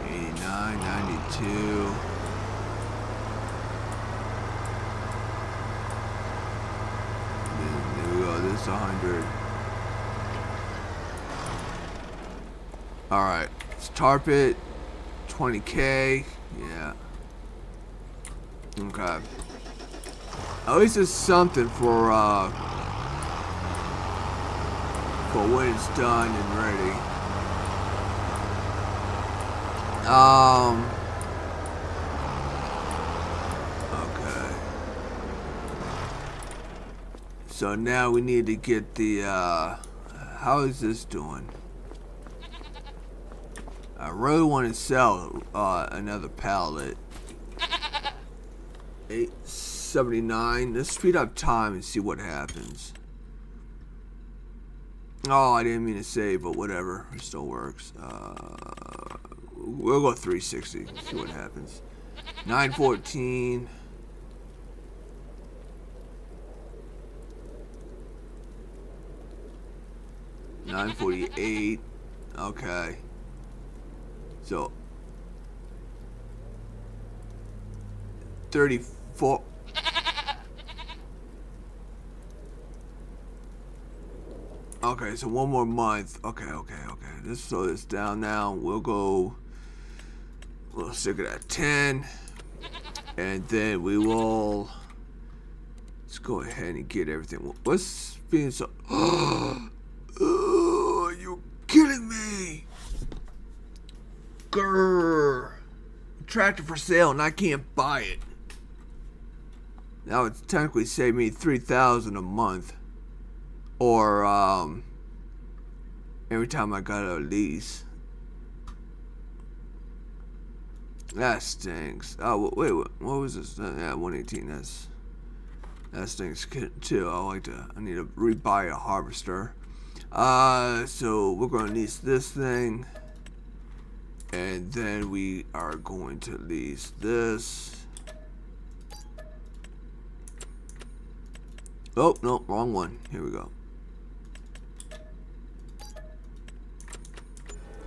$89, $92. There we go, this is 100. Alright, let's tarp it. 20K. Yeah. Okay. At least it's something for when it's done and ready. Okay. So now we need to get the how is this doing? I really want to sell another pallet. 879. Let's speed up time and see what happens. Oh, I didn't mean to save, but whatever. It still works. We'll go 360. See what happens. 914. 948. Okay. So 34. Okay, so one more month. Okay. Let's slow this down now. We'll stick it at 10. And then we will, let's go ahead and get everything. What's being so, oh, are you kidding me? Grrr. Tractor for sale and I can't buy it. That would technically save me $3,000 a month. Or every time I got a lease. That stinks. Oh wait, what was this? Yeah, 118. That stinks too. I need to rebuy a harvester. So we're gonna lease this thing, and then we are going to lease this. Oh no, wrong one. Here we go.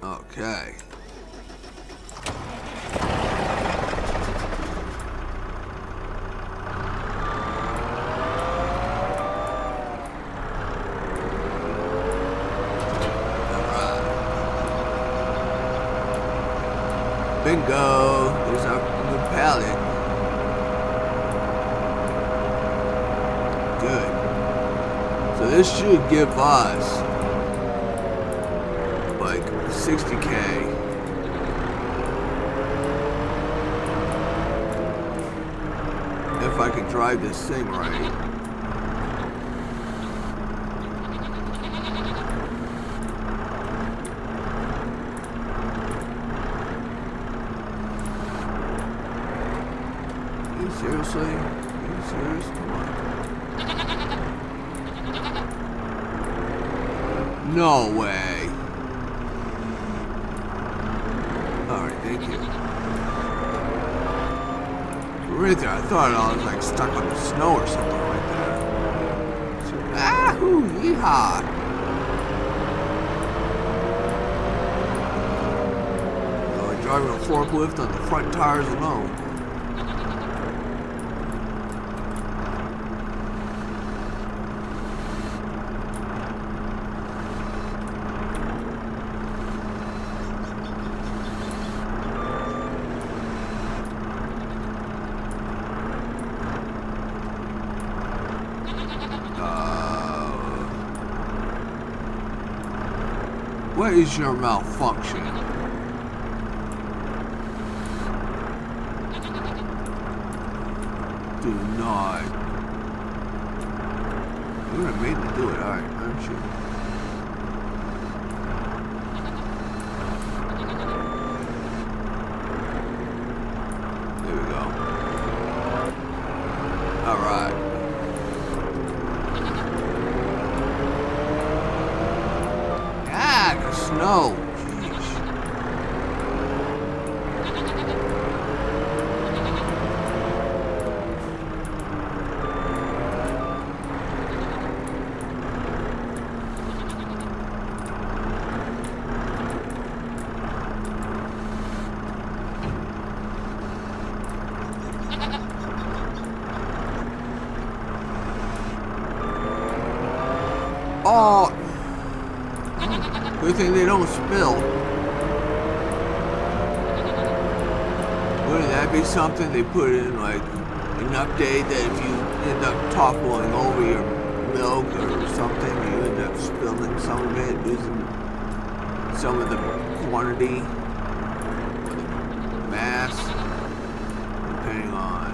Okay. Bingo! There's our new pallet. Good. So this should give us like 60K. If I can drive this thing right. Seriously? Are you serious? Come on. No way. Alright, thank you. Right there, I thought I was like stuck on the snow or something like that. Ahoo! Yeehaw! Oh, driving a forklift on the front tires alone. What is your malfunction? Do not. You're gonna make me do it, alright, aren't you? There we go. Alright. No. Jeez. Oh. Good thing they don't spill. Wouldn't that be something they put in, like an update that if you end up toppling over your milk or something, you end up spilling some of it, losing some of the quantity or the mass, depending on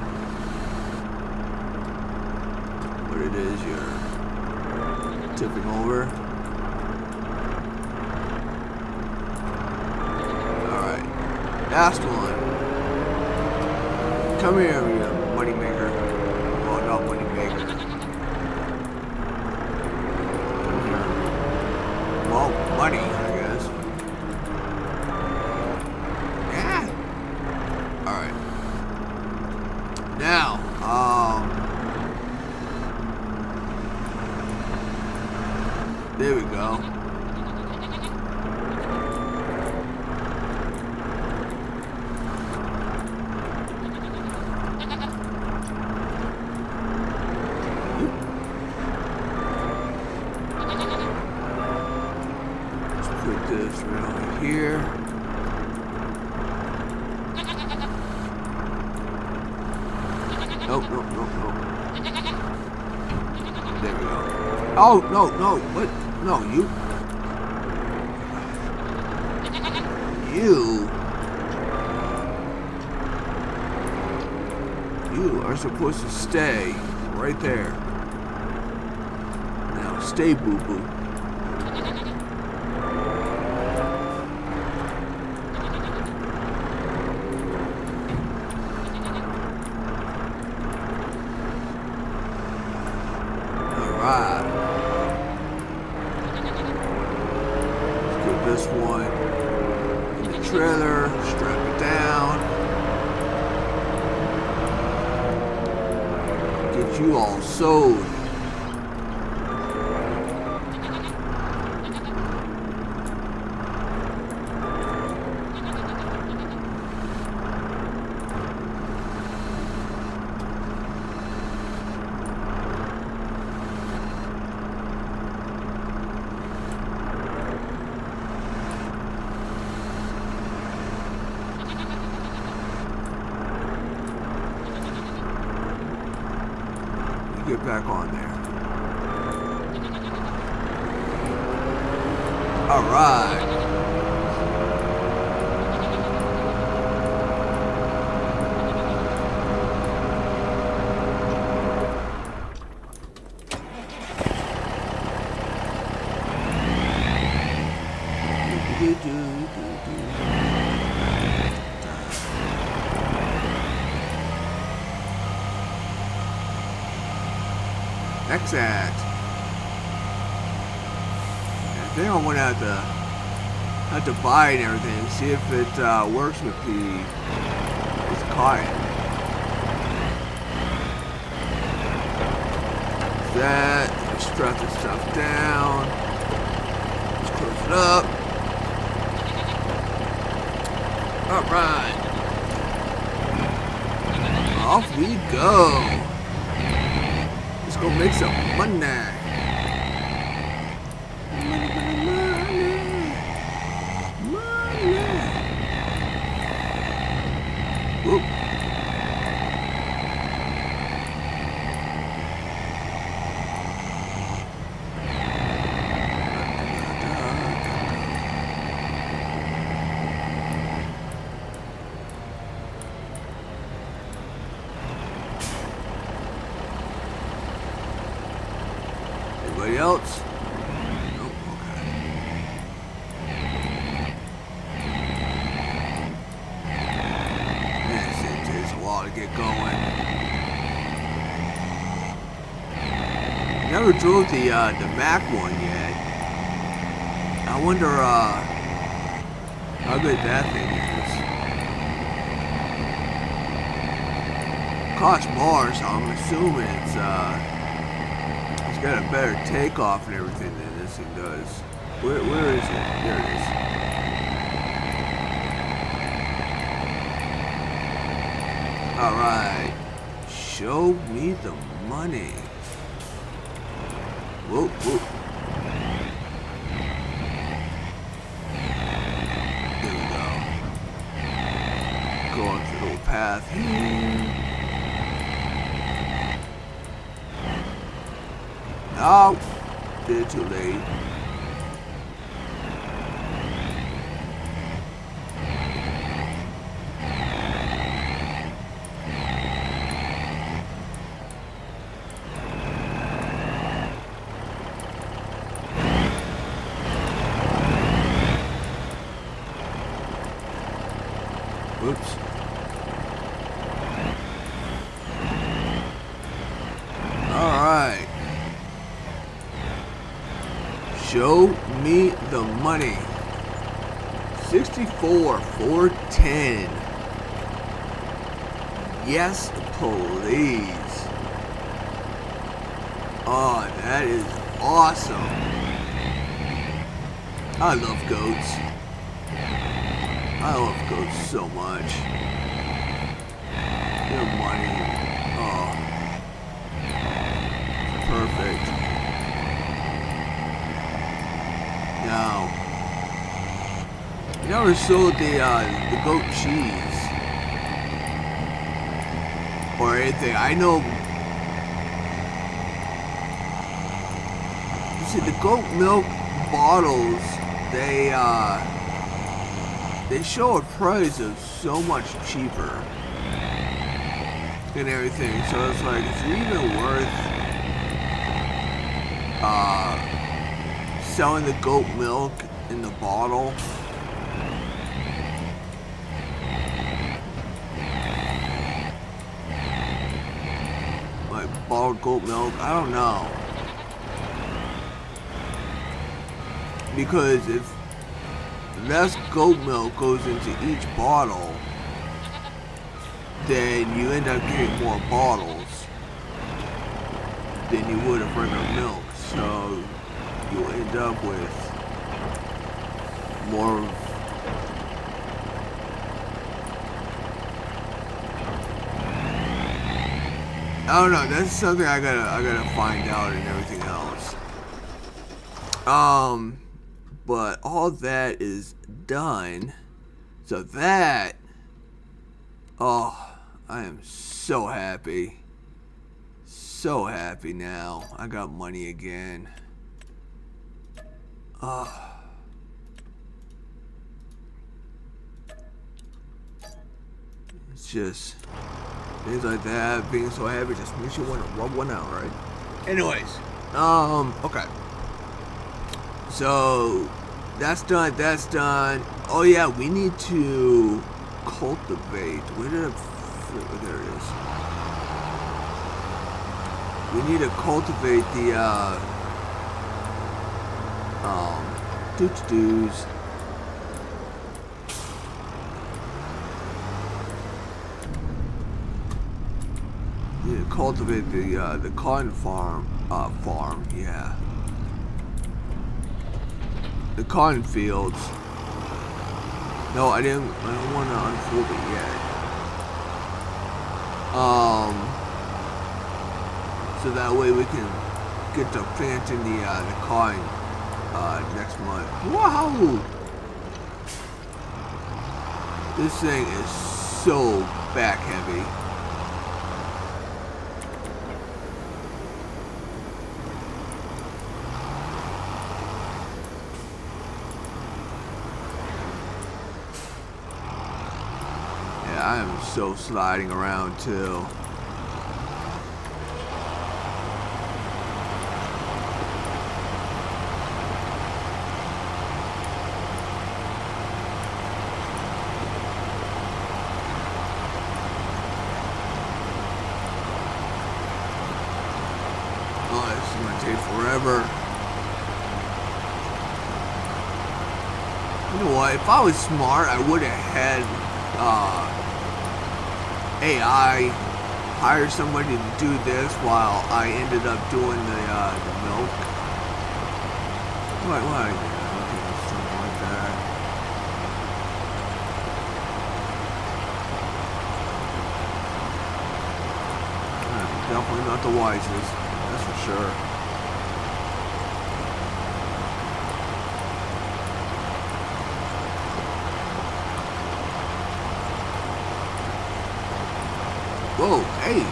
what it is you're tipping over. Last one. Come here, you money maker. Well, not money maker. Come here. Well, money, I guess. Yeah. Alright. Now, there we go. this right over here. Nope, nope, nope, nope. There we go. Oh, no, no, what? No, You are supposed to stay right there. Now, stay, boo-boo. Alright. Let's get this one in the trailer, strap it down. Get you all sewed. Get back on there. All right. Next ad. I think I'm gonna have to buy it and everything. See if it works with this cotton. That. Strap this stuff down. Let's close it up. All right. Off we go. Go make some money. Money. Whoop. Anybody else? Nope, okay. Yes, it takes a while to get going. Never drove the Mac one yet. I wonder how good that thing is. Costs more, so I'm assuming it's got a better takeoff and everything than this thing does. Where is it? There it is. Alright. Show me the money. Whoop, whoop. There we go. Go on the little path here. Oh, did it too late. Whoops. All right. Show me the money. 64,410. Yes, please. Oh, that is awesome. I love goats. I love goats so much. Their money. Oh. Perfect. Now, never sold the goat cheese or anything. I know. You see, the goat milk bottles, they show a price of so much cheaper and everything. So it's like, is it even worth selling the goat milk in the bottle? Like bottled goat milk? I don't know. Because if less goat milk goes into each bottle, then you end up getting more bottles than you would of regular milk. So you'll end up with more. I don't know. That's something I gotta find out and everything else. But all that is done. So that, oh, I am so happy. So happy now. I got money again. It's just things like that. Being so happy just makes you want to rub one out, right? Anyways, okay. So that's done. That's done. Oh yeah, we need to cultivate. Where did it? There it is. We need to cultivate the doos. We need to cultivate the cotton farm. Yeah. The cotton fields. No, I don't want to unfold it yet. So that way we can get to planting the cotton next month. Wow! This thing is so back heavy. I am so sliding around too. Oh, this is gonna take forever. You know what? If I was smart, I would have had AI hire somebody to do this while I ended up doing the milk. Why? Something like that. Definitely not the wisest, that's for sure. Whoa, hey,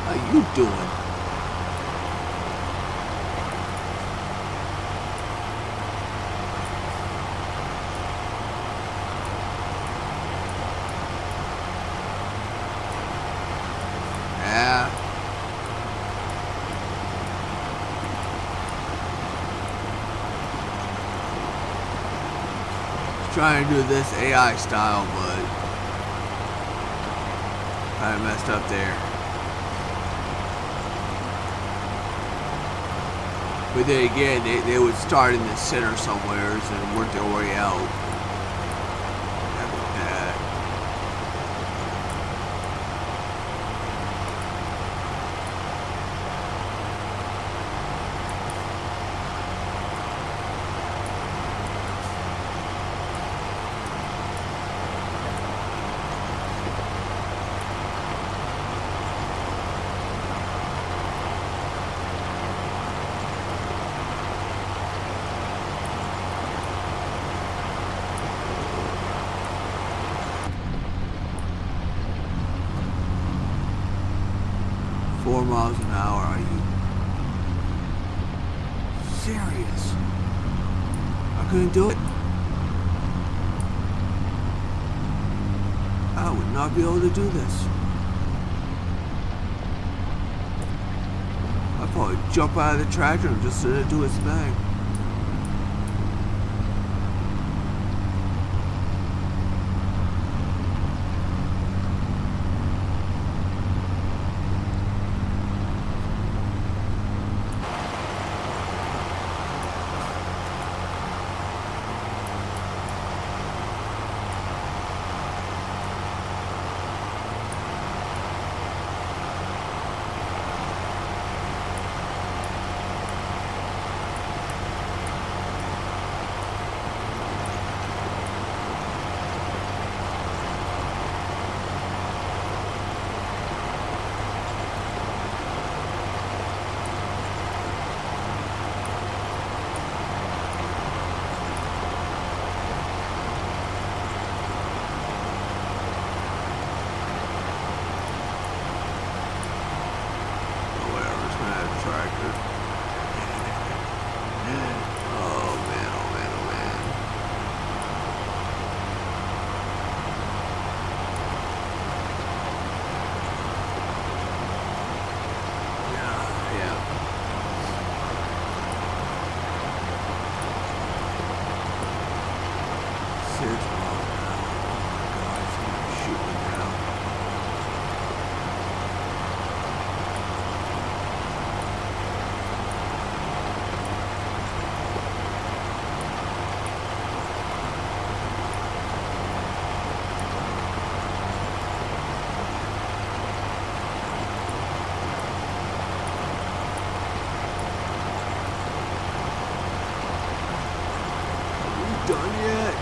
how you doing? Yeah. Trying to do this AI style, but I messed up there. But then again, they would start in the center somewhere and work their way out. That was bad. miles an hour. Are you serious? I couldn't do it. I would not be able to do this. I'd probably jump out of the tractor and just let it do its thing. Done yet?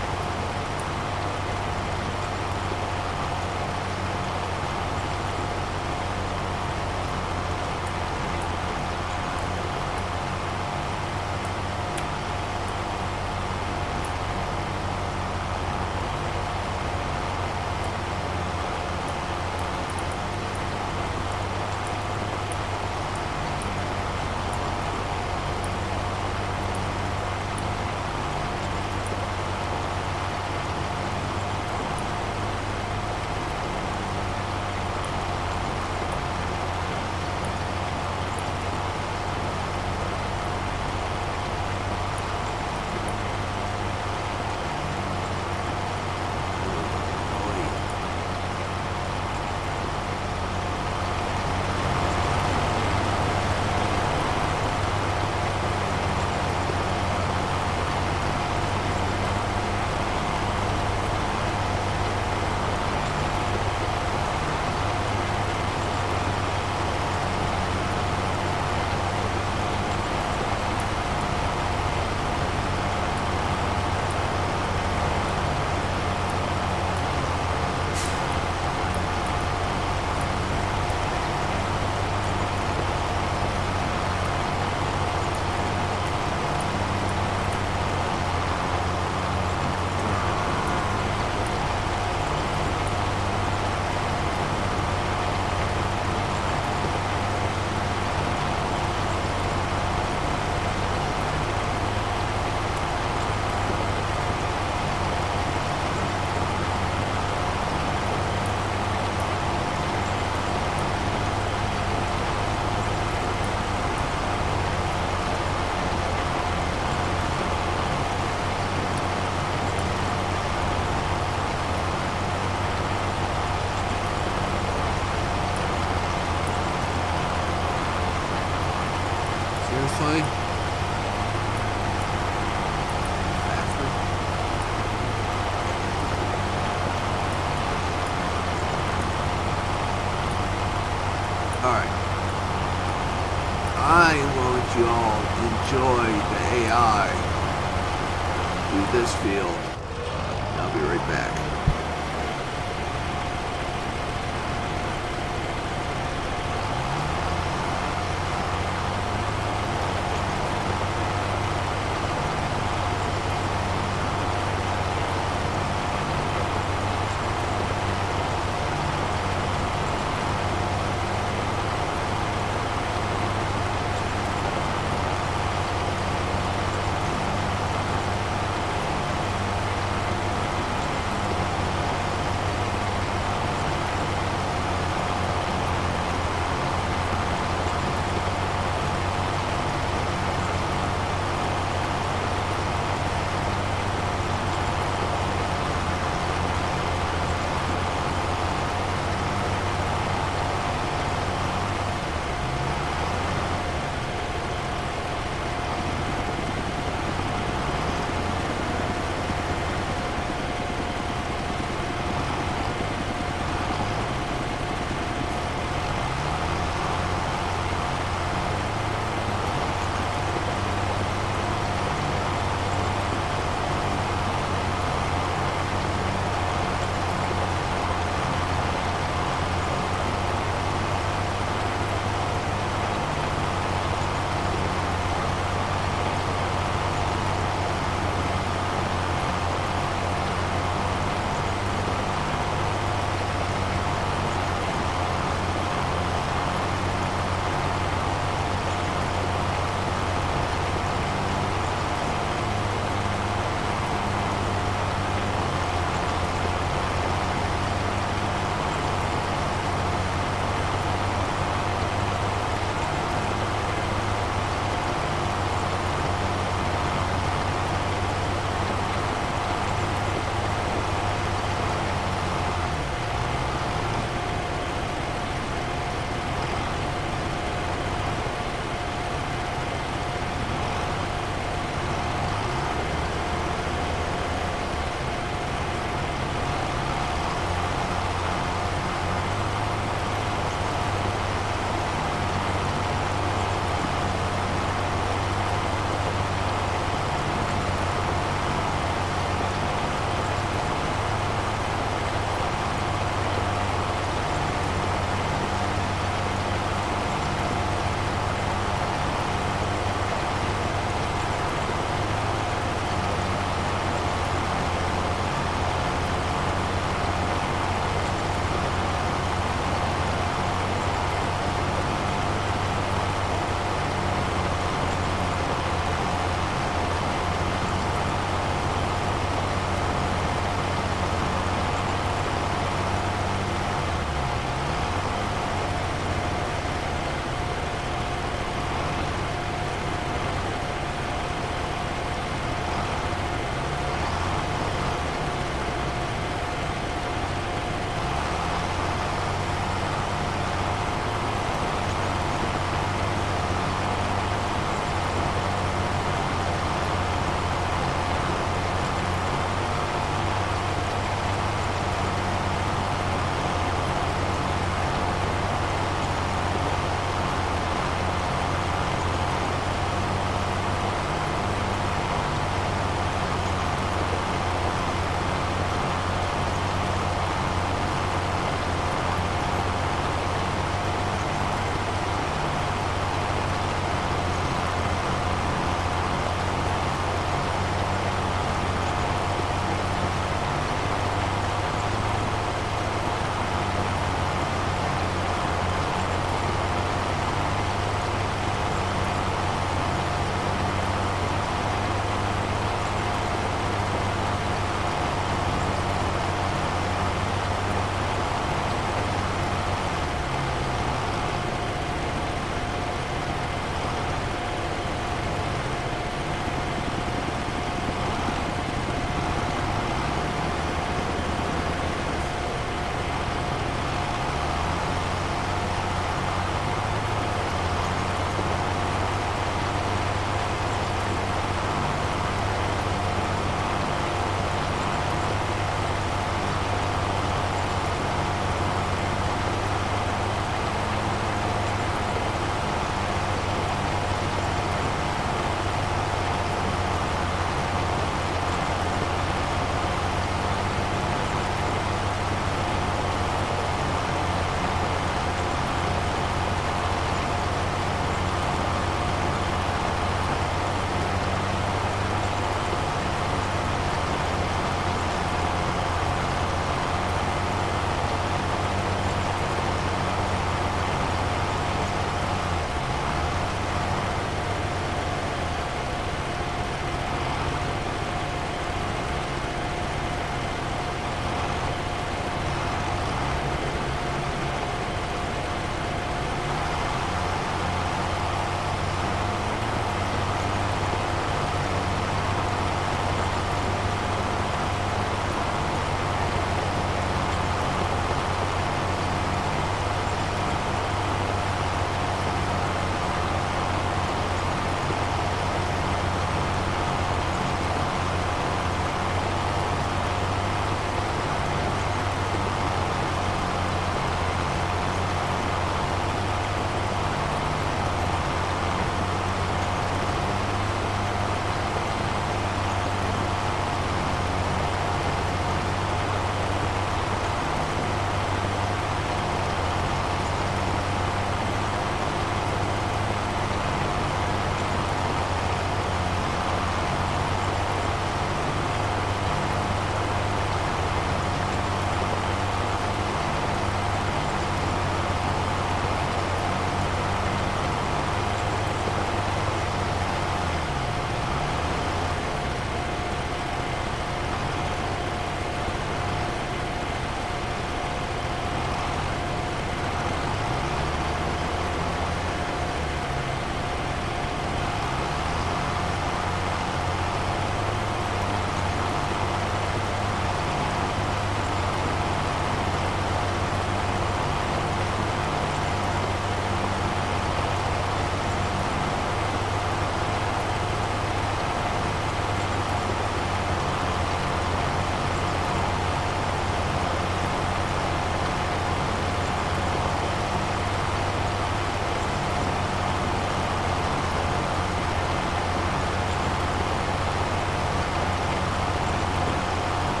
Seriously? Alright. I want you all to enjoy the AI through this field. I'll be right back.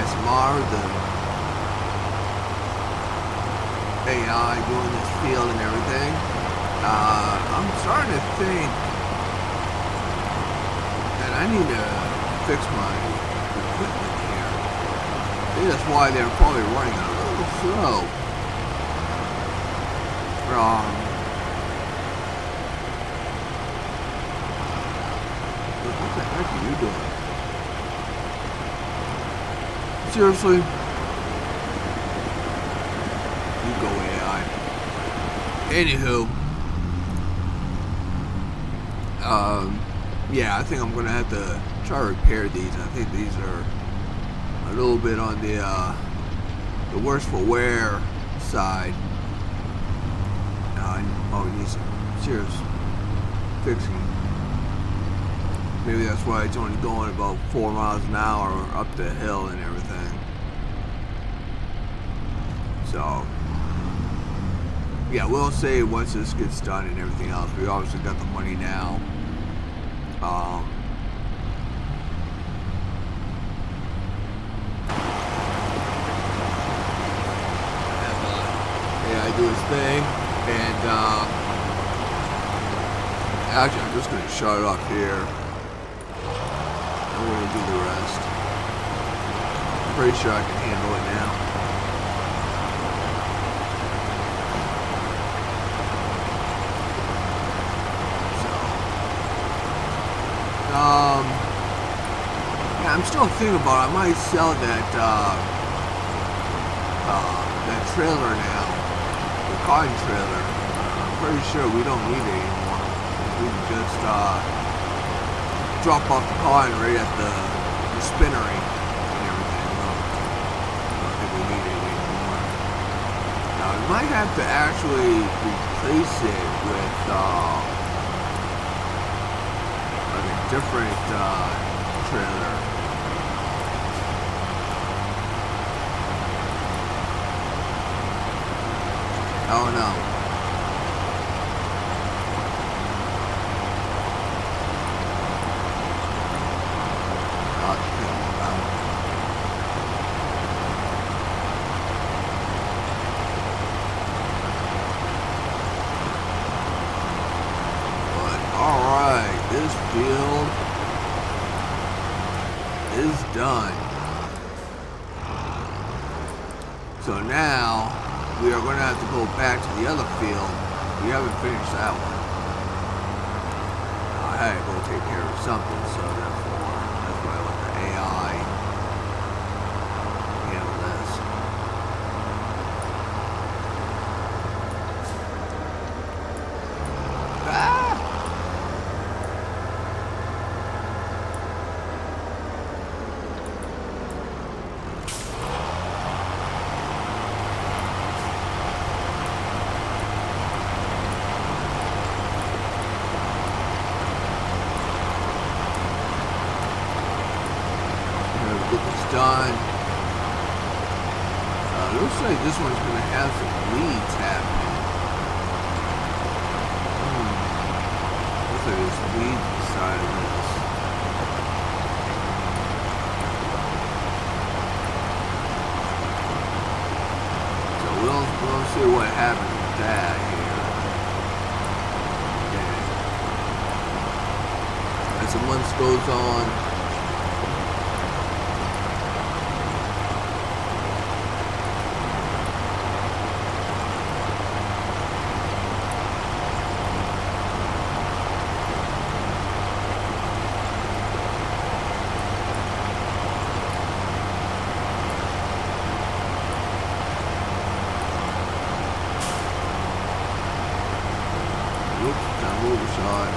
ASMR, the AI doing this field and everything. I'm starting to think that I need to fix my equipment here. I think that's why they're probably running a little slow. What the heck are you doing? Seriously? You go AI. Anywho. Yeah, I think I'm gonna have to try to repair these. I think these are a little bit on the worse for wear side. Oh, it needs some serious fixing. Maybe that's why it's only going about 4 miles an hour up the hill and everything. So, yeah, we'll see once this gets done and everything else. We obviously got the money now. Yeah, I do his thing, and actually, I'm just gonna shut it off here. I'm gonna do the rest. I'm pretty sure I can handle it now. Yeah, I'm still thinking about it. I might sell that that trailer now, the cotton trailer. I'm pretty sure we don't need it anymore. We can just drop off the cotton right at the spinnery and everything. I don't think we need it anymore. Now, we might have to actually replace it with like a different trailer. Oh no. But alright, this field is done. So now we are going to have to go back to the other field. We haven't finished that one. I had to go take care of something, so therefore, that's why I let the AI handle this. Ah! Get this done. Looks like this one's going to have some weeds happening. Looks like there's weeds inside of this. So we'll see what happens with that here. Okay. As the month goes on, overshot.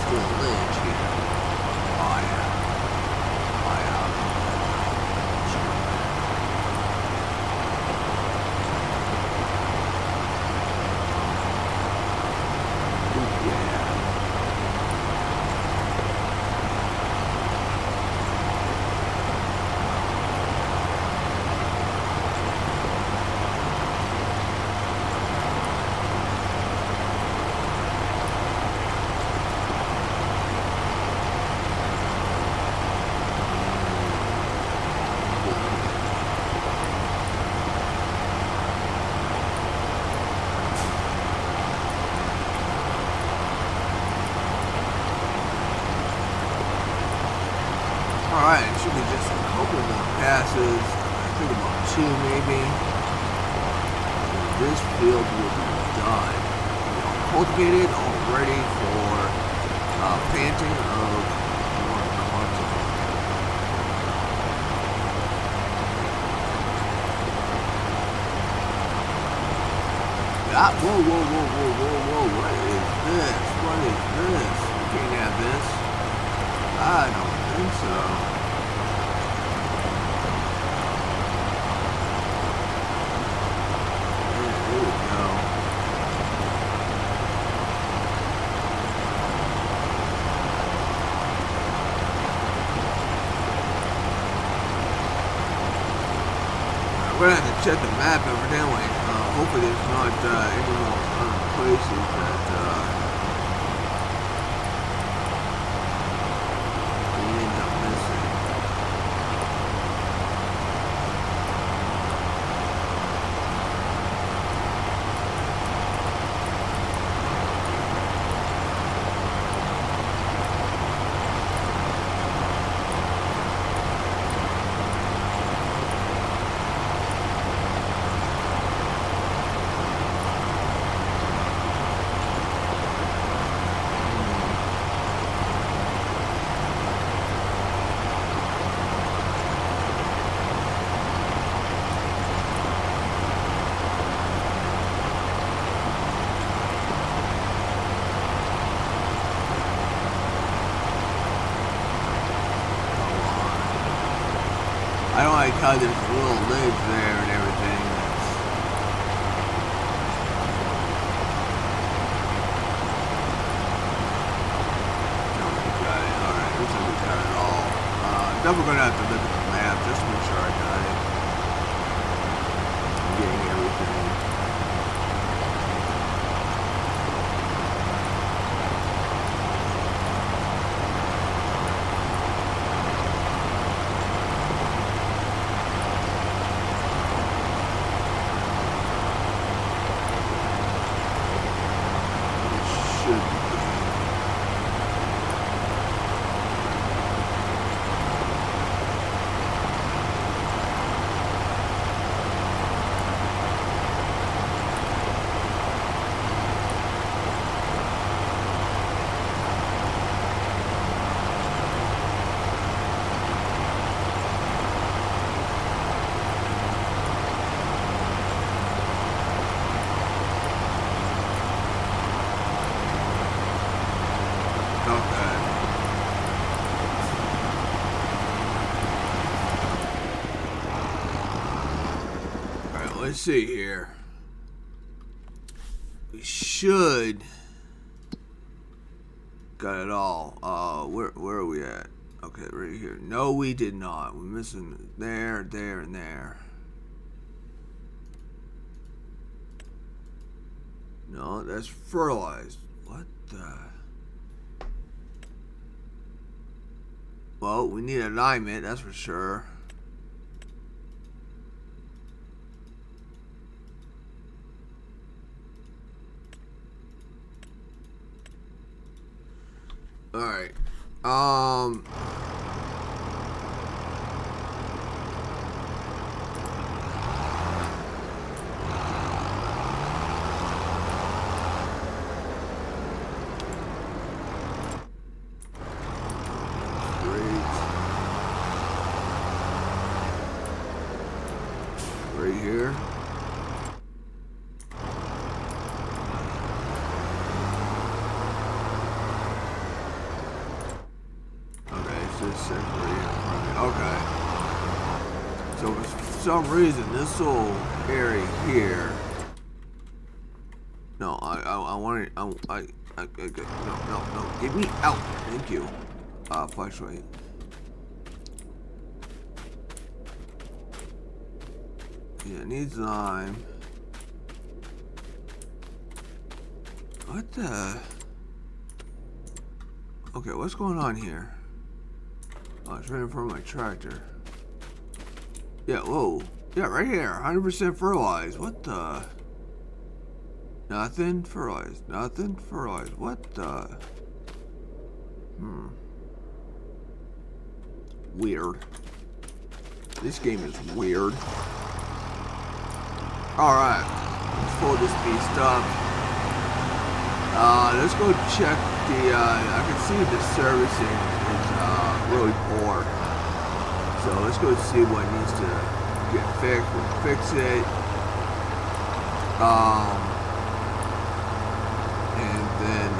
still a ledge here. Oh yeah. Oh yeah. Alright, it should be just a couple more passes. I think about 2 maybe. And this field will be done. Cultivated, all ready for planting of more content. Ah, whoa, whoa, whoa, whoa, whoa, whoa. What is this? What is this? We can't have this. I don't think so. Yeah, there we go. We're gonna have to check the map evidently. Hopefully there's not any more places that we end up missing. I don't like how there's a little ledge there and everything. No, we got it. Alright, looks like we got it all. Definitely gonna have to look at the map just to make sure I got it. I'm getting everything. Let's see here. We should got it all. Where are we at? Okay, right here. No, we did not. We're missing there, there, and there. No, that's fertilized. What the? Well, we need alignment, that's for sure. Alright. Right here. essentially in front of me. Okay. So for some reason, this little area here. No, I want it. No, get me out. Thank you. Fluctuate. Yeah, it needs lime. What the? Okay, what's going on here? Oh, it's right in front of my tractor. Yeah, whoa. Yeah, right here. 100% fertilized. What the? Nothing fertilized. Nothing fertilized. What the? Weird. This game is weird. Alright. Let's pull this beast up. Let's go check the, I can see the servicing is, really poor. So let's go see what needs to get fixed. We'll fix it. And then,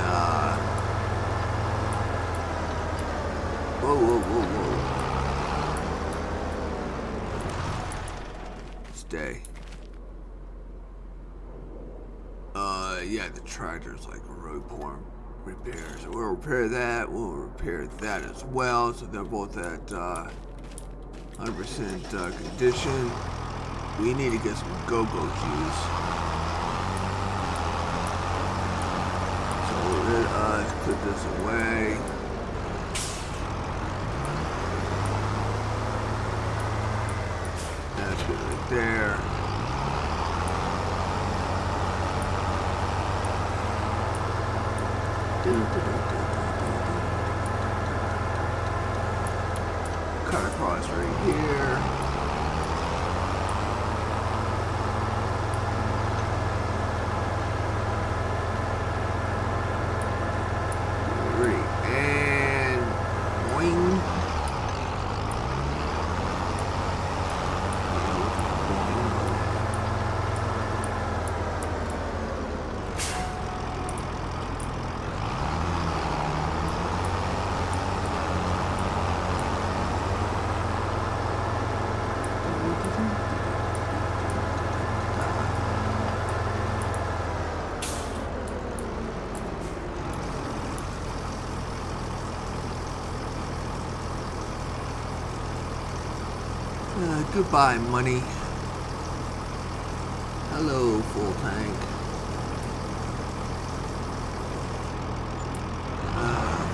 whoa. Stay. Yeah, the tractor's like really poor repairs. So we'll repair that. We'll repair that as well. So they're both at 100% condition. We need to get some go-go juice. So let's put this away. That's good right there. Cut across right here. Ready. And boing. Goodbye, money. Hello, full tank.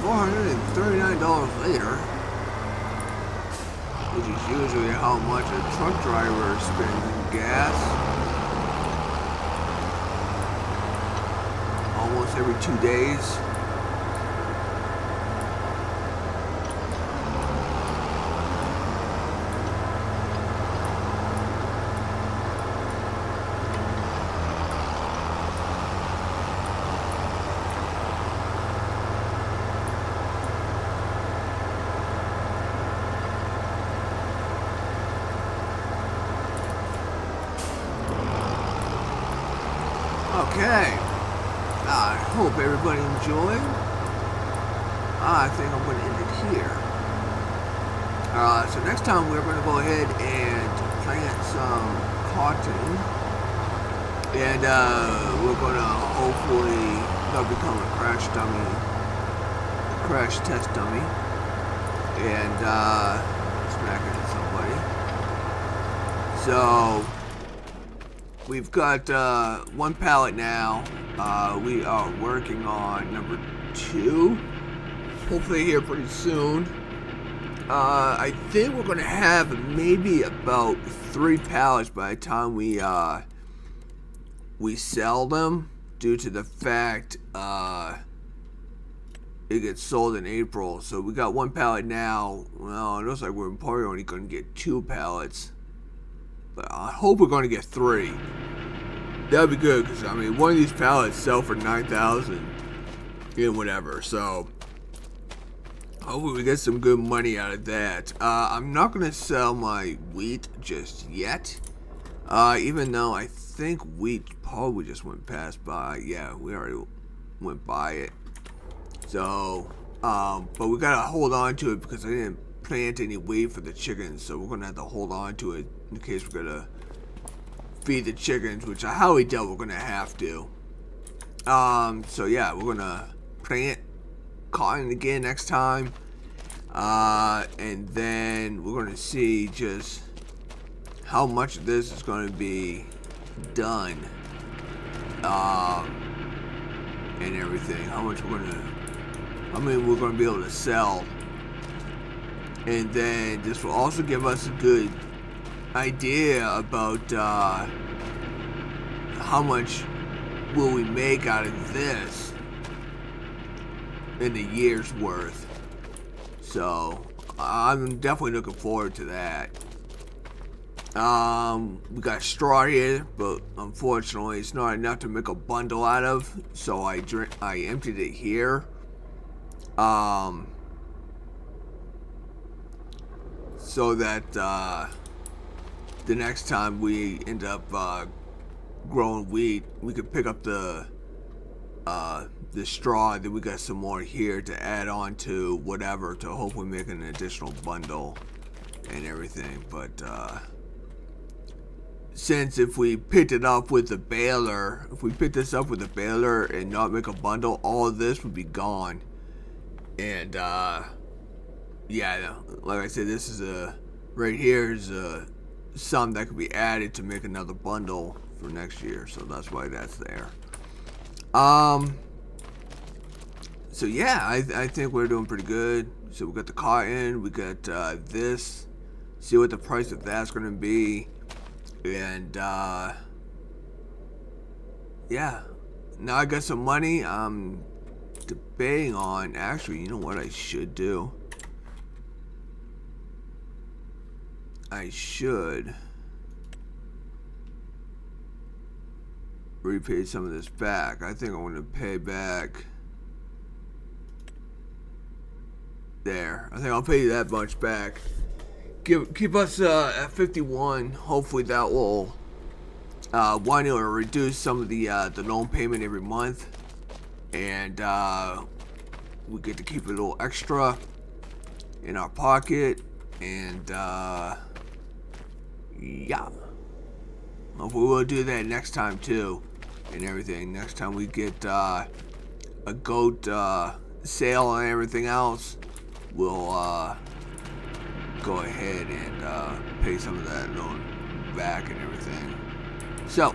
$439 later, which is usually how much a truck driver spends in gas. Almost every 2 days. Okay, I hope everybody enjoyed. I think I'm going to end it here. So next time we're going to go ahead and plant some cotton. And we're going to hopefully that'll become a crash test dummy. And smack into somebody. So we've got one pallet now. We are working on number 2. Hopefully here pretty soon. I think we're gonna have maybe about 3 pallets by the time we sell them, due to the fact it gets sold in April. So we got 1 pallet now. Well, it looks like we're probably only gonna get 2 pallets. But I hope we're going to get 3. That'd be good, because I mean, one of these pallets sell for $9,000 and whatever. So hopefully we get some good money out of that. I'm not going to sell my wheat just yet, even though I think wheat probably just went past by. Yeah, we already went by it. So, but we gotta hold on to it because I didn't plant any weight for the chickens, so we're gonna have to hold on to it in case we're gonna feed the chickens, which I highly doubt we're gonna have to. So yeah, we're gonna plant cotton again next time, and then we're gonna see just how much of this is gonna be done, and everything. How much we're gonna be able to sell, and then this will also give us a good idea about how much will we make out of this in a year's worth. So I'm definitely looking forward to that. We got straw here, but unfortunately it's not enough to make a bundle out of, so I emptied it here. So that the next time we end up growing wheat, we could pick up the straw, then we got some more here to add on to whatever, to hopefully make an additional bundle and everything. But since if we picked it up with the baler, if we picked this up with the baler and not make a bundle, all of this would be gone. And yeah, like I said, this is right here is some that could be added to make another bundle for next year, so that's why that's there. So yeah, I think we're doing pretty good. So we got the cotton, we got this. See what the price of that's gonna be, and yeah. Now I got some money. I'm debating on, actually, you know what I should do? I should repay some of this back. I think I'm going to pay back there. I think I'll pay that much back. Keep us at 51. Hopefully that will want to reduce some of the loan payment every month, and we get to keep a little extra in our pocket. And yeah, hopefully we'll do that next time too, and everything. Next time we get a goat sale and everything else, we'll go ahead and pay some of that loan back and everything. So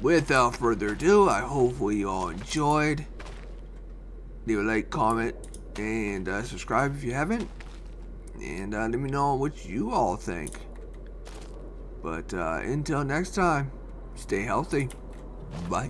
without further ado, I hopefully you all enjoyed. Leave a like, comment, and subscribe if you haven't, and let me know what you all think. But until next time, stay healthy. Bye.